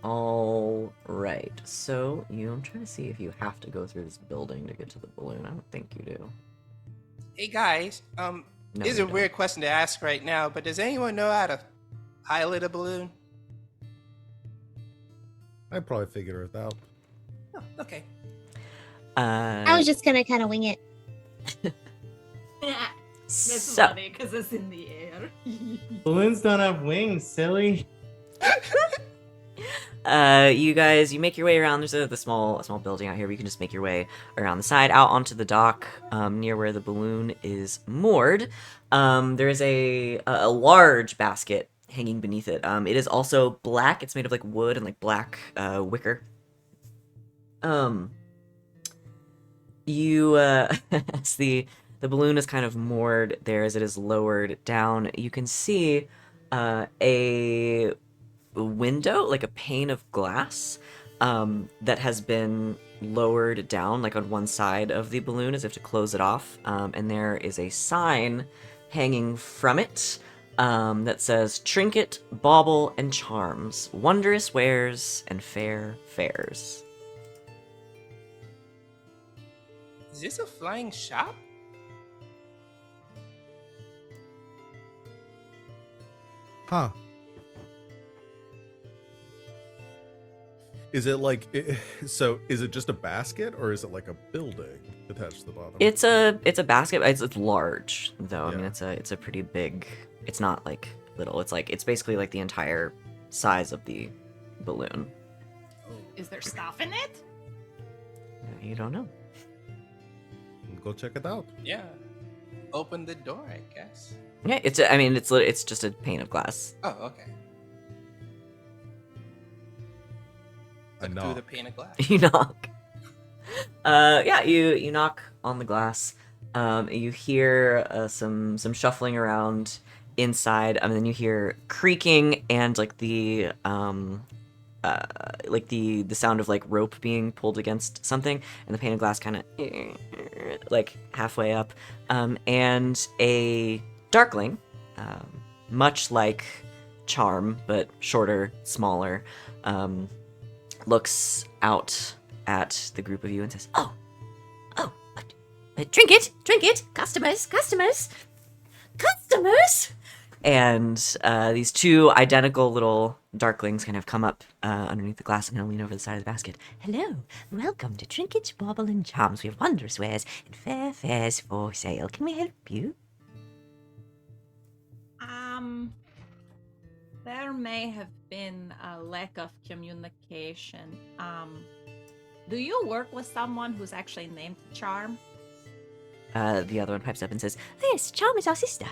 All right. So I'm trying to see if you have to go through this building to get to the balloon. I don't think you do. Hey guys, No, this is you a don't. weird question to ask right now, but does anyone know how to pilot a balloon? I'd probably figure it out. Oh, okay. I was just gonna kind of wing it. This is So, funny because it's in the air. Balloons don't have wings, silly. you guys, you make your way around. There's a small building out here. But you can just make your way around the side, out onto the dock, near where the balloon is moored. There is a large basket hanging beneath it. It is also black. It's made of like wood and like black wicker. You as the balloon is kind of moored there, as it is lowered down, you can see a window, like a pane of glass, that has been lowered down, like on one side of the balloon, as if to close it off. And there is a sign hanging from it that says "Trinket, Bauble, and Charms, Wondrous Wares and Fair Fares." Is this a flying shop? Huh. Is it like so is it just a basket or is it like a building attached to the bottom? It's a basket. It's large though. I mean, Yeah. it's a pretty big. It's not like little. It's basically like the entire size of the balloon. Is there stuff in it? You don't know. Go check it out. Yeah. Open the door, I guess. Yeah, it's just a pane of glass. Oh, okay. I Look through the knock. pane of glass. You knock. Yeah, you knock on the glass. You hear some shuffling around inside, and then you hear creaking and like the sound of like rope being pulled against something, and the pane of glass kind of like halfway up, and a darkling, much like Charm but shorter, smaller, looks out at the group of you and says, "Oh, drink it, customers. And these two identical little darklings kind of come up underneath the glass and lean over the side of the basket. "Hello, welcome to Trinkets, Bauble, and Charms. We have wondrous wares and fair fares for sale. Can we help you?" There may have been a lack of communication. Do you work with someone who's actually named Charm? The other one pipes up and says, "Oh, yes, Charm is our sister."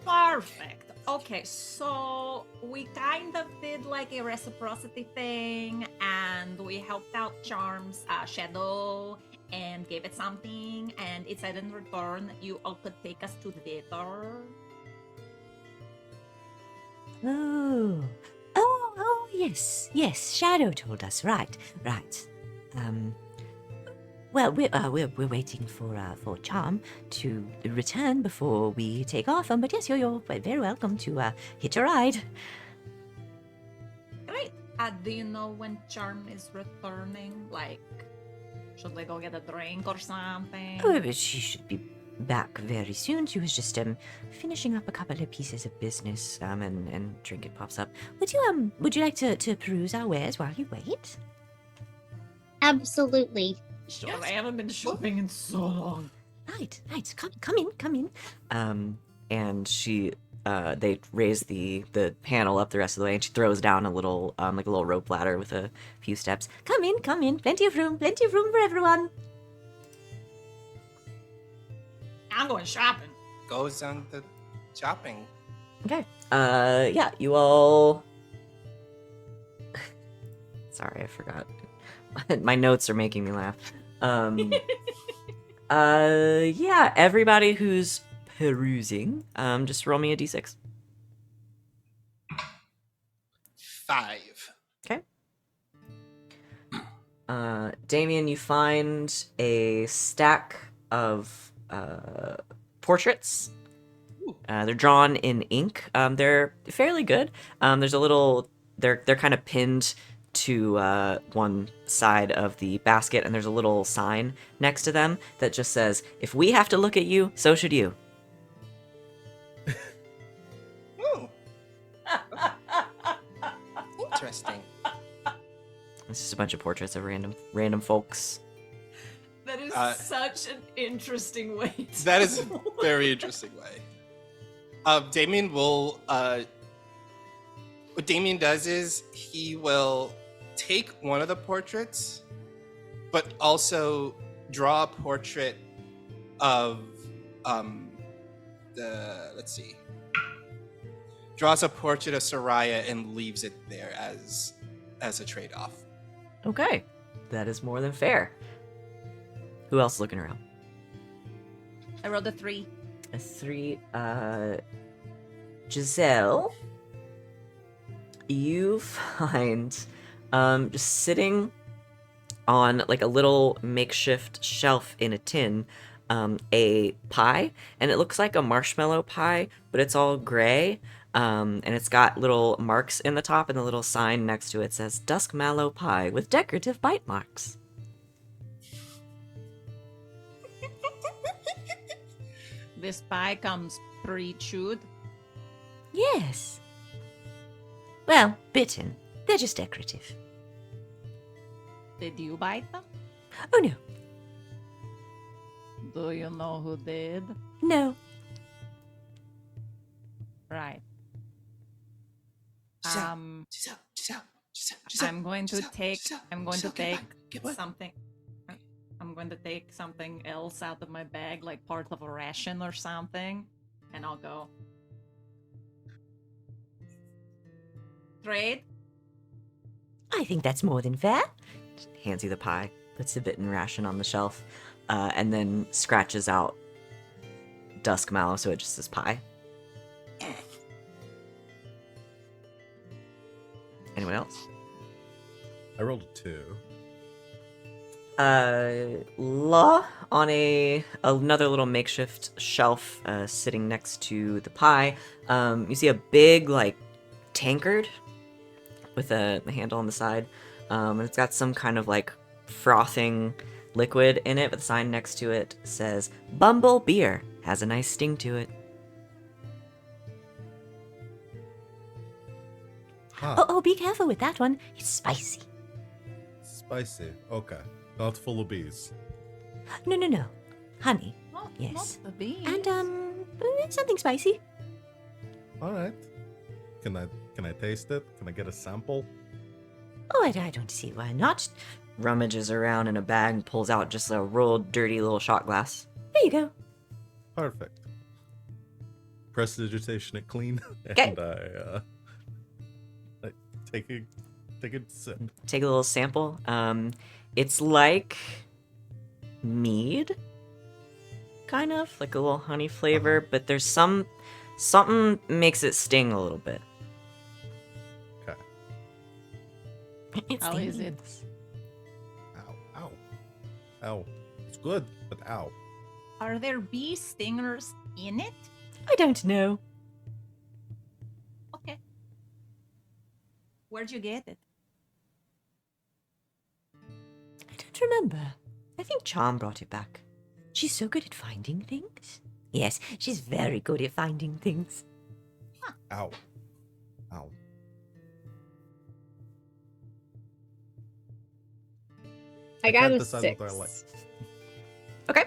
Perfect. Okay, so we kind of did like a reciprocity thing, and we helped out Charm's shadow and gave it something, and it said in return that you all could take us to the theater. Oh, yes, Shadow told us, right. Well, we're waiting for Charm to return before we take off. But yes, you're very welcome to hitch a ride. Great. Do you know when Charm is returning? Like, should they go get a drink or something? Oh, she should be back very soon. She was just finishing up a couple of pieces of business. And Trinket pops up. Would you like to peruse our wares while you wait? Absolutely. Sure, I haven't been shopping in so long. Right. Come in. And she, they raise the panel up the rest of the way, and she throws down a little, like a little rope ladder with a few steps. Come in. Plenty of room for everyone. I'm going shopping. Goes on the shopping. Okay. Yeah, you all. Sorry, I forgot. My notes are making me laugh. Yeah, everybody who's perusing, just roll me a d6. 5. Okay. Damian, you find a stack of portraits. They're drawn in ink. They're fairly good. There's a little. They're kind of pinned to one side of the basket, and there's a little sign next to them that just says, "If we have to look at you, so should you." Oh. Interesting. It's just a bunch of portraits of random folks. That is such an interesting way to That is a very interesting way. Damian will. What Damian does is he will take one of the portraits, but also draw a portrait of let's see. Draws a portrait of Sereia and leaves it there as a trade-off. Okay, that is more than fair. Who else is looking around? I rolled a 3. A 3. Giselle, you find just sitting on like a little makeshift shelf in a tin, a pie, and it looks like a marshmallow pie, but it's all gray, and it's got little marks in the top, and the little sign next to it says Dusk Mallow Pie with decorative bite marks. This pie comes pre-chewed. Yes. Well, bitten. They're just decorative. Did you bite them? Oh, no. Do you know who did? No. Right. Giselle, I'm going to take get something. I'm going to take something else out of my bag, like part of a ration or something, and I'll go. Trade? I think that's more than fair. Hands you the pie, puts a bitten ration on the shelf, and then scratches out Dusk Mallow so it just says pie. Anyone else? I rolled a 2. Law on another little makeshift shelf sitting next to the pie. You see a big like tankard with a handle on the side, and it's got some kind of like frothing liquid in it, but the sign next to it says Bumble Beer. Has a nice sting to it. Huh. Oh, be careful with that one. It's spicy. Spicy. Okay. Not full of bees. No. Honey. Not Yes. the bees. And something spicy. All right. Can I taste it? Can I get a sample? Oh, I don't see why not. Rummages around in a bag and pulls out just a real dirty little shot glass. There you go. Perfect. Prestidigitation it clean, Okay. and I take a sip. Take a little sample. It's like mead, kind of like a little honey flavor, but there's something makes it sting a little bit. Okay. It's How is stinging. it? Ow. It's good, but ow. Are there bee stingers in it? I don't know. Okay. Where'd you get it? I don't remember. I think Charm brought it back. She's so good at finding things. Yes, she's very good at finding things. Ow. I got can't a decide 6. what I like. Okay.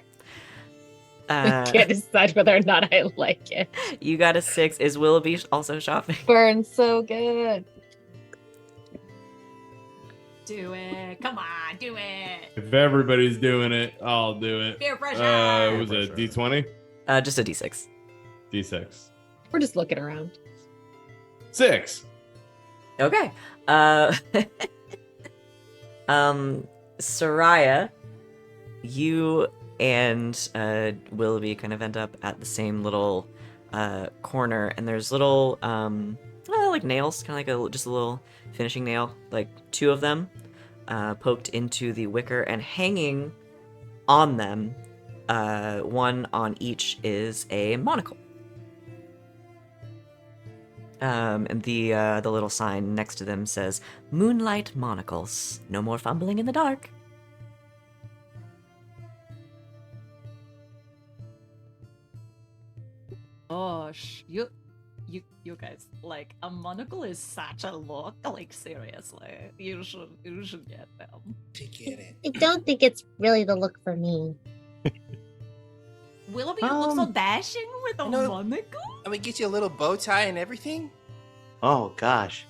I can't decide whether or not I like it. You got a 6. Is Willoughby also shopping? Burns so good. Do it. Come on, do it. If everybody's doing it, I'll do it. Peer pressure. Was it Peer D20? Just a D6. D6. We're just looking around. 6. Okay. Sereia, you and Willoughby kind of end up at the same little corner, and there's little like nails, kind of like just a little finishing nail, like 2 of them poked into the wicker, and hanging on them, one on each, is a monocle. And the little sign next to them says, "Moonlight monocles. No more fumbling in the dark." Gosh, you guys, like, a monocle is such a look. Like, seriously, you should get them. To get it. I don't think it's really the look for me. Willoughby, you look so dashing with a No. monocle. I mean, get you a little bow tie and everything. Oh gosh.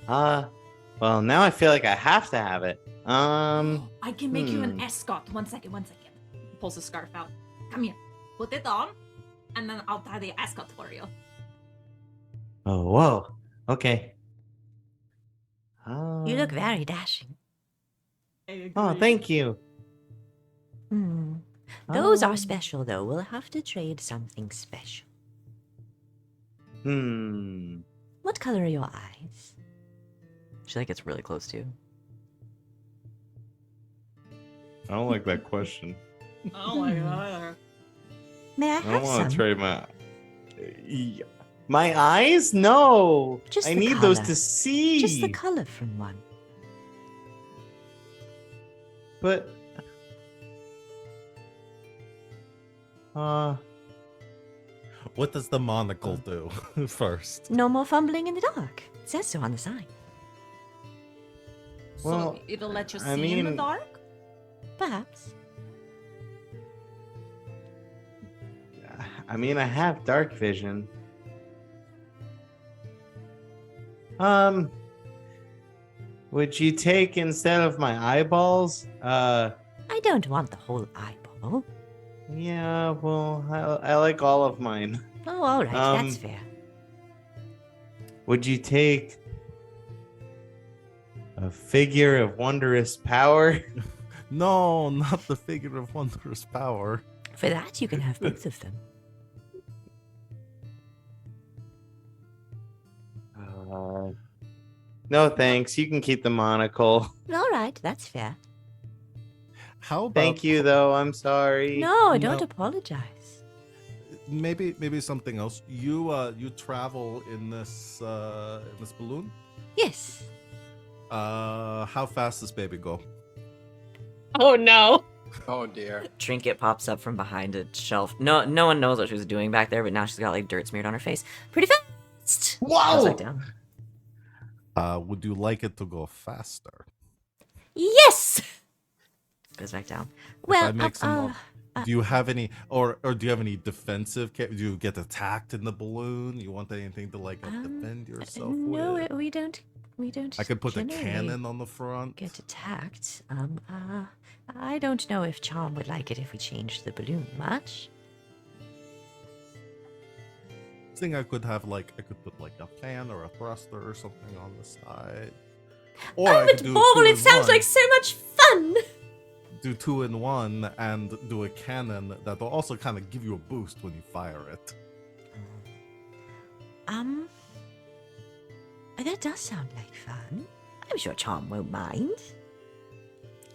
Well, now I feel like I have to have it. I can make you an Hmm. escort. One second. He pulls a scarf out. Come here. Put it on, and then I'll tie the escort for you. Oh, whoa. Okay. You look very dashing. Oh, thank you. Those are Um, special, though. We'll have to trade something special. What color are your eyes? She like gets really close to you. I don't like that question. Oh my god. May I I have don't want some? to trade my. My eyes? No. Just I the need those color. to see. Just the color from one. But What does the monocle do first? No more fumbling in the dark. It says so on the sign. Well, So it'll let you see I in the mean- dark? Perhaps. I mean, I have dark vision. Would you take instead of my eyeballs? I don't want the whole eyeball. Yeah, well, I like all of mine. Oh, all right. That's fair. Would you take a figure of wondrous power? No, not the figure of wondrous power. For that, you can have both of them. No, thanks. You can keep the monocle. All right. That's fair. How about Thank you, though. I'm sorry. No, don't No. apologize. maybe something else? You travel in this balloon? Yes. How fast does baby go? Oh no. Oh dear. Trinket pops up from behind a shelf. No one knows what she was doing back there, but now she's got like dirt smeared on her face. Pretty fast. Goes back down. Would you like it to go faster? Yes. Goes back down. Well, I make some do you have any, or do you have any defensive? Do you get attacked in the balloon? You want anything to like defend yourself no, with? we don't. We don't. I could put a generally cannon on the front. Get attacked. I don't know if Charm would like it if we changed the balloon much. I think I could have like put like a fan or a thruster or something on the side. Or I could do two in one. so much fun. Do 2 in 1 and do a cannon that will also kind of give you a boost when you fire it. That does sound like fun. I'm sure Charm won't mind.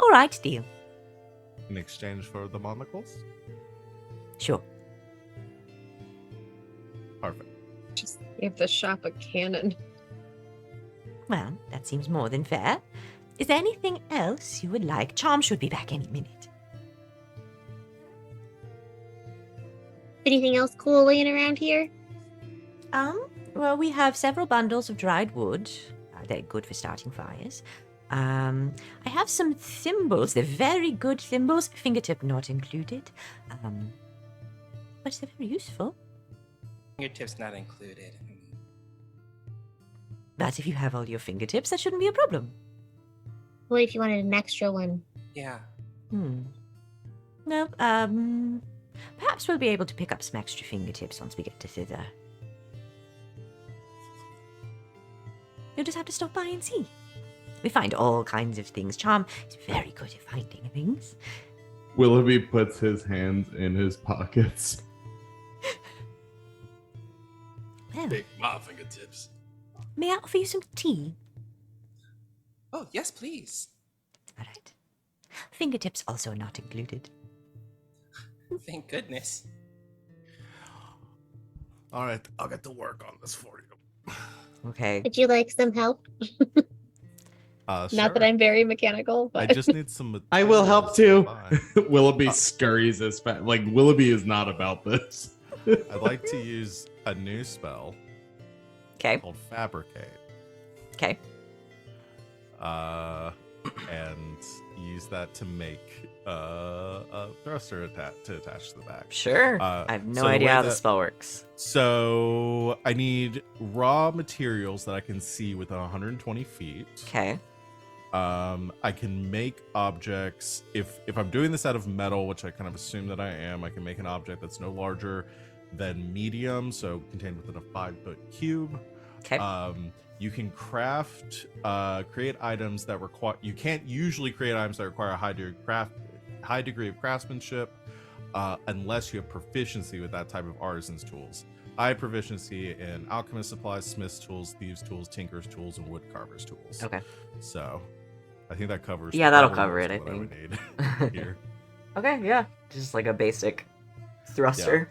All right, deal. In exchange for the monocles? Sure. Perfect. Just you have to shop a cannon. Well, that seems more than fair. Is there anything else you would like? Charm should be back any minute. Anything else cool laying around here? Well, we have several bundles of dried wood. They're good for starting fires. I have some thimbles. They're very good thimbles, fingertip not included. But they're very useful. Fingertips not included. But if you have all your fingertips, that shouldn't be a problem. What if you wanted an extra one? Yeah. No, perhaps we'll be able to pick up some extra fingertips once we get to thither. You'll just have to stop by and see. We find all kinds of things. Charm is very good at finding things. Willoughby puts his hands in his pockets. Well, Big my fingertips. may I offer you some tea? Oh, yes, please. All right. Fingertips also not included. Thank goodness. All right, I'll get to work on this for you. Okay. Would you like some help? Not Sure. that I'm very mechanical, I but just need some. I will help too. materials. Willoughby scurries as fast. Like, Willoughby is not about this. I'd like to use a new spell Okay. called Fabricate. Okay. And use that to make a thruster to attach to the back. Sure. Uh, I have no so the idea way how the that- spell works. So I need raw materials that I can see within 120 feet. Okay. I can make objects if I'm doing this out of metal, which I kind of assume that I am. I can make an object that's no larger than medium, so contained within a 5-foot cube. Okay. You can create items that require. You can't usually create items that require a high degree of craftsmanship, unless you have proficiency with that type of artisan's tools. I have proficiency in alchemist supplies, smith's tools, thieves' tools, tinker's tools, and woodcarver's tools. Okay. So, I think that covers. Yeah, that'll all cover of it, I what would think. need here. Okay, yeah. Just like a basic thruster.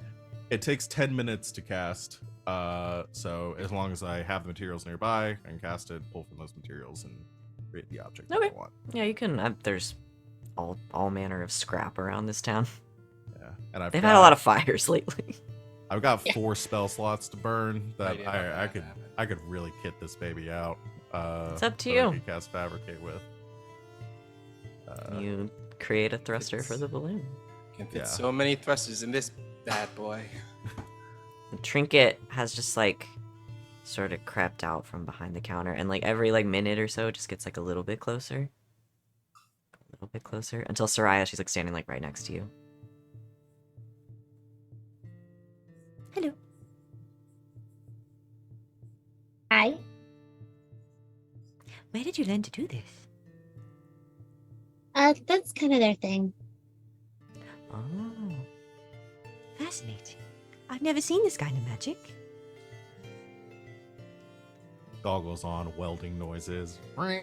It takes 10 minutes to cast. So as long as I have the materials nearby, I can cast it, pull from those materials, and create the object that Okay. I want. Yeah, you can. There's all manner of scrap around this town. Yeah, and They've had a lot of fires lately. I've got 4 spell slots to burn that Right, yeah, I could really kit this baby out. It's up to that you. I could cast Fabricate with. You create a thruster for the balloon. Can fit Yeah. so many thrusters in this bad boy. The trinket has just like sort of crept out from behind the counter, and like every like minute or so, it just gets like a little bit closer, until Sereia, she's like standing like right next to you. Hello. Hi. Where did you learn to do this? That's kind of their thing. Oh, fascinating. I've never seen this kind of magic. Goggles on, welding noises. Dun,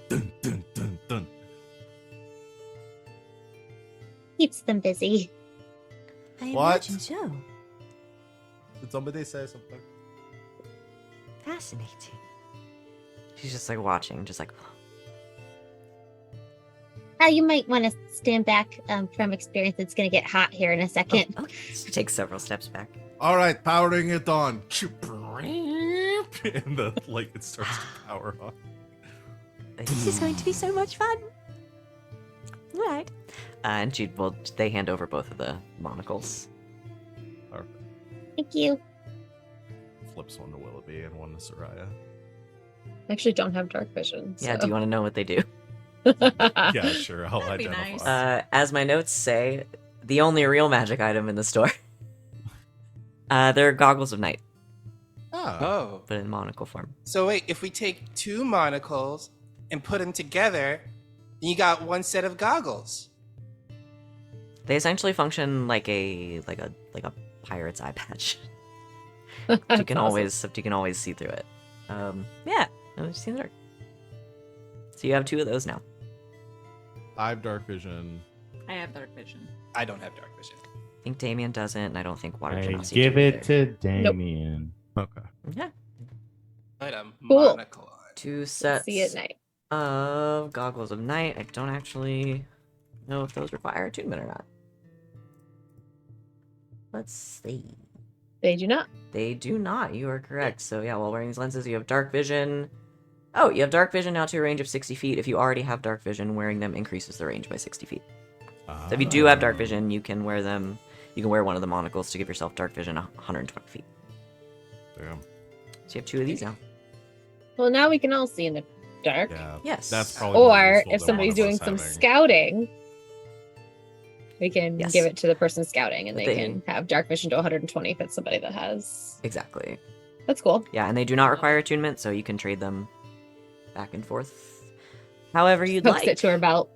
dun, dun, dun. Keeps them busy. I What? imagine so. Did somebody say something? Fascinating. She's just like watching, just like. You might want to stand back from experience. It's going to get hot here in a second. Oh, okay. She takes several steps back. All right, powering it on. And the it starts to power on. This is going to be so much fun. All right. And they hand over both of the monocles. Perfect. Thank you. Flips one to Willoughby and one to Sereia. I actually don't have dark vision. Yeah, so. do you want to know what they do? Yeah, sure. I'll That'd be identify. nice. As my notes say, the only real magic item in the store. They're goggles of night, Oh. but in monocle form. So wait, if we take 2 monocles and put them together, then you got 1 set of goggles. They essentially function like a pirate's eye patch. That's You can awesome. always see through it. Yeah, no, just see in the dark. So you have 2 of those now. I have dark vision. I have dark vision. I don't have dark vision. I think Damian doesn't, and I don't think Water I can see give through it either. to Damian. Okay. Yeah, Put a Cool. monocle on. 2 sets See at night. of goggles of night. I don't actually know if those require attunement or not. Let's see. They do not. They do not. You are correct. So yeah, while wearing these lenses, you have dark vision. Oh, you have dark vision now to a range of 60 feet. If you already have dark vision, wearing them increases the range by 60 feet. So if you do have dark vision, you can wear them. You can wear one of the monocles to give yourself dark vision 120 feet. Damn. So you have 2 of these now. Well, now we can all see in the dark. Yeah. Yes. That's probably more Or useful if than somebody's one of doing us some having- scouting, we can Yes. give it to the person scouting and But they they- can have dark vision to 120 if it's somebody that has. Exactly. That's cool. Yeah, and they do not require attunement, so you can trade them back and forth however you'd Hooks like. it to her belt.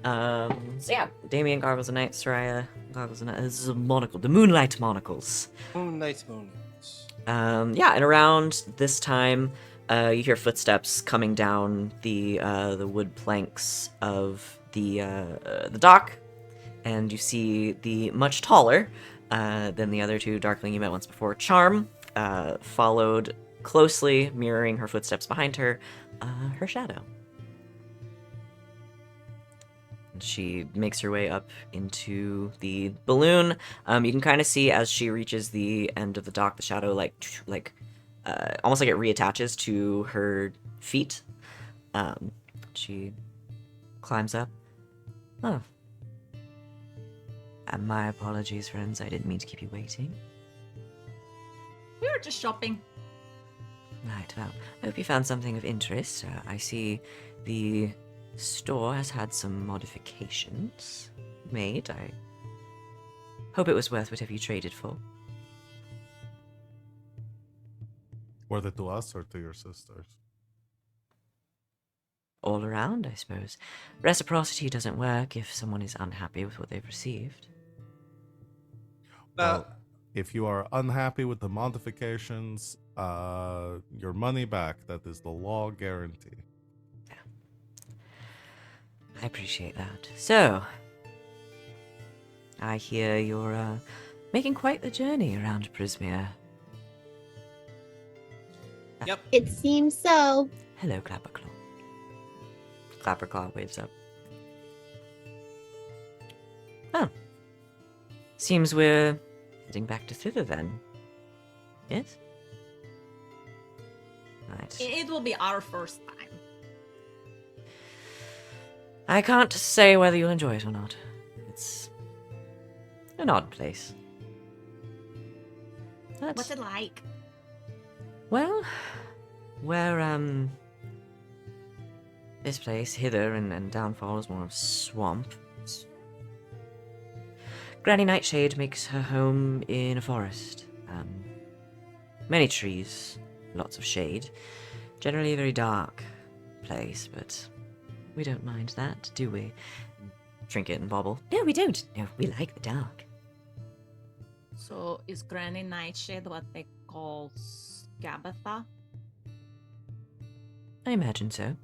So yeah, Damian goggles a night, Sereia goggles a night. This is a monocle, the moonlight monocles. Moonlight, moonlight. Yeah, and around this time, you hear footsteps coming down the wood planks of the dock, and you see the much taller than the other 2 darkling you met once before, Charm, followed closely, mirroring her footsteps behind her, her shadow. She makes her way up into the balloon. You can kind of see as she reaches the end of the dock, the shadow almost like it reattaches to her feet. She climbs up. Oh. My apologies, friends. I didn't mean to keep you waiting. We were just shopping. Right, well, I hope you found something of interest. I see the store has had some modifications made. I hope it was worth whatever you traded for. Worth it to us or to your sisters? All around, I suppose. Reciprocity doesn't work if someone is unhappy with what they've received. Well, if you are unhappy with the modifications, your money back. That is the law guarantee. I appreciate that. So, I hear you're making quite the journey around Prismia. Yep. It seems so. Hello, Clapperclaw. Clapperclaw waves up. Oh. Seems we're heading back to thither then. Yes? Right. It will be our first time. I can't say whether you'll enjoy it or not. It's an odd place. But, What's it like? well, where, this place, Hither and Downfall, is more of a swamp. Granny Nightshade makes her home in a forest. Many trees, lots of shade. Generally a very dark place, but we don't mind that, do we? Trinket and Bobble. No, we don't. No, we like the dark. So is Granny Nightshade what they call Scabatha? I imagine so.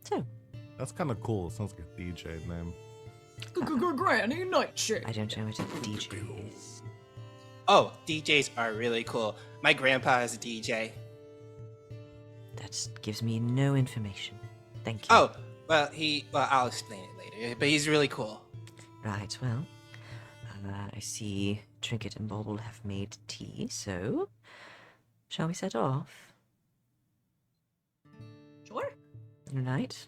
So, That's kind of cool. It sounds like a DJ name. Granny Nightshade. I don't know what a DJ is. Oh, DJs are really cool. My grandpa is a DJ. That gives me no information. Thank you. Oh, well, I'll explain it later, but he's really cool. Right, well, I see Trinket and Bobble have made tea, so shall we set off? Sure. Right.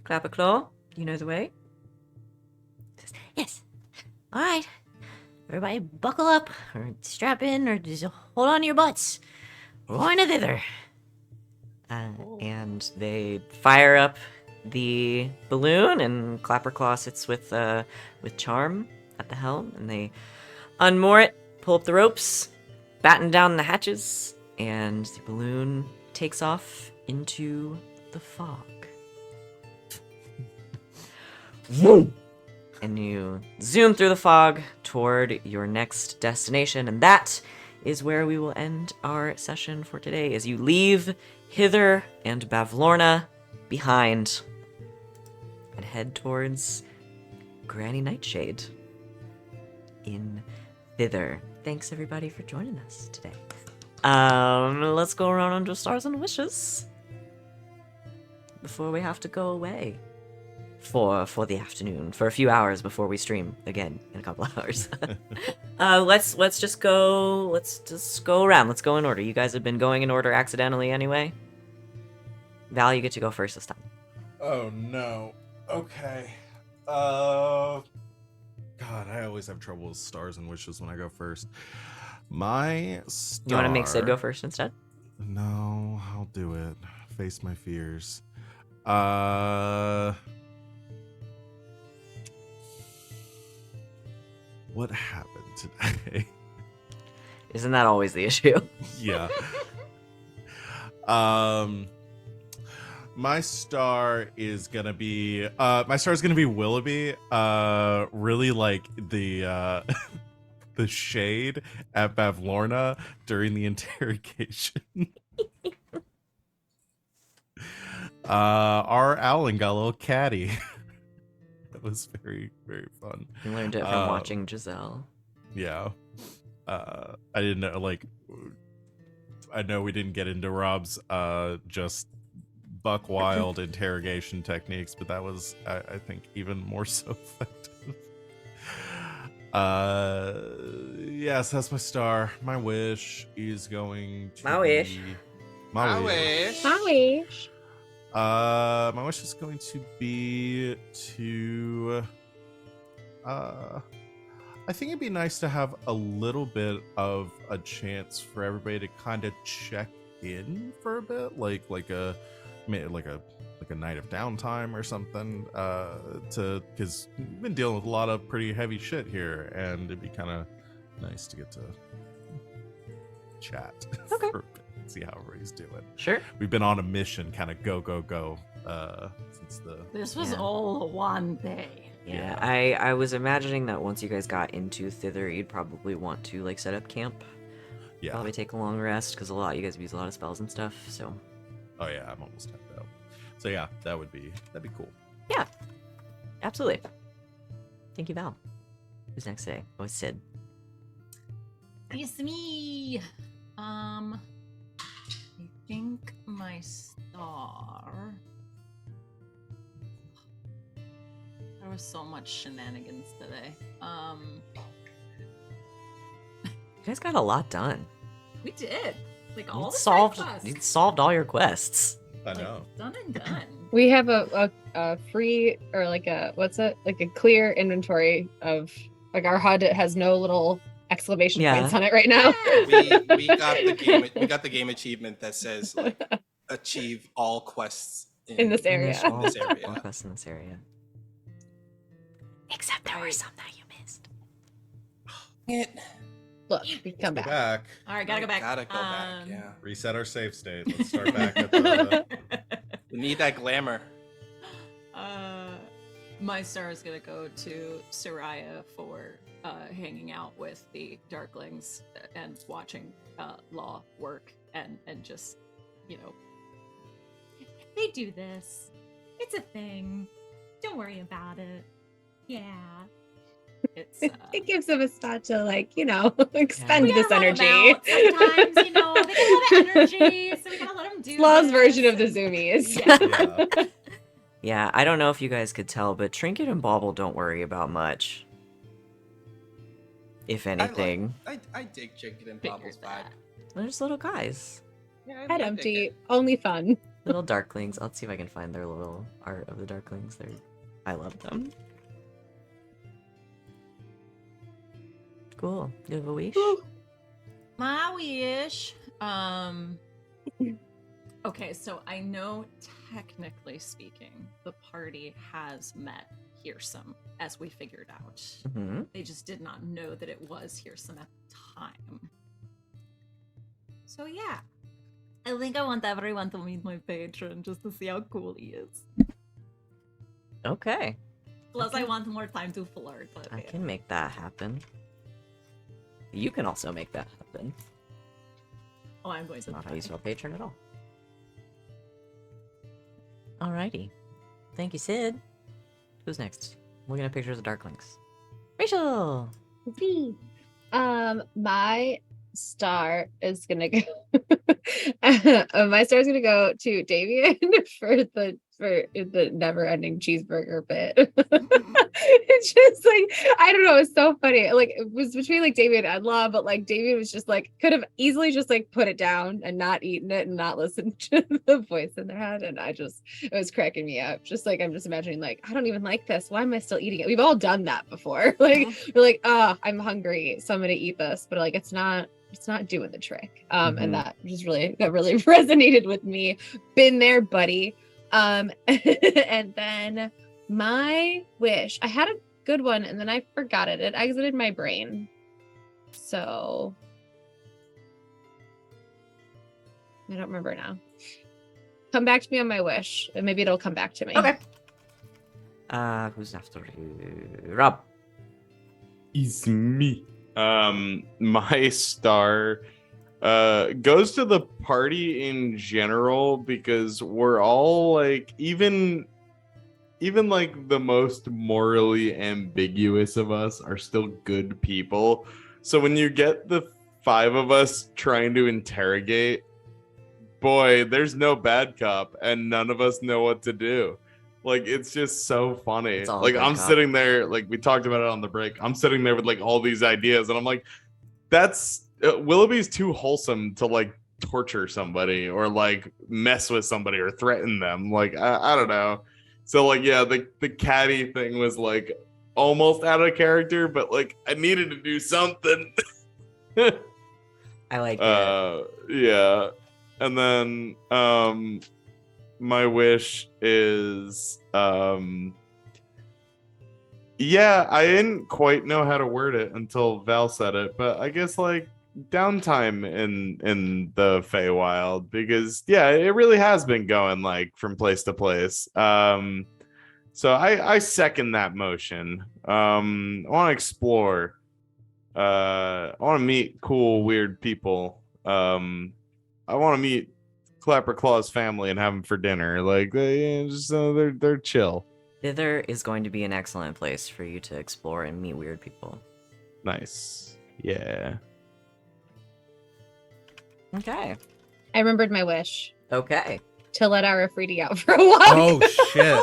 Clapperclaw, you know the way? Yes. All right. Everybody buckle up, or strap in, or just hold on to your butts. We're going to thither. And they fire up the balloon, and Clapperclaw sits with Charm at the helm, and they unmoor it, pull up the ropes, batten down the hatches, and the balloon takes off into the fog. Whoa! And you zoom through the fog toward your next destination, and that is where we will end our session for today, as you leave Hither and Bavlorna behind and head towards Granny Nightshade in Thither. Thanks everybody for joining us today. Let's go around under stars and wishes before we have to go away. for the afternoon, for a few hours before we stream again in a couple hours. Let's just go around. Let's go in order. You guys have been going in order accidentally anyway. Val, you get to go first this time. Oh no. Okay. God, I always have trouble with stars and wishes when I go first. My star. You want to make Sid go first instead? No, I'll do it. Face my fears. What happened today? Isn't that always the issue? Yeah. My star is gonna be Willoughby. Really like the the shade at Bavlorna during the interrogation. Our Alan got a little catty. That was very, very fun. You learned it from watching Giselle. Yeah. I didn't know, like, I know we didn't get into Rob's just buck wild interrogation techniques, but that was, I think, even more so effective. Yes, that's my star. My wish is going to My wish. be... My wish. My wish. My wish is going to be to I think it'd be nice to have a little bit of a chance for everybody to kind of check in for a bit, like a night of downtime or something, because we've been dealing with a lot of pretty heavy shit here, and it'd be kind of nice to get to chat Okay. for a bit, see how everybody's doing. Sure. We've been on a mission, kind of go since the This was Yeah. all one day. Yeah, I was imagining that once you guys got into Thither, you'd probably want to like set up camp. yeah. Probably take a long rest because you guys use a lot of spells and stuff. So Oh yeah, I'm almost tapped out. So yeah, that'd be cool. yeah, absolutely. Thank you, Val. Who's next today? Oh, it's Sid. It's me. I think my star. There was so much shenanigans today. You guys got a lot done. We did like all You the solved. side quests. You solved all your quests. I Like, know. done and done. We have a free, or like a clear inventory of, like, our HUD has no little exclamation Yeah. points on it right now. We got the game achievement that says like achieve all quests In this area. All, this area. all quests in this area. Except there were some that you missed. Look, we come Go back. back. All right, gotta go back. Gotta go back. Yeah. Reset our save state. Let's start back at the. We need that glamour. My star is gonna go to Sereia for hanging out with the Darklings and watching Law work and just, you know, they do this. It's a thing. Don't worry about it. Yeah. It's It gives them a spot to, like, you know, expend we gotta this let 'em energy. out sometimes, you know, they get a lot of energy, so we gotta let them do Law's this. version of the zoomies. Yeah. Yeah. Yeah, I don't know if you guys could tell, but Trinket and Bauble don't worry about much. If anything. I dig Trinket and Figured Bobble's vibe. that. They're just little guys. Yeah, Head I dig empty, it. only fun. Little Darklings. Let's see if I can find their little art of the Darklings. I love them. Cool. You have a wish? My wish. Okay, so I know technically speaking, the party has met Hearsome, as we figured out. Hmm. They just did not know that it was Hearsome at the time. So yeah. I think I want everyone to meet my patron just to see how cool he is. Okay. Plus, I Okay. want more time to flirt. But I can make that happen. You can also make that happen. Oh, I'm going It's to not how try. you spell patron at all. Alrighty. Thank you, Sid. Who's next? Looking at pictures of Darklings. Rachel! My star is gonna go. My star is gonna go to Damian for the for the never-ending cheeseburger bit. It's just like, I don't know, it's so funny. Like, it was between like Damian and Law, but like Damian was just like, could have easily just like put it down and not eaten it and not listened to the voice in their head. And it was cracking me up. Just like, I'm just imagining like, I don't even like this. Why am I still eating it? We've all done that before. Like, we're like, oh, I'm hungry, so I'm gonna eat this, but like it's not doing the trick. And that really resonated with me. Been there, buddy. And then my wish, I had a good one and then I forgot it. It exited my brain. So I don't remember now. Come back to me on my wish, and maybe it'll come back to me. Okay. Who's after you? Rob. It's me. My star goes to the party in general because we're all like, even like the most morally ambiguous of us are still good people. So when you get the 5 of us trying to interrogate, boy, there's no bad cop and none of us know what to do. Like, it's just so funny. Like, I'm sitting there, like, we talked about it on the break. I'm sitting there with, like, all these ideas, and I'm like, that's... Willoughby's too wholesome to, like, torture somebody or, like, mess with somebody or threaten them. Like, I don't know. So, like, yeah, the catty thing was, like, almost out of character, but, like, I needed to do something. I like that. Yeah. And then, my wish is yeah, I didn't quite know how to word it until Val said it, but I guess like downtime in the Feywild, because yeah, it really has been going like from place to place. So I second that motion. I want to explore. I want to meet cool, weird people. I want to meet Clapper Claw's family and have them for dinner. Like they're chill. Thither is going to be an excellent place for you to explore and meet weird people. Nice. Yeah. Okay. I remembered my wish. Okay. To let our Afridi out for a while. Oh shit!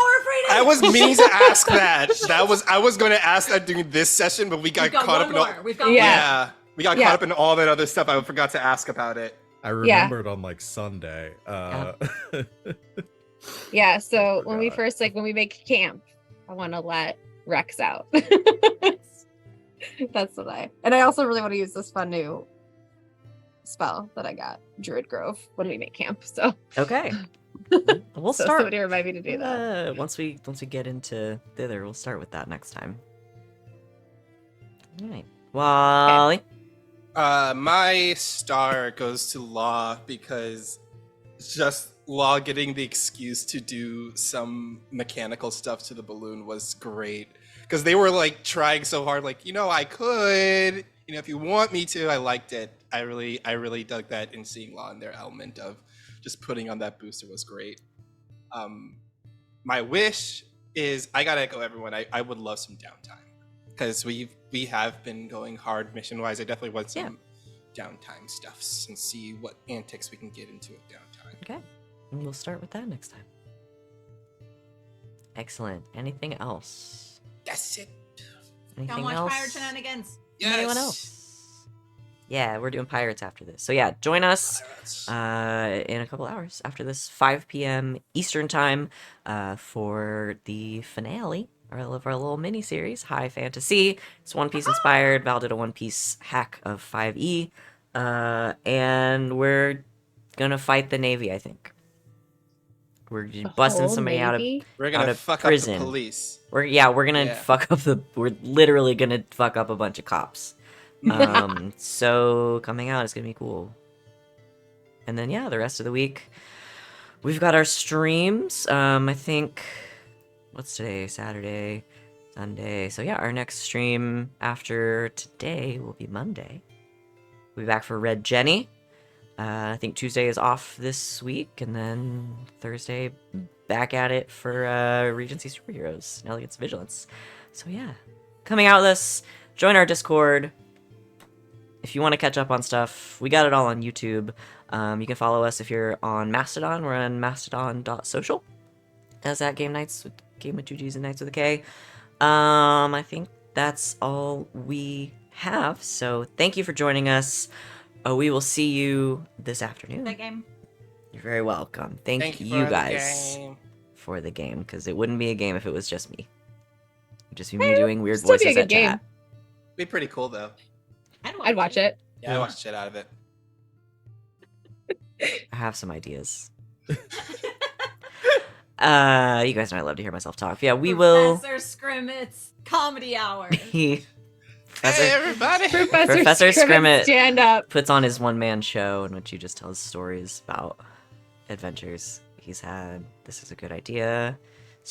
I was meaning to ask that. I was going to ask that during this session, but we got caught up in all. We've got Yeah, we got caught up in all that other stuff. I forgot to ask about it. I remembered on like Sunday. Yeah, so when we first when we make camp, I want to let Rex out. That's what I also really want to use this fun new spell that I got, Druid Grove, when we make camp. So okay. We'll so start. somebody remind me to do that. Once we get into Thither, we'll start with that next time. All right. Wally. My star goes to Law because just Law getting the excuse to do some mechanical stuff to the balloon was great. Because they were like trying so hard, like, I could, if you want me to. I liked it. I really dug that, in seeing Law in their element of just putting on that booster was great. My wish is, I gotta echo everyone. I would love some downtime because we have been going hard mission wise. I definitely want some downtime stuffs and see what antics we can get into at downtime. Okay, and we'll start with that next time. Excellent. Anything else? That's it. Anything Don't watch else? Pirate Shenanigans. Yes. Anyone else? Yeah, we're doing Pirates after this. So yeah, join us in a couple hours after this, 5 p.m. Eastern time, for the finale of our little mini series, High Fantasy. It's One Piece inspired. Val did a One Piece hack of 5e, and we're gonna fight the Navy. I think we're busting somebody out of. We're gonna fuck prison. up the police. We're gonna fuck up we're literally gonna fuck up a bunch of cops. So coming out is gonna be cool. And then the rest of the week we've got our streams. I think what's today? Saturday, Sunday. So our next stream after today will be Monday. We'll be back for Red Jenny. I think Tuesday is off this week, and then Thursday back at it for Regency Superheroes and Elegance Vigilance. So coming out with us, join our Discord. If you want to catch up on stuff, we got it all on YouTube. You can follow us if you're on Mastodon. We're on mastodon.social. as at Game Nights with Game with 2 G's and Nights with a K. I think that's all we have. So thank you for joining us. We will see you this afternoon. That game. You're very welcome. Thank you for guys the game. for the game, because it wouldn't be a game if it was just me. It'd just be me doing weird still be a voices good at game. chat. Be pretty cool though. I'd watch it. Yeah, I watched shit out of it. I have some ideas. You guys know I love to hear myself talk. Yeah, we will. Professor Scrimmett's comedy hour. Hey everybody! Professor Scrimmett stand up. puts on his one-man show in which he just tells stories about adventures he's had. This is a good idea.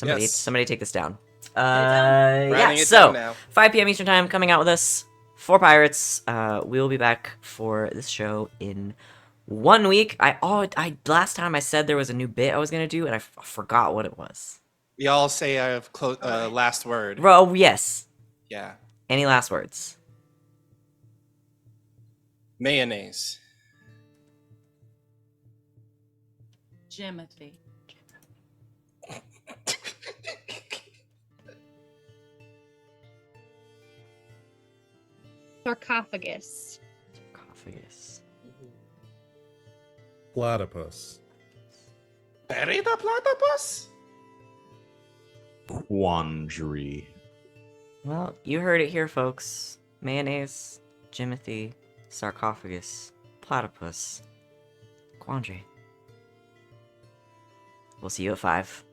Yes. Somebody take this down. down. Yeah, Writing it so down now. 5 p.m. Eastern Time coming out with us for Pirates. We will be back for this show in 1 week. Last time I said there was a new bit I was gonna do, and I forgot what it was. We all say our last word. Oh, yes. Yeah. Any last words? Mayonnaise. Jimothy. Sarcophagus. Sarcophagus. Platypus. Bury the platypus? Quandary. Well, you heard it here, folks. Mayonnaise, Jimothy, sarcophagus, platypus, quandary. We'll see you at 5.